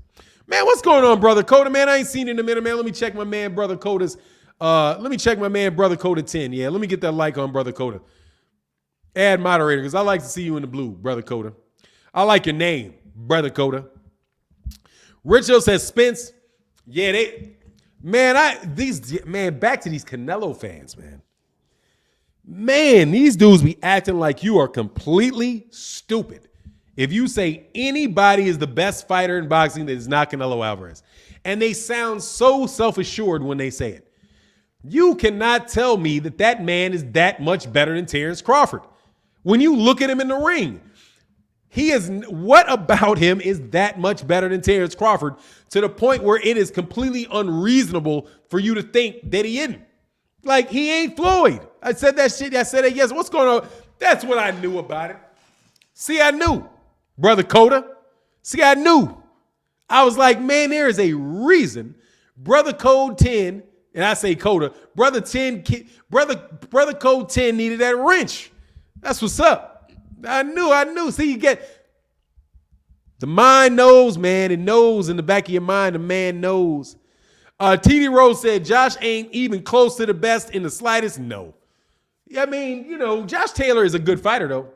Man, what's going on, Brother Coda? Man, I ain't seen you in a minute, man. Let me check my man, Brother Coda's. Let me check my man, Brother Coda 10. Yeah, let me get that like on Brother Coda. Add moderator, because I like to see you in the blue, Brother Coda. I like your name, Brother Coda. Richo says Spence. Yeah, back to these Canelo fans, man. Man, these dudes be acting like you are completely stupid if you say anybody is the best fighter in boxing that is not Canelo Alvarez. And they sound so self-assured when they say it. You cannot tell me that man is that much better than Terrence Crawford. When you look at him in the ring, what about him is that much better than Terrence Crawford to the point where it is completely unreasonable for you to think that he isn't. Like, he ain't Floyd. I said that shit. I said it. Yes. What's going on? That's what I knew about it. See, I knew. Brother Coda. See, I knew. I was like, man, there is a reason Brother Code 10, and I say Coda, Brother Code 10 needed that wrench. That's what's up. I knew. See, you get the mind knows, man. It knows in the back of your mind, the man knows. TD Rose said, Josh ain't even close to the best in the slightest. No. I mean, you know, Josh Taylor is a good fighter, though.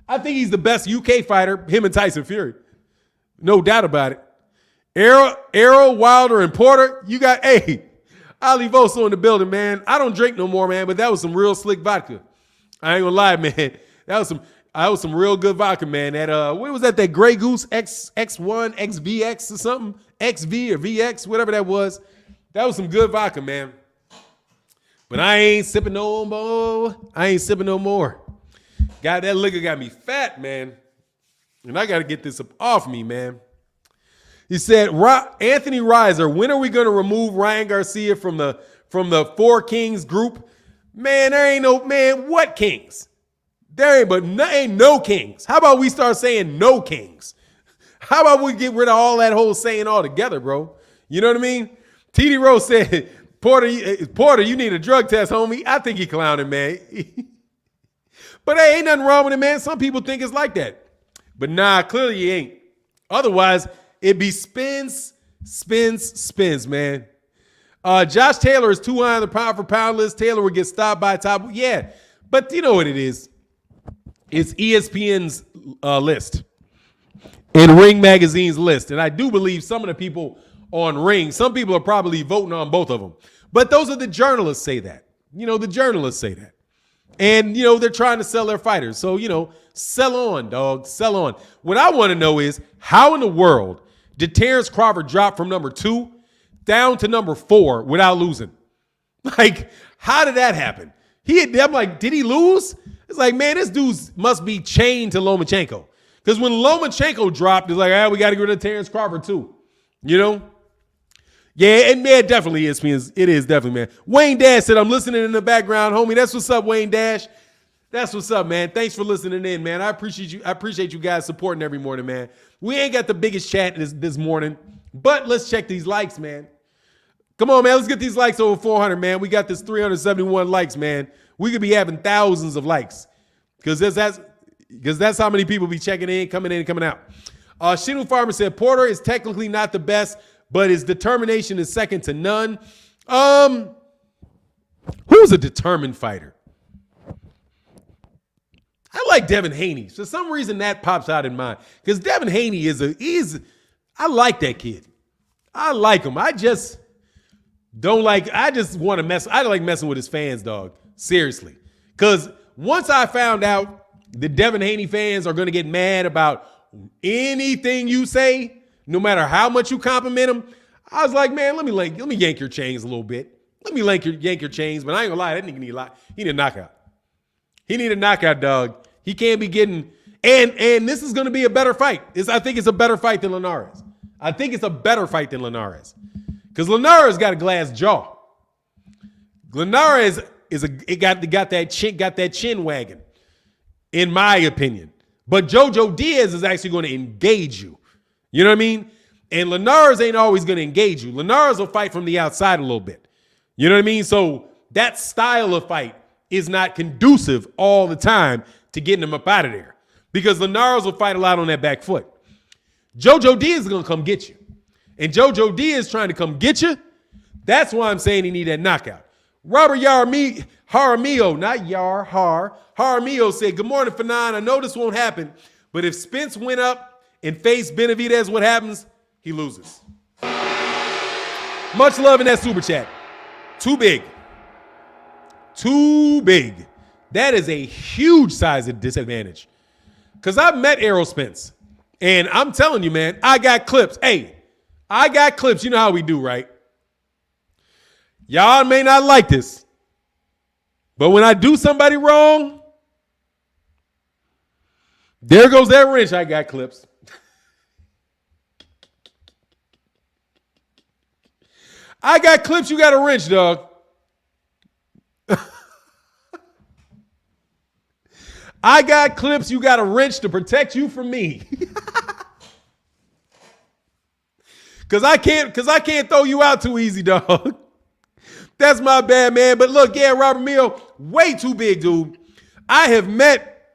I think he's the best UK fighter, him and Tyson Fury. No doubt about it. Arrow, Wilder, and Porter, you got, Ali Voso in the building, man. I don't drink no more, man, but that was some real slick vodka. I ain't gonna lie, man. That was some real good vodka, man. That what was that Grey Goose X1, XVX or something? XV or VX, whatever that was. That was some good vodka, man. But I ain't sipping no more. God, that liquor got me fat, man. And I got to get this up off me, man. He said, Anthony Reiser, when are we going to remove Ryan Garcia from the Four Kings group? Man, there ain't no, man, what Kings? Ain't no kings. How about we start saying no kings? How about we get rid of all that whole saying altogether, bro? You know what I mean? TD Rose said, Porter, you need a drug test, homie. I think he clowning, man. But hey, ain't nothing wrong with it, man. Some people think it's like that. But nah, clearly he ain't. Otherwise, it'd be spins, man. Josh Taylor is too high on the pound for pound list. Taylor would get stopped by a top. Yeah, but you know what it is. It's ESPN's list and Ring Magazine's list. And I do believe some of the people on Ring, some people are probably voting on both of them. But those are the journalists say that. You know, the journalists say that. And, you know, they're trying to sell their fighters. So, you know, sell on, dog. Sell on. What I want to know is how in the world did Terrence Crawford drop from number 2 down to number 4 without losing? Like, how did that happen? I'm like, did he lose? It's like, man, this dude must be chained to Lomachenko. Because when Lomachenko dropped, it's like, we got to get rid of Terrence Crawford too. You know? Yeah, and man, it definitely is. It is definitely, man. Wayne Dash said, I'm listening in the background, homie. That's what's up, Wayne Dash. That's what's up, man. Thanks for listening in, man. I appreciate you. I appreciate you guys supporting every morning, man. We ain't got the biggest chat this morning, but let's check these likes, man. Come on, man. Let's get these likes over 400, man. We got this 371 likes, man. We could be having thousands of likes because that's how many people be checking in, coming out. Shinu Farmer said, Porter is technically not the best, but his determination is second to none. Who's a determined fighter? I like Devin Haney. For some reason, that pops out in mind because Devin Haney I like that kid. I like him. I just want to mess. I like messing with his fans, dog. Seriously. Because once I found out the Devin Haney fans are going to get mad about anything you say, no matter how much you compliment him, I was like, man, let me yank your chains a little bit. Let me yank your chains. But I ain't gonna lie, that nigga need a knockout. He need a knockout, dog. He can't be getting and this is gonna be a better fight. I think it's a better fight than Linares. I think it's a better fight than Linares. Because Linares got a glass jaw. Linares got that chin wagon, in my opinion. But Jojo Diaz is actually going to engage you. You know what I mean? And Linares ain't always going to engage you. Linares will fight from the outside a little bit. You know what I mean? So that style of fight is not conducive all the time to getting him up out of there. Because Linares will fight a lot on that back foot. Jojo Diaz is going to come get you. And Jojo Diaz trying to come get you. That's why I'm saying he need that knockout. Robert Jaramillo, Jaramillo said, good morning, Fannon. I know this won't happen, but if Spence went up and faced Benavidez, what happens? He loses. Much love in that super chat. Too big. That is a huge size of disadvantage. Because I've met Errol Spence, and I'm telling you, man, I got clips. Hey, I got clips. You know how we do, right? Y'all may not like this, but when I do somebody wrong, there goes that wrench. I got clips. I got clips. You got a wrench, dog. I got clips. You got a wrench to protect you from me. Cause I can't throw you out too easy, dog. That's my bad, man. But look, yeah, Robert Mill, way too big, dude. I have met,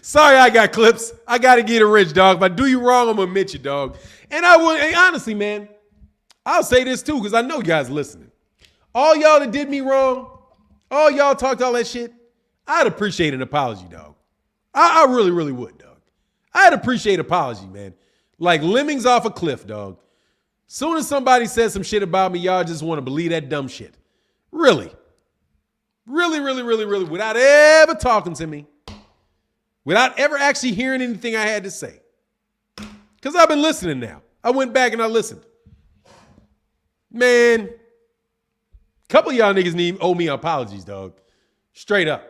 sorry, I got clips. I got to get a wrench, dog. If I do you wrong, I'm going to admit you, dog. And honestly, man, I'll say this too, because I know you guys listening. All y'all that did me wrong, all y'all talked all that shit, I'd appreciate an apology, dog. I really, really would, dog. I'd appreciate an apology, man. Like lemmings off a cliff, dog. Soon as somebody says some shit about me, y'all just want to believe that dumb shit. Really. Really, really, really, really, without ever talking to me. Without ever actually hearing anything I had to say. Because I've been listening now. I went back and I listened. Man, a couple of y'all niggas owe me apologies, dog. Straight up.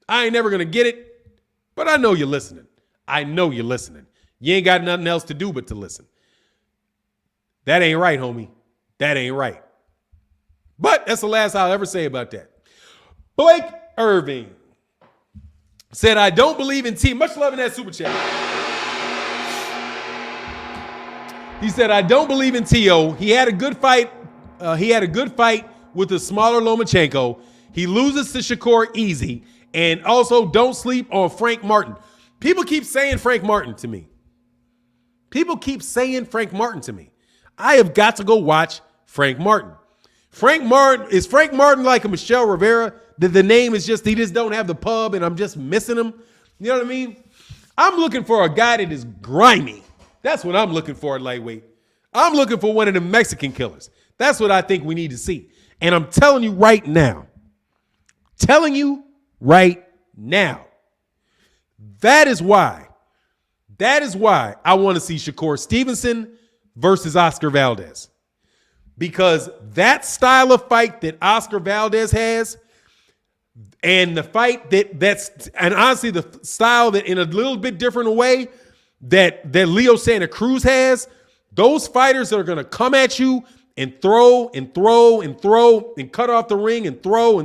I ain't never going to get it, but I know you're listening. I know you're listening. You ain't got nothing else to do but to listen. That ain't right, homie. That ain't right. But that's the last I'll ever say about that. Blake Irving said, I don't believe in T. Much love in that super chat. He said, I don't believe in T.O. He had a good fight. With the smaller Lomachenko. He loses to Shakur easy. And also, don't sleep on Frank Martin. People keep saying Frank Martin to me. I have got to go watch Frank Martin. Is Frank Martin like a Michelle Rivera? That the name is just, he just don't have the pub and I'm just missing him? You know what I mean? I'm looking for a guy that is grimy. That's what I'm looking for at lightweight. I'm looking for one of the Mexican killers. That's what I think we need to see. And I'm telling you right now, that is why I want to see Shakur Stevenson versus Oscar Valdez. Because that style of fight that Oscar Valdez has, and the fight and honestly the style that in a little bit different way that Leo Santa Cruz has, those fighters that are going to come at you and throw and cut off the ring and throw.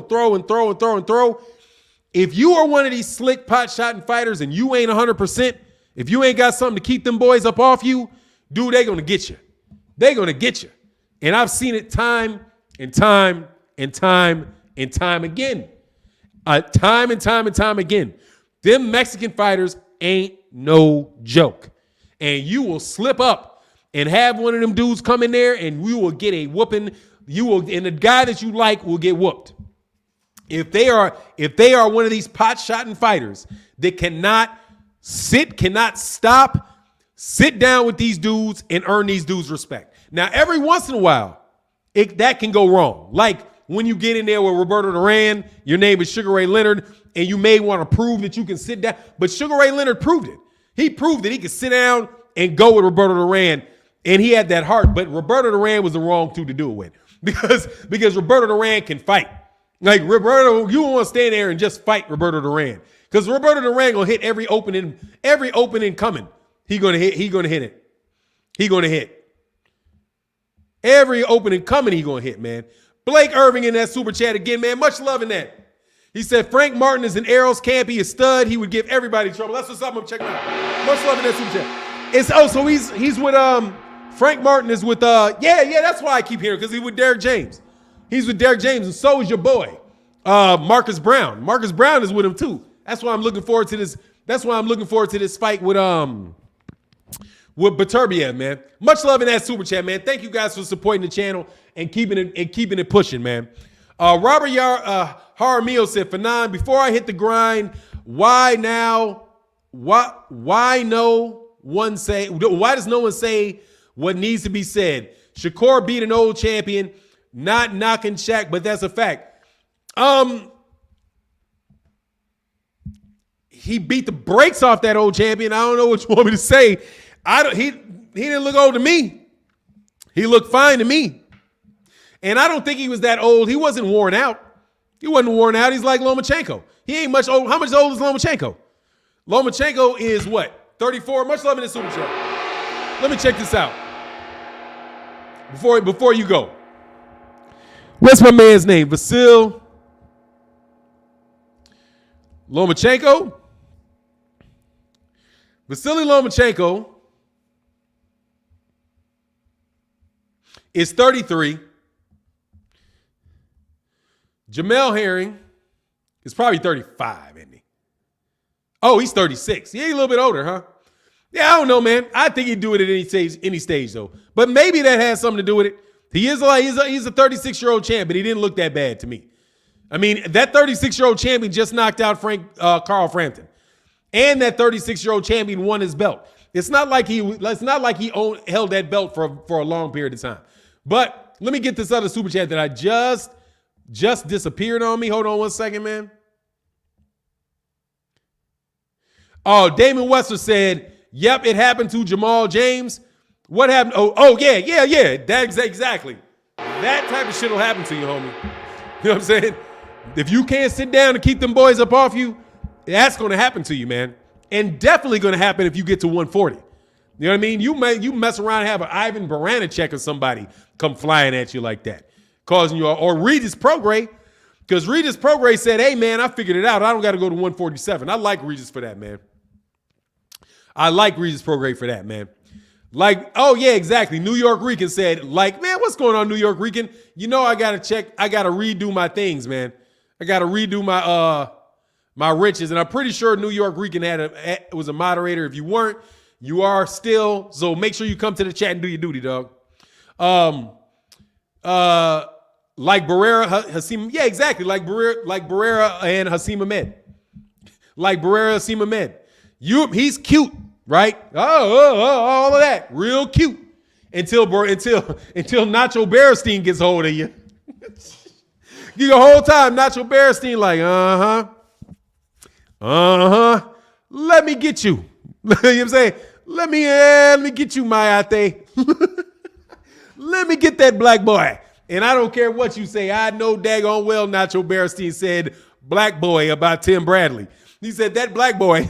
If you are one of these slick pot-shotting fighters and you ain't 100%, if you ain't got something to keep them boys up off you, dude, they're going to get you. They're going to get you. And I've seen it time and time again. Time again. Them Mexican fighters ain't no joke. And you will slip up and have one of them dudes come in there and you will get a whooping. And the guy that you like will get whooped. If they are one of these pot-shotting fighters that cannot stop, sit down with these dudes and earn these dudes respect. Now, every once in a while, that can go wrong. Like when you get in there with Roberto Duran, your name is Sugar Ray Leonard, and you may want to prove that you can sit down. But Sugar Ray Leonard proved it. He proved that he could sit down and go with Roberto Duran, and he had that heart. But Roberto Duran was the wrong two to do it with because Roberto Duran can fight. Like Roberto, you don't want to stand there and just fight Roberto Duran because Roberto Duran gonna hit every opening coming. He gonna hit it. Every opening coming, he gonna hit, man. Blake Irving in that super chat again, man. Much love in that. He said Frank Martin is an arrows camp. He is stud. He would give everybody trouble. That's what's up. I'm checking out. Much love in that super chat. So he's with Frank Martin is with that's why I keep hearing because he's with Derek James. He's with Derek James, and so is your boy, Marcus Brown. Marcus Brown is with him too. That's why I'm looking forward to this. That's why I'm looking forward to this fight with Beterbiev, man. Much love in that super chat, man. Thank you guys for supporting the channel and keeping it pushing, man. Robert Jaramillo said, Fannon, before I hit the grind, why now? Why no one say? Why does no one say what needs to be said? Shakur beat an old champion. Not knocking Shaq, but that's a fact. He beat the brakes off that old champion. I don't know what you want me to say. He didn't look old to me. He looked fine to me. And I don't think he was that old. He wasn't worn out. He's like Lomachenko. He ain't much old. How much old is Lomachenko? Lomachenko is what? 34. Much love in this super chat. Let me check this out. Before you go. What's my man's name? Vasily Lomachenko. Vasily Lomachenko is 33. Jamel Herring is probably 35, isn't he? Oh, he's 36. He ain't a little bit older, huh? Yeah, I don't know, man. I think he'd do it at any stage, though. But maybe that has something to do with it. He's a 36-year-old champ, but he didn't look that bad to me. I mean, that 36-year-old champion just knocked out Carl Frampton, and that 36-year-old champion won his belt. It's not like he held that belt for a long period of time. But let me get this other super chat that I just disappeared on me. Hold on one second, man. Oh, Damon Wester said, "Yep, it happened to Jamal James." What happened? Oh, yeah. That's exactly. That type of shit will happen to you, homie. You know what I'm saying? If you can't sit down and keep them boys up off you, that's going to happen to you, man. And definitely going to happen if you get to 140. You know what I mean? You mess around and have an Ivan Baranachek or somebody come flying at you like that, causing you, or Regis Prograis. Because Regis Prograis said, hey, man, I figured it out. I don't got to go to 147. I like Regis for that, man. I like Regis Prograis for that, man. Like, oh, yeah, exactly. New York Rican said, like, man, what's going on, New York Rican? You know I got to check. I got to redo my things, man. I got to redo my riches. And I'm pretty sure New York Rican was a moderator. If you weren't, you are still. So make sure you come to the chat and do your duty, dog. Like Barrera, Hasim, yeah, exactly. Like Barrera and Hasim Ahmed. Like Barrera, Hasim Ahmed. He's cute, right? All of that, real cute. Until Nacho Berenstein gets hold of you. You the whole time, Nacho Berenstein like, let me get you. You know what I'm saying? Let me get you, Mayate. Let me get that black boy. And I don't care what you say. I know daggone well Nacho Berenstein said black boy about Tim Bradley. He said that black boy.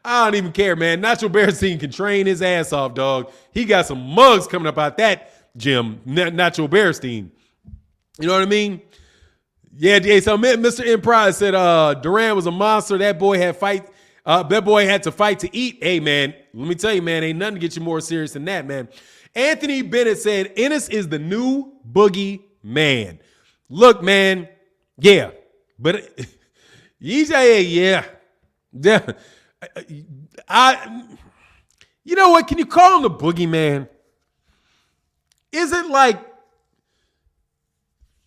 I don't even care, man. Nacho Berenstein can train his ass off, dog. He got some mugs coming up out that gym, Nacho Berenstein. You know what I mean? Yeah, so Mr. Emprise said Duran was a monster. That boy had to fight to eat. Hey, man, let me tell you, man, ain't nothing to get you more serious than that, man. Anthony Bennett said Ennis is the new Boogie Man. Look, man, yeah, but yeah. You know what? Can you call him the Boogie Man? Is it like,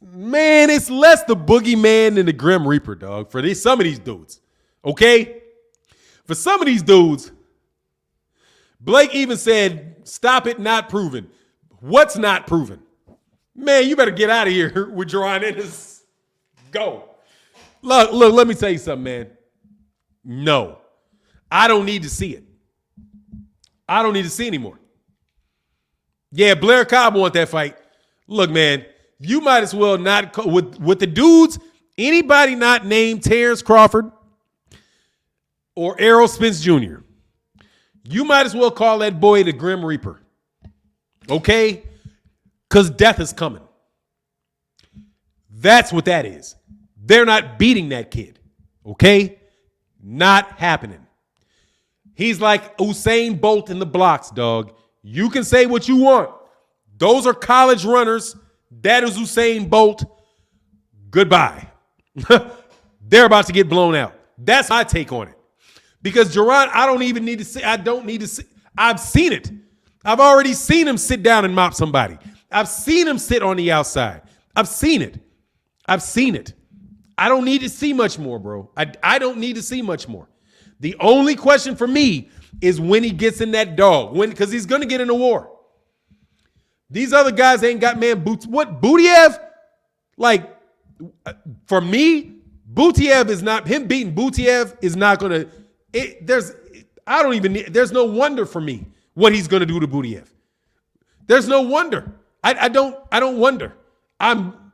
man, it's less the Boogie Man than the Grim Reaper, dog, for some of these dudes, okay? For some of these dudes, Blake even said, stop it, not proven. What's not proven? Man, you better get out of here with Jerron Ennis. Go. Look, let me tell you something, man. No, I don't need to see it. I don't need to see anymore. Yeah, Blair Cobb want that fight. Look, man, you might as well not, with the dudes, anybody not named Terrence Crawford or Errol Spence Jr., you might as well call that boy the Grim Reaper. Okay? Because death is coming. That's what that is. They're not beating that kid. Okay? Not happening. He's like Usain Bolt in the blocks, dog. You can say what you want. Those are college runners. That is Usain Bolt. Goodbye. They're about to get blown out. That's my take on it. Because Jerron, I don't even need to see. I don't need to see. I've seen it. I've already seen him sit down and mop somebody. I've seen him sit on the outside. I've seen it. I've seen it. I don't need to see much more, bro. I don't need to see much more. The only question for me is when he gets in that dog. Because he's going to get in a war. These other guys ain't got man boots. What, Butiev? Like, for me, Butiev is not, him beating Butiev is not going to, there's no wonder for me what he's going to do to Butiev. There's no wonder. I don't wonder. I'm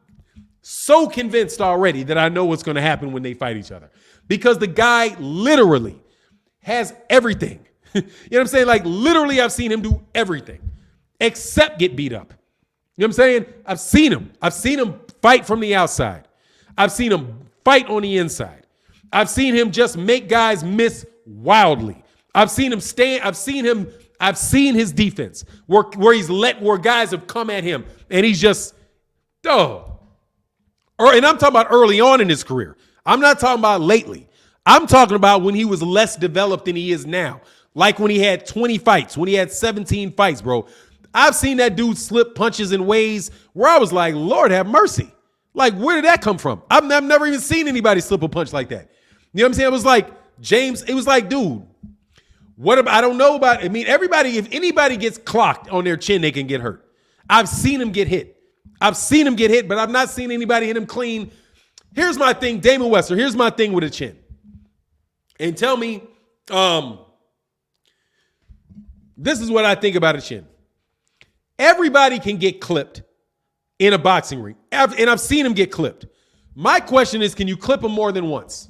so convinced already that I know what's going to happen when they fight each other. Because the guy literally has everything. You know what I'm saying? Like, literally, I've seen him do everything except get beat up. You know what I'm saying? I've seen him. I've seen him fight from the outside. I've seen him fight on the inside. I've seen him just make guys miss wildly. I've seen him stand. I've seen his defense where guys have come at him and he's just, and I'm talking about early on in his career. I'm not talking about lately. I'm talking about when he was less developed than he is now. Like when he had 20 fights, when he had 17 fights, bro. I've seen that dude slip punches in ways where I was like, Lord have mercy. Like, where did that come from? I've never even seen anybody slip a punch like that. You know what I'm saying? It was like, James, it was like, dude, what about, I don't know about, I mean, everybody, if anybody gets clocked on their chin, they can get hurt. I've seen him get hit. But I've not seen anybody hit him clean. Here's my thing, Damon Webster. Here's my thing with a chin. And tell me, this is what I think about a chin. Everybody can get clipped in a boxing ring. And I've seen him get clipped. My question is, can you clip him more than once?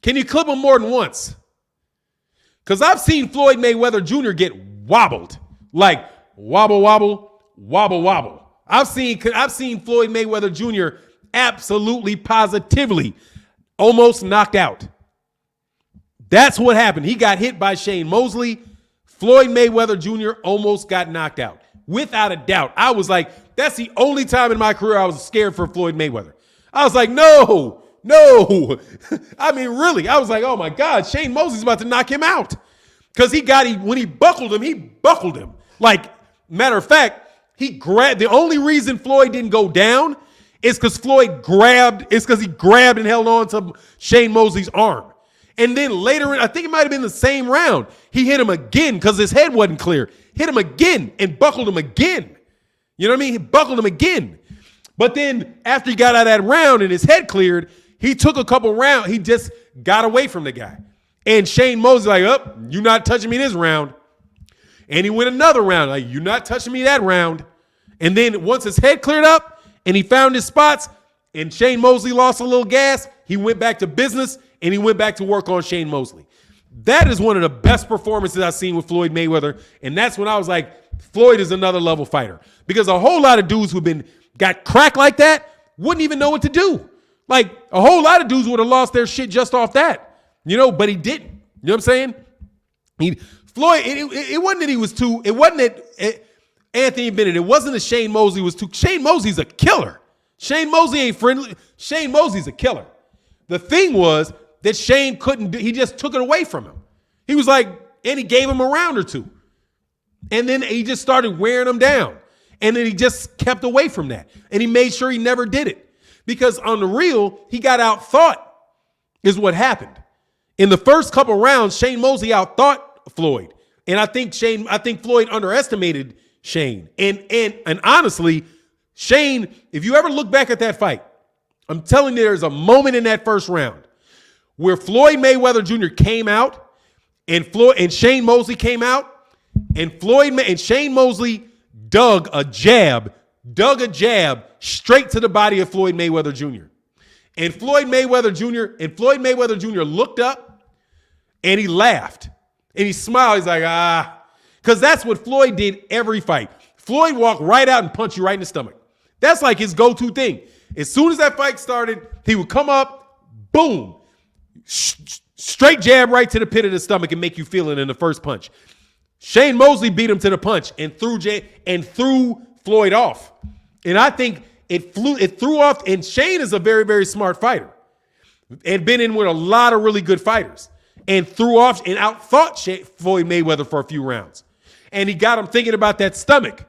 Can you clip him more than once? Because I've seen Floyd Mayweather Jr. get wobbled. Like, wobble, wobble, wobble wobble. I've seen Floyd Mayweather Jr. absolutely positively almost knocked out. That's what happened. He got hit by Shane Mosley. Floyd Mayweather Jr. almost got knocked out. Without a doubt. I was like, that's the only time in my career I was scared for Floyd Mayweather. I was like, no. I mean, really. I was like, oh my God, Shane Mosley's about to knock him out. Because when he buckled him. Like, matter of fact, the only reason Floyd didn't go down is because he grabbed and held on to Shane Mosley's arm. And then later, I think it might have been the same round, he hit him again because his head wasn't clear. Hit him again and buckled him again. You know what I mean? He buckled him again. But then after he got out of that round and his head cleared, he took a couple rounds. He just got away from the guy. And Shane Mosley like, you're not touching me this round. And he went another round. Like, you're not touching me that round. And then once his head cleared up and he found his spots and Shane Mosley lost a little gas, he went back to business and he went back to work on Shane Mosley. That is one of the best performances I've seen with Floyd Mayweather. And that's when I was like, Floyd is another level fighter. Because a whole lot of dudes got cracked like that wouldn't even know what to do. Like, a whole lot of dudes would have lost their shit just off that. But he didn't. You know what I'm saying? Floyd, it wasn't that he was too, it wasn't that Anthony Bennett, it wasn't that Shane Mosley was too, Shane Mosley's a killer. Shane Mosley ain't friendly. Shane Mosley's a killer. The thing was that Shane he just took it away from him. He was like, and he gave him a round or two. And then he just started wearing him down. And then he just kept away from that. And he made sure he never did it. Because on the real, he got outthought is what happened. In the first couple rounds, Shane Mosley outthought Floyd. And I think Floyd underestimated Shane. And honestly, Shane, if you ever look back at that fight, I'm telling you, there's a moment in that first round where Floyd Mayweather Jr. came out and Shane Mosley came out and Shane Mosley dug a jab straight to the body of Floyd Mayweather Jr. And Floyd Mayweather Jr. looked up and he laughed and he smiled. He's like, because that's what Floyd did every fight. Floyd walked right out and punched you right in the stomach. That's like his go-to thing. As soon as that fight started, he would come up, boom, straight jab right to the pit of the stomach and make you feel it in the first punch. Shane Mosley beat him to the punch and threw Floyd off. And I think it threw off, and Shane is a very, very smart fighter and been in with a lot of really good fighters and threw off and outthought Floyd Mayweather for a few rounds. And he got him thinking about that stomach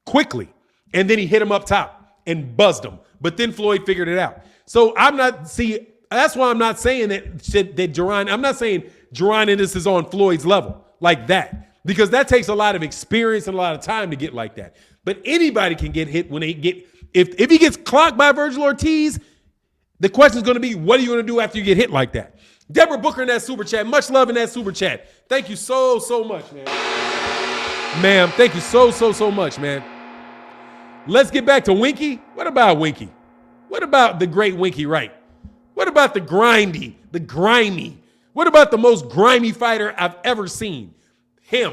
quickly. And then he hit him up top and buzzed him. But then Floyd figured it out. So that's why I'm not saying that Gervonta, I'm not saying Gervonta is on Floyd's level like that. Because that takes a lot of experience and a lot of time to get like that. But anybody can get hit when if he gets clocked by Virgil Ortiz, the question is going to be, what are you going to do after you get hit like that? Deborah Booker in that super chat. Much love in that super chat. Thank you so much, man. Ma'am, thank you so much, man. Let's get back to Winky. What about Winky? What about the great Winky Wright? What about the grimy? What about the most grimy fighter I've ever seen? Him.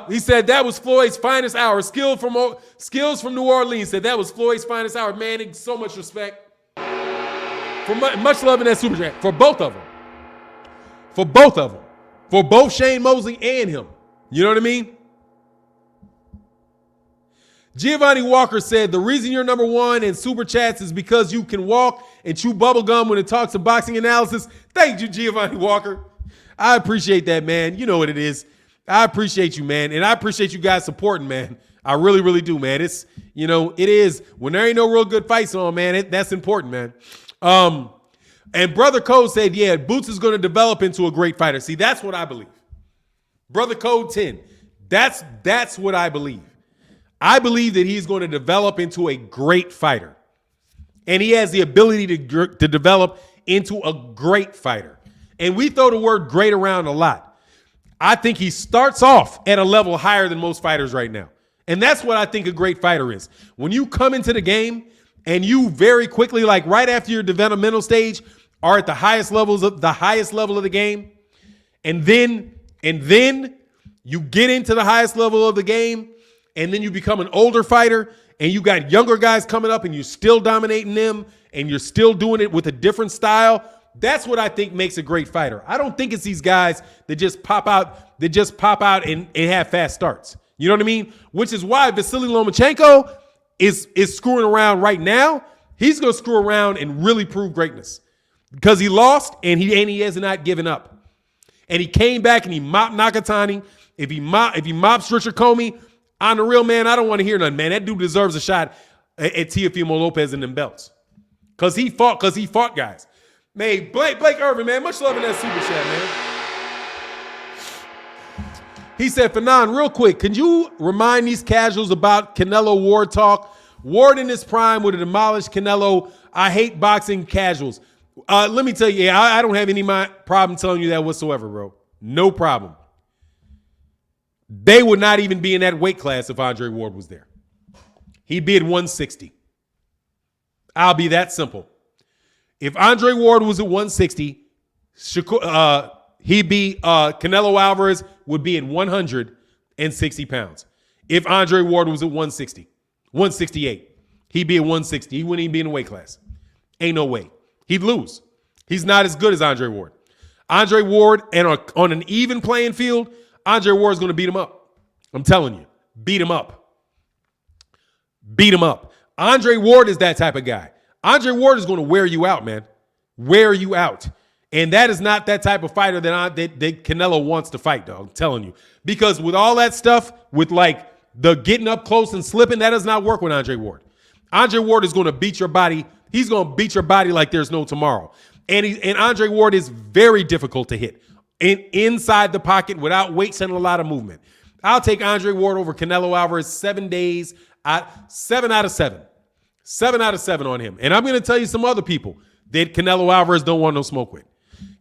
He said that was Floyd's finest hour. Skills from New Orleans said that was Floyd's finest hour. Man, so much respect. For much love in that super chat. For both of them. For both Shane Mosley and him. You know what I mean? Giovanni Walker said, the reason you're number one in super chats is because you can walk and chew bubble gum when it talks to boxing analysis. Thank you, Giovanni Walker. I appreciate that, man. You know what it is. I appreciate you, man. And I appreciate you guys supporting, man. I really, really do, man. It's, it is. When there ain't no real good fights on, man, that's important, man. And Brother Code said, yeah, Boots is going to develop into a great fighter. See, that's what I believe. Brother Code 10, that's what I believe. I believe that he's going to develop into a great fighter. And he has the ability to develop into a great fighter. And we throw the word great around a lot. I think he starts off at a level higher than most fighters right now. And that's what I think a great fighter is. When you come into the game and you very quickly, like right after your developmental stage, are at the highest level of the game, and then you get into the highest level of the game and then you become an older fighter and you got younger guys coming up and you're still dominating them and you're still doing it with a different style, that's what I think makes a great fighter. I don't think it's these guys that just pop out and have fast starts. You know what I mean? Which is why Vasily Lomachenko is screwing around right now. He's going to screw around and really prove greatness because he lost and he has not given up. And he came back and he mopped Nakatani. If he mops Richard Comey, on the real, man, I don't want to hear nothing, man. That dude deserves a shot at Teofimo Lopez and them belts. Because he fought guys. Man, Blake Irvin, man, much love in that super chat, man. He said, Fannon, real quick, can you remind these casuals about Canelo Ward talk? Ward in his prime would have demolished Canelo. I hate boxing casuals. Let me tell you, I don't have any problem telling you that whatsoever, bro. No problem. They would not even be in that weight class if Andre Ward was there. He'd be at 160. I'll be that simple. If Andre Ward was at 160, he'd be Canelo Alvarez would be at 160 pounds. If Andre Ward was at 160, 168, he'd be at 160. He wouldn't even be in the weight class. Ain't no way. He'd lose. He's not as good as Andre Ward. Andre Ward, and on an even playing field, Andre Ward is going to beat him up. I'm telling you. Beat him up. Beat him up. Andre Ward is that type of guy. Andre Ward is going to wear you out, man. Wear you out. And that is not that type of fighter that Canelo wants to fight, dog. I'm telling you. Because with all that stuff, with like the getting up close and slipping, that does not work with Andre Ward. Andre Ward is going to beat your body. He's going to beat your body like there's no tomorrow. And Andre Ward is very difficult to hit. Inside the pocket without weights and a lot of movement. I'll take Andre Ward over Canelo Alvarez 7 days. 7 out of 7. 7 out of 7 on him. And I'm going to tell you some other people that Canelo Alvarez don't want no smoke with.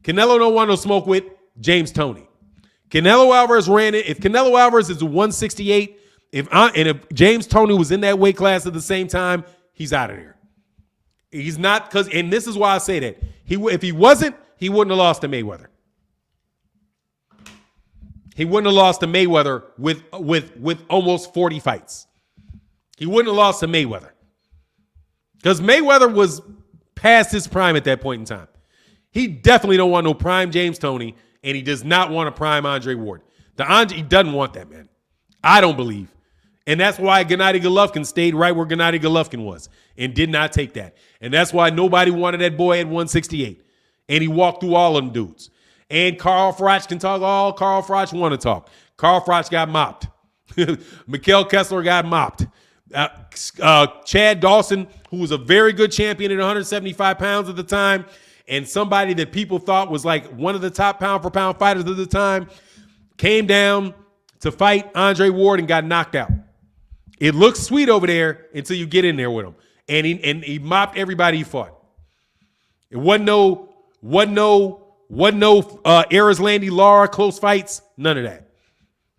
Canelo don't want no smoke with James Toney. Canelo Alvarez ran it. If Canelo Alvarez is a 168, if James Toney was in that weight class at the same time, he's out of there. He's not, and this is why I say that. If he wasn't, he wouldn't have lost to Mayweather. He wouldn't have lost to Mayweather with almost 40 fights. He wouldn't have lost to Mayweather. Because Mayweather was past his prime at that point in time. He definitely don't want no prime James Toney, and he does not want a prime Andre Ward. He doesn't want that, man. I don't believe. And that's why Gennady Golovkin stayed right where Gennady Golovkin was and did not take that. And that's why nobody wanted that boy at 168. And he walked through all of them dudes. And Carl Froch can talk all Carl Froch want to talk. Carl Froch got mopped. Mikhail Kessler got mopped. Chad Dawson, who was a very good champion at 175 pounds at the time, and somebody that people thought was like one of the top pound-for-pound fighters of the time, came down to fight Andre Ward and got knocked out. It looks sweet over there until you get in there with him. And he mopped everybody he fought. It wasn't no Arislandi Lara close fights, none of that.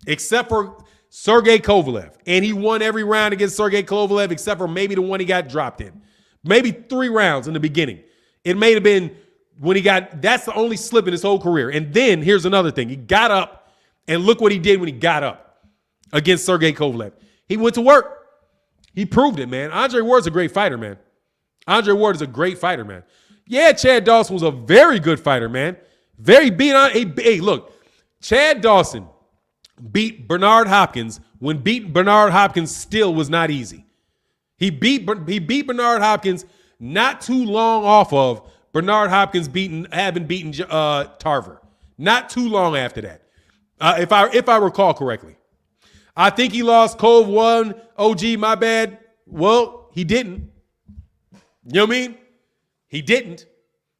Except for Sergey Kovalev. And he won every round against Sergey Kovalev except for maybe the one he got dropped in. Maybe 3 rounds in the beginning. It may have been when that's the only slip in his whole career. And then here's another thing. He got up, and look what he did when he got up against Sergey Kovalev. He went to work. He proved it, man. Andre Ward's a great fighter, man. Andre Ward is a great fighter, man. Yeah, Chad Dawson was a very good fighter, man. Very beat on. Hey, look, Chad Dawson beat Bernard Hopkins when beating Bernard Hopkins still was not easy. He beat Bernard Hopkins not too long off of Bernard Hopkins having beaten Tarver. Not too long after that, if I recall correctly. I think he lost Cove 1. OG, my bad. Well, he didn't. You know what I mean? He didn't.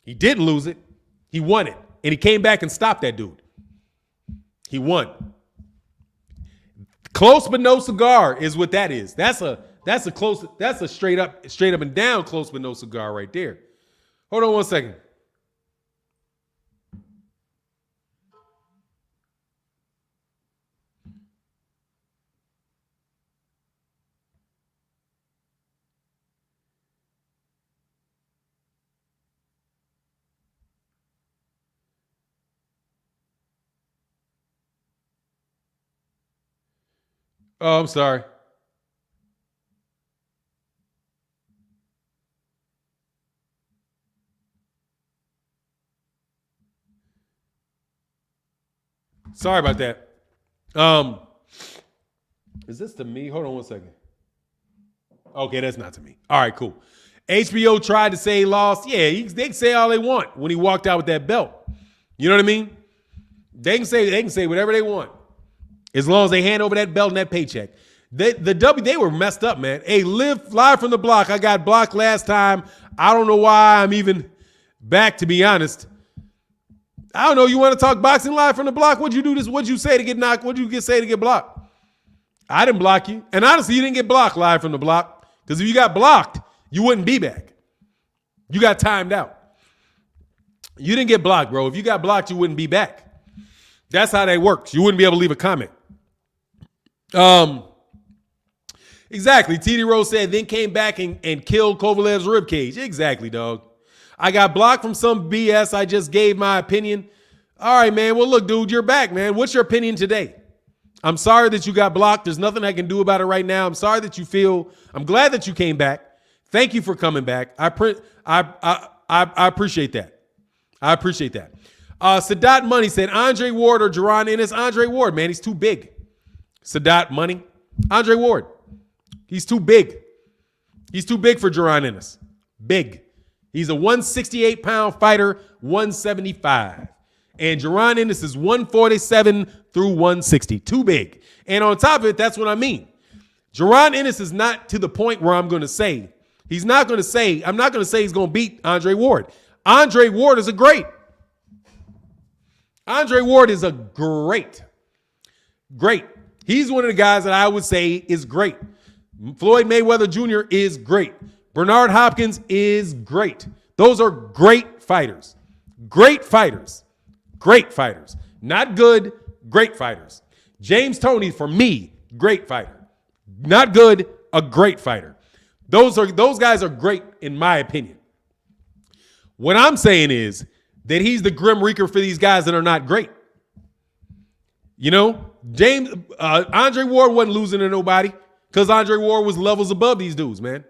He didn't lose it. He won it. And he came back and stopped that dude. He won. Close but no cigar is what that is. That's a straight up and down close but no cigar right there. Hold on one second. Oh, I'm sorry. Sorry about that. Is this to me? Hold on one second. Okay, that's not to me. All right, cool. HBO tried to say he lost. Yeah, they can say all they want when he walked out with that belt. You know what I mean? They can say whatever they want as long as they hand over that belt and that paycheck. They were messed up, man. Hey, live from the block. I got blocked last time. I don't know why I'm even back, to be honest. I don't know. You want to talk boxing live from the block? What'd you do this? What'd you say to get knocked? What'd you say to get blocked? I didn't block you. And honestly, you didn't get blocked live from the block. Because if you got blocked, you wouldn't be back. You got timed out. You didn't get blocked, bro. If you got blocked, you wouldn't be back. That's how that works. You wouldn't be able to leave a comment. Exactly. TD Rose said, then came back and killed Kovalev's ribcage. Exactly, dog. I got blocked from some BS. I just gave my opinion. All right, man. Well, look, dude, you're back, man. What's your opinion today? I'm sorry that you got blocked. There's nothing I can do about it right now. I'm sorry that you feel. I'm glad that you came back. Thank you for coming back. I appreciate that. I appreciate that. Sadat Money said, Andre Ward or Jaron Ennis? Andre Ward, man. He's too big. Sadat Money. Andre Ward. He's too big. He's too big for Jaron Ennis. Big. He's a 168-pound fighter, 175. And Jaron Ennis is 147 through 160. Too big. And on top of it, that's what I mean. Jaron Ennis is not to the point where I'm going to say, I'm not going to say he's going to beat Andre Ward. Andre Ward is a great. Andre Ward is a great. He's one of the guys that I would say is great. Floyd Mayweather Jr. is great. Bernard Hopkins is great. Those are great fighters. Great fighters. Great fighters. Not good, great fighters. James Toney, for me, great fighter. Not good, a great fighter. Those guys are great in my opinion. What I'm saying is that he's the Grim Reaper for these guys that are not great. You know, Andre Ward wasn't losing to nobody because Andre Ward was levels above these dudes, man.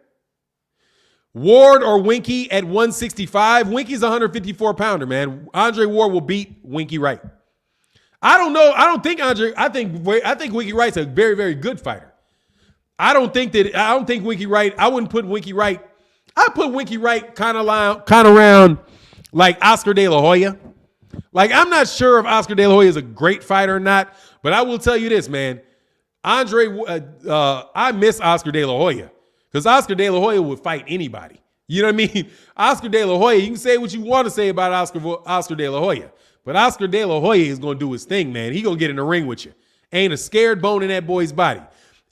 Ward or Winky at 165. Winky's a 154-pounder, man. Andre Ward will beat Winky Wright. I don't know. I think Winky Wright's a very, very good fighter. I don't think Winky Wright. I wouldn't put Winky Wright. I put Winky Wright kind of around like Oscar De La Hoya. Like, I'm not sure if Oscar De La Hoya is a great fighter or not, but I will tell you this, man. I miss Oscar De La Hoya because Oscar De La Hoya would fight anybody. You know what I mean? Oscar De La Hoya, you can say what you want to say about Oscar De La Hoya, but Oscar De La Hoya is going to do his thing, man. He going to get in the ring with you. Ain't a scared bone in that boy's body.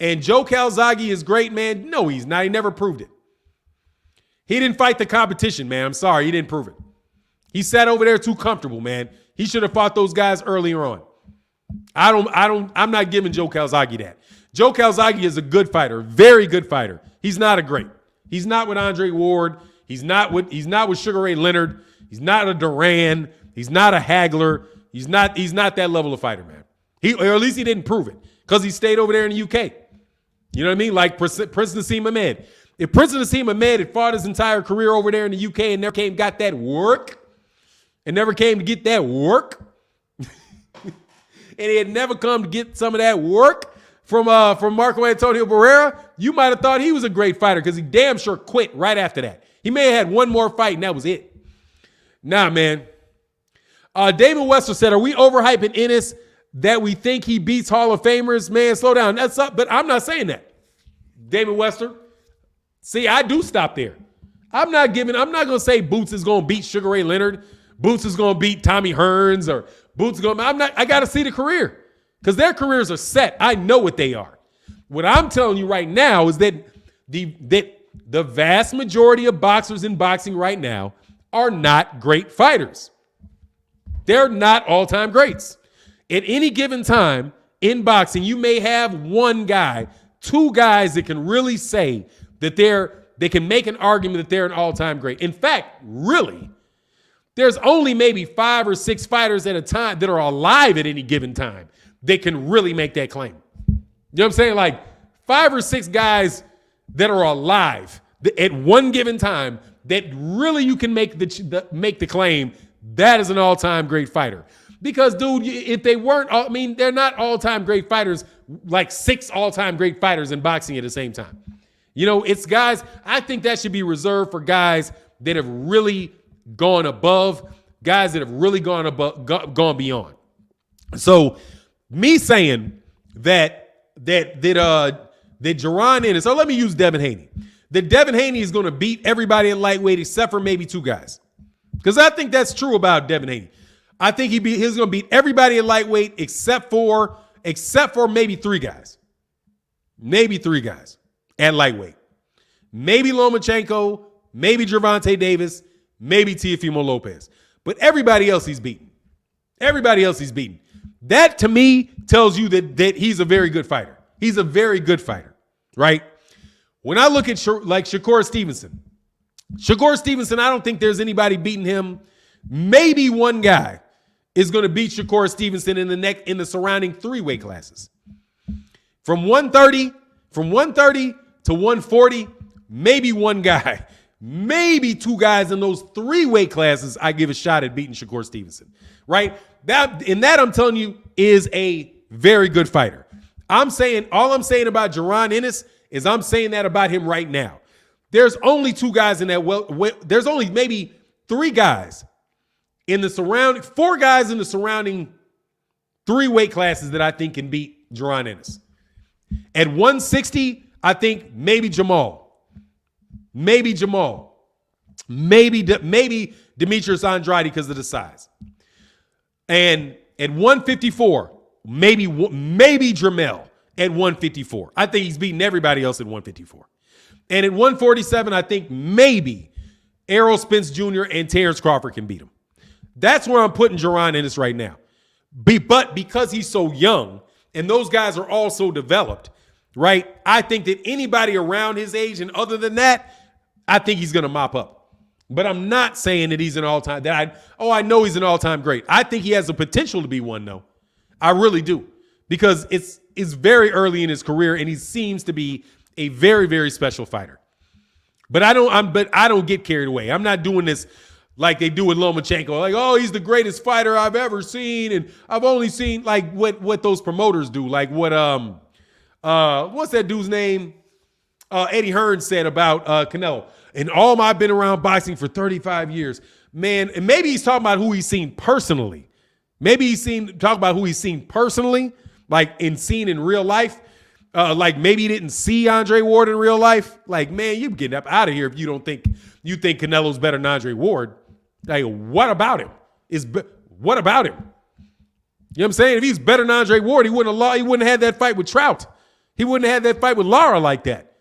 And Joe Calzaghe is great, man. No, he's not. He never proved it. He didn't fight the competition, man. I'm sorry. He didn't prove it. He sat over there too comfortable, man. He should have fought those guys earlier on. I'm not giving Joe Calzaghe that. Joe Calzaghe is a good fighter, very good fighter. He's not a great. He's not with Andre Ward. He's not with Sugar Ray Leonard. He's not a Duran. He's not a Hagler. He's not that level of fighter, man. Or at least he didn't prove it because he stayed over there in the UK. You know what I mean? Like Prince Nassim Ahmed. If Prince Nassim Ahmed had fought his entire career over there in the UK and never got that work, and never came to get that work, and he had never come to get some of that work from Marco Antonio Barrera, you might have thought he was a great fighter because he damn sure quit right after that. He may have had one more fight and that was it. Nah, man. David Wester said, are we overhyping Ennis that we think he beats Hall of Famers? Man, slow down. That's up, but I'm not saying that. David Wester. See, I do stop there. I'm not going to say Boots is going to beat Sugar Ray Leonard. Boots is going to beat Tommy Hearns or Boots is going to, I got to see the career because their careers are set. I know what they are. What I'm telling you right now is that the vast majority of boxers in boxing right now are not great fighters. They're not all-time greats. At any given time in boxing, you may have one guy, two guys that can really say that they can make an argument that they're an all-time great. In fact, really, there's only maybe 5 or 6 fighters at a time that are alive at any given time that can really make that claim. You know what I'm saying? Like 5 or 6 guys that are alive at one given time that really you can make the claim that is an all-time great fighter. Because, dude, if they weren't, they're not all-time great fighters, like 6 all-time great fighters in boxing at the same time. It's guys, I think that should be reserved for guys that have really gone above, guys that have really gone beyond. So, me saying that Jaron Ennis, so let me use Devin Haney. That Devin Haney is going to beat everybody in lightweight except for maybe 2 guys. Because I think that's true about Devin Haney. I think he's going to beat everybody in lightweight except for maybe 3 guys. Maybe 3 guys at lightweight. Maybe Lomachenko, maybe Gervonta Davis, maybe Teofimo Lopez. But everybody else he's beaten. Everybody else he's beaten. That, to me, tells you that he's a very good fighter. He's a very good fighter, right? When I look at Shakur Stevenson, I don't think there's anybody beating him. Maybe 1 guy is going to beat Shakur Stevenson in the surrounding 3 weight classes. From 130 to 140, maybe 1 guy, maybe 2 guys in those 3 weight classes I give a shot at beating Shakur Stevenson, right? That I'm telling you is a very good fighter. All I'm saying about Jaron Ennis is I'm saying that about him right now. There's only 2 guys in that. There's only maybe 3 guys in the surrounding, 4 guys in the surrounding 3 weight classes that I think can beat Jaron Ennis. At 160, I think maybe Jamal. Maybe Demetrius Andrade because of the size. And at 154, maybe Jermell at 154. I think he's beating everybody else at 154. And at 147, I think maybe Errol Spence Jr. and Terrence Crawford can beat him. That's where I'm putting Jaron Ennis right now. But because he's so young and those guys are all so developed, right? I think that anybody around his age and other than that, I think he's going to mop up. But I'm not saying that he's an all-time, I know he's an all-time great. I think he has the potential to be one, though. I really do. Because it's very early in his career and he seems to be a very, very special fighter. But I don't get carried away. I'm not doing this like they do with Lomachenko. Like, oh, he's the greatest fighter I've ever seen. And I've only seen like what those promoters do. Like what what's that dude's name? Eddie Hearn said about Canelo. And I've been around boxing for 35 years. Man, and maybe he's talking about who he's seen personally. Like seen in real life. Like maybe he didn't see Andre Ward in real life. Like, man, you getting up out of here if you think Canelo's better than Andre Ward. Like, what about him? What about him? You know what I'm saying? If he's better than Andre Ward, he wouldn't have had that fight with Trout. He wouldn't have had that fight with Lara like that.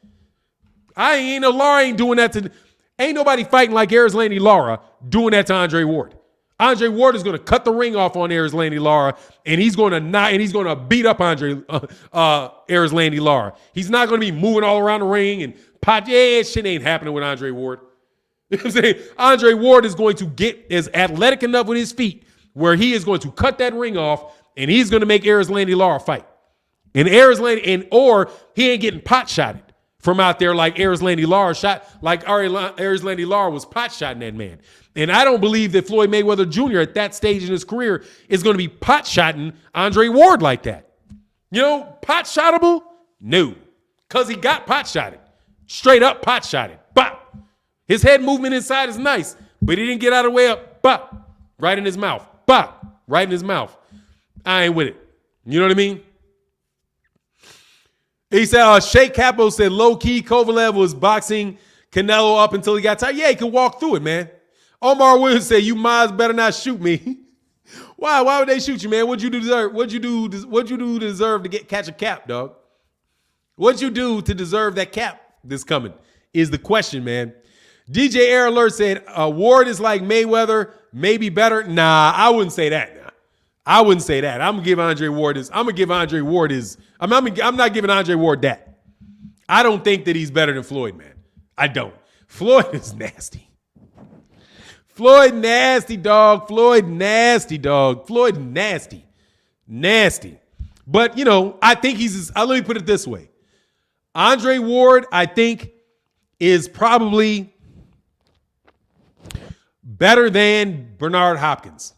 Lara ain't doing that to. Ain't nobody fighting like Erislandy Lara doing that to Andre Ward. Andre Ward is going to cut the ring off on Erislandy Lara, and he's going to beat up Erislandy Lara. He's not going to be moving all around the ring and shit ain't happening with Andre Ward. You know what I'm saying? Andre Ward is going to get as athletic enough with his feet where he is going to cut that ring off, and he's going to make Erislandy Lara fight. Or he ain't getting pot shotted from out there like Erislandy Lara Erislandy Lara was pot shotting that man. And I don't believe that Floyd Mayweather Jr. at that stage in his career is going to be pot shotting Andre Ward like that. Pot shottable? No. Because he got pot shotted. Straight up pot shotted. Bop. His head movement inside is nice, but he didn't get out of the way up. Bop. Right in his mouth. Bop. Right in his mouth. I ain't with it. You know what I mean? He said, Sheikh Capo said low-key Kovalev was boxing Canelo up until he got tired. Yeah, he could walk through it, man. Omar Williams said, you miles better not shoot me. Why? Why would they shoot you, man? What'd you deserve? What'd you do to deserve to catch a cap, dog? What'd you do to deserve that cap that's coming is the question, man. DJ Air Alert said, Ward is like Mayweather, maybe better. Nah, I wouldn't say that. Nah. I wouldn't say that. I'm not giving Andre Ward that. I don't think that he's better than Floyd, man. I don't. Floyd is nasty. Floyd nasty, dog. Floyd nasty. Nasty. But, I think let me put it this way. Andre Ward, I think, is probably better than Bernard Hopkins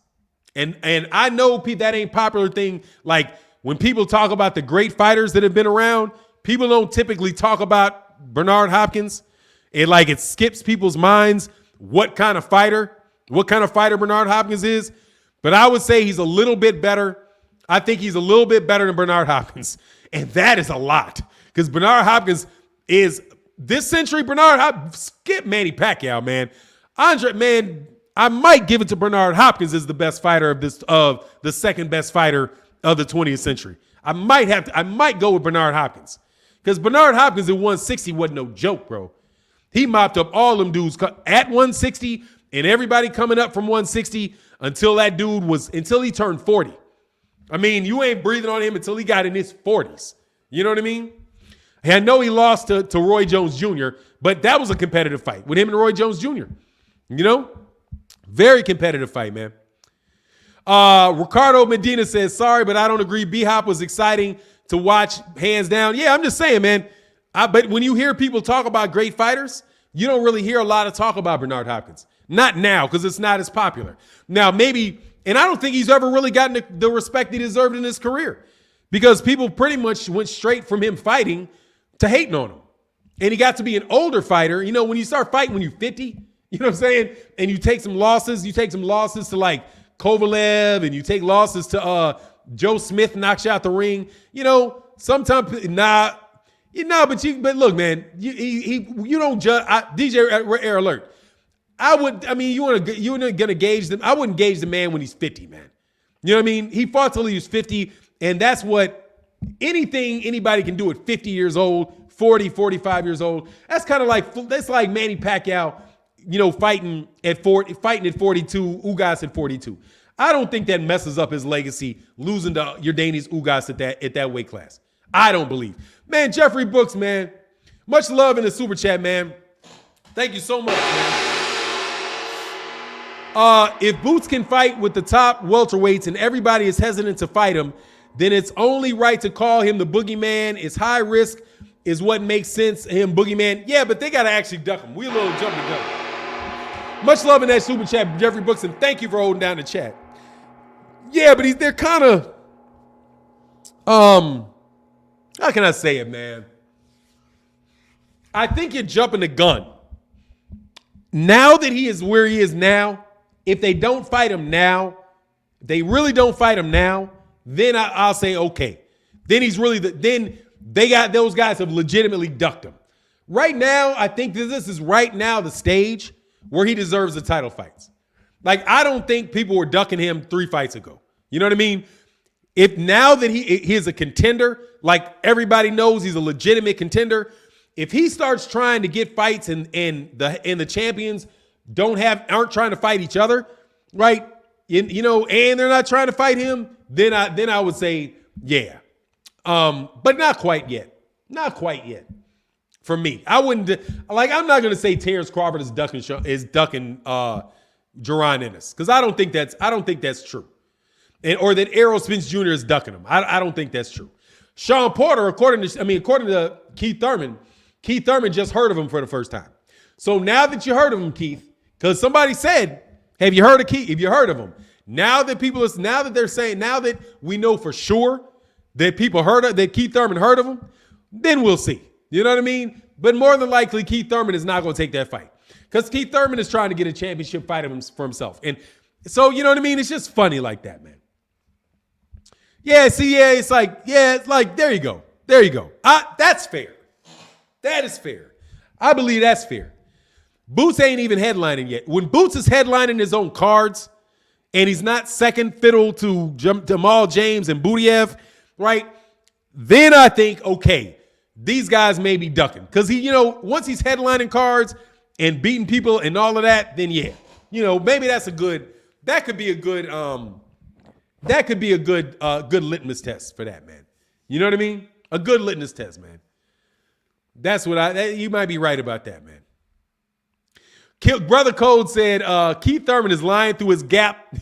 And I know that ain't popular thing. Like when people talk about the great fighters that have been around, people don't typically talk about Bernard Hopkins. It skips people's minds what kind of fighter Bernard Hopkins is. But I would say he's a little bit better. I think he's a little bit better than Bernard Hopkins. And that is a lot. Because Bernard Hopkins is this century. Skip Manny Pacquiao, man. I might give it to Bernard Hopkins as the best fighter of the second best fighter of the 20th century. I might go with Bernard Hopkins. Because Bernard Hopkins at 160 wasn't no joke, bro. He mopped up all them dudes at 160 and everybody coming up from 160 until he turned 40. I mean, you ain't breathing on him until he got in his 40s. You know what I mean? I know he lost to Roy Jones Jr., but that was a competitive fight with him and Roy Jones Jr. You know? Very competitive fight, man. Ricardo Medina says, sorry, but I don't agree. B-Hop was exciting to watch, hands down. Yeah, I'm just saying, man. But when you hear people talk about great fighters, you don't really hear a lot of talk about Bernard Hopkins. Not now, because it's not as popular. Now, maybe, and I don't think he's ever really gotten the respect he deserved in his career, because people pretty much went straight from him fighting to hating on him. And he got to be an older fighter. You know, when you start fighting when you're 50, you know what I'm saying? And you take some losses to like Kovalev, and you take losses to Joe Smith knocks you out the ring. You know, sometimes, but look, man, you don't judge. DJ Air Alert. You're not gonna gauge them. I wouldn't gauge the man when he's 50, man. You know what I mean? He fought till he was 50, and that's what anybody can do at 50 years old, 40, 45 years old. That's like Manny Pacquiao, you know, fighting at 42, Ugas at 42. I don't think that messes up his legacy, losing to Yordenis Ugas at that weight class. I don't believe. Man, Jeffrey Brooks, man. Much love in the super chat, man. Thank you so much, man. If Boots can fight with the top welterweights and everybody is hesitant to fight him, then it's only right to call him the boogeyman. It's high risk is what makes sense, him boogeyman. Yeah, but they got to actually duck him. We a little jumping gun. Much love in that super chat, Jeffrey Brooks, and thank you for holding down the chat. Yeah, but they're kind of, how can I say it, man? I think you're jumping the gun. Now that he is where he is now, if they don't fight him now, they really don't fight him now, then I'll say, okay. Then those guys have legitimately ducked him. Right now, I think this is right now the stage where he deserves the title fights. Like, I don't think people were ducking him 3 fights ago. You know what I mean? If now that he is a contender, like everybody knows he's a legitimate contender, if he starts trying to get fights and the champions aren't trying to fight each other, right? You know, and they're not trying to fight him, then I would say, yeah. But not quite yet. Not quite yet. For me. I'm not gonna say Terrence Crawford is ducking Jaron Ennis, because I don't think that's true. Or that Errol Spence Jr. is ducking him. I don't think that's true. Sean Porter, according to Keith Thurman just heard of him for the first time. So now that you heard of him, Keith, because somebody said, have you heard of Keith? Have you heard of him? Now that they're saying, now that we know for sure that that Keith Thurman heard of him, then we'll see. You know what I mean? But more than likely, Keith Thurman is not going to take that fight, because Keith Thurman is trying to get a championship fight for himself. And so, you know what I mean? It's just funny like that, man. It's like, there you go. There you go. That's fair. That is fair. I believe that's fair. Boots ain't even headlining yet. When Boots is headlining his own cards and he's not second fiddle to Jamal James and Budiev, right? Then I think, okay, these guys may be ducking. Because once he's headlining cards and beating people and all of that, then yeah. Maybe that could be a good litmus test for that, man. You know what I mean? A good litmus test, man. That's what you might be right about that, man. Brother Code said, Keith Thurman is lying through his gap.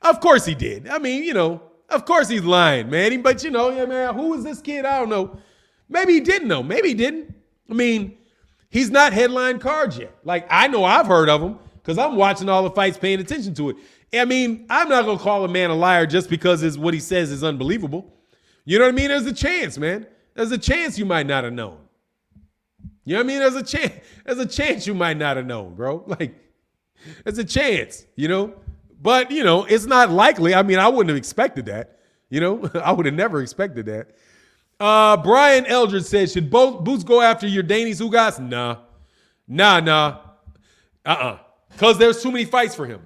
Of course he did. I mean, of course he's lying, man. But, man, who is this kid? I don't know. Maybe he didn't know. Maybe he didn't. I mean, he's not headline cards yet. Like, I know I've heard of him because I'm watching all the fights, paying attention to it. I mean, I'm not going to call a man a liar just because what he says is unbelievable. You know what I mean? There's a chance, man. There's a chance you might not have known. You know what I mean? There's a chance you might not have known, bro. Like, there's a chance, you know? But, you know, it's not likely. I mean, I wouldn't have expected that. You know, I would have never expected that. Brian Eldridge said, should Boots go after your Danny's Ugas? Nah. Because there's too many fights for him.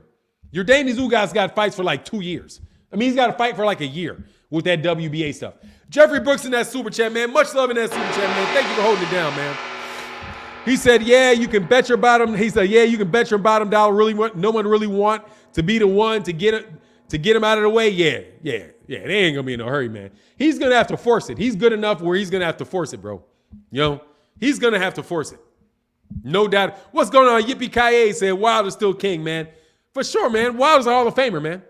Your Danny's Ugas got fights for like 2 years. I mean, he's got to fight for like a year with that WBA stuff. Jeffrey Brooks in that super chat, man. Much love in that super chat, man. Thank you for holding it down, man. He said, yeah, you can bet your bottom. He said, yeah, you can bet your bottom dollar. No one really want to be the one to get him out of the way. Yeah. They ain't gonna be in no hurry, man. He's gonna have to force it. He's good enough where he's gonna have to force it, bro. You know, he's gonna have to force it. No doubt. What's going on? Yippee Kaye said Wilder's still king, man. For sure, man. Wilder's a Hall of Famer, man.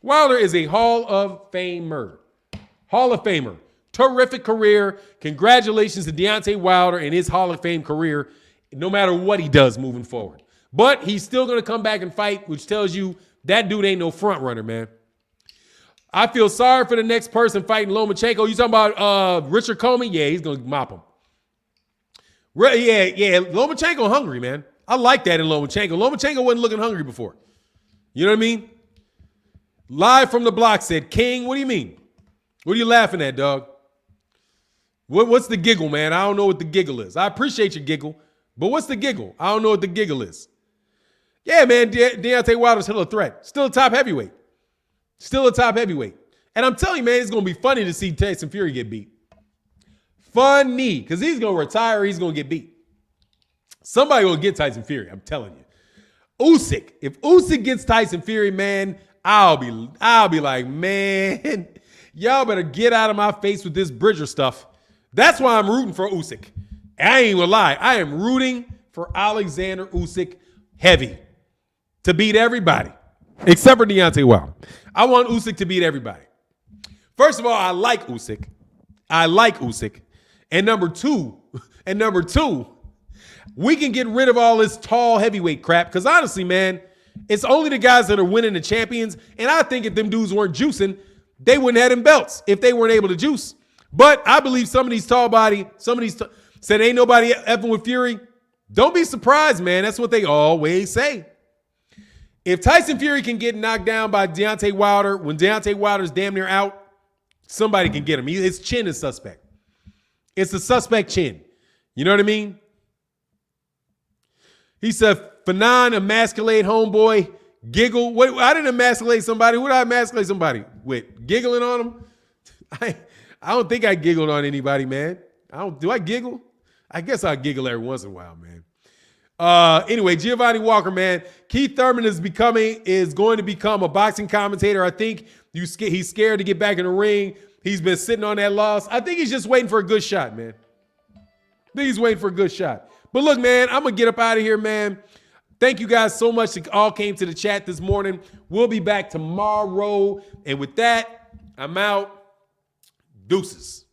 Wilder is a Hall of Famer. Hall of Famer. Terrific career. Congratulations to Deontay Wilder and his Hall of Fame career, no matter what he does moving forward. But he's still going to come back and fight, which tells you that dude ain't no front runner, man. I feel sorry for the next person fighting Lomachenko. You talking about Richard Coleman? Yeah, he's going to mop him. Yeah. Lomachenko hungry, man. I like that in Lomachenko. Lomachenko wasn't looking hungry before. You know what I mean? Live from the block said, King, what do you mean? What are you laughing at, dog? What's the giggle, man? I don't know what the giggle is. I appreciate your giggle, but what's the giggle? I don't know what the giggle is. Yeah, man, Deontay Wilder's still a threat. Still a top heavyweight. And I'm telling you, man, it's going to be funny to see Tyson Fury get beat. Funny, because he's going to retire or he's going to get beat. Somebody will get Tyson Fury, I'm telling you. Usyk. If Usyk gets Tyson Fury, man, I'll be like, man, y'all better get out of my face with this Bridger stuff. That's why I'm rooting for Usyk. I ain't gonna lie. I am rooting for Alexander Usyk heavy to beat everybody except for Deontay Wilder. I want Usyk to beat everybody. First of all, I like Usyk. And number two, we can get rid of all this tall heavyweight crap because honestly, man, it's only the guys that are winning the champions. And I think if them dudes weren't juicing, they wouldn't have them belts if they weren't able to juice. But I believe some of these said ain't nobody effing with Fury. Don't be surprised, man. That's what they always say. If Tyson Fury can get knocked down by Deontay Wilder, when Deontay Wilder's damn near out, somebody can get him. His chin is suspect. It's a suspect chin. You know what I mean? He said, Fannon, emasculate homeboy, giggle. What? I didn't emasculate somebody. What did I emasculate somebody with? Giggling on him? I don't think I giggled on anybody, man. Do I giggle? I guess I giggle every once in a while, man. Anyway, Giovanni Walker, man. Keith Thurman is going to become a boxing commentator. I think he's scared to get back in the ring. He's been sitting on that loss. I think he's just waiting for a good shot, man. But look, man, I'm going to get up out of here, man. Thank you guys so much that all came to the chat this morning. We'll be back tomorrow. And with that, I'm out. Deuces.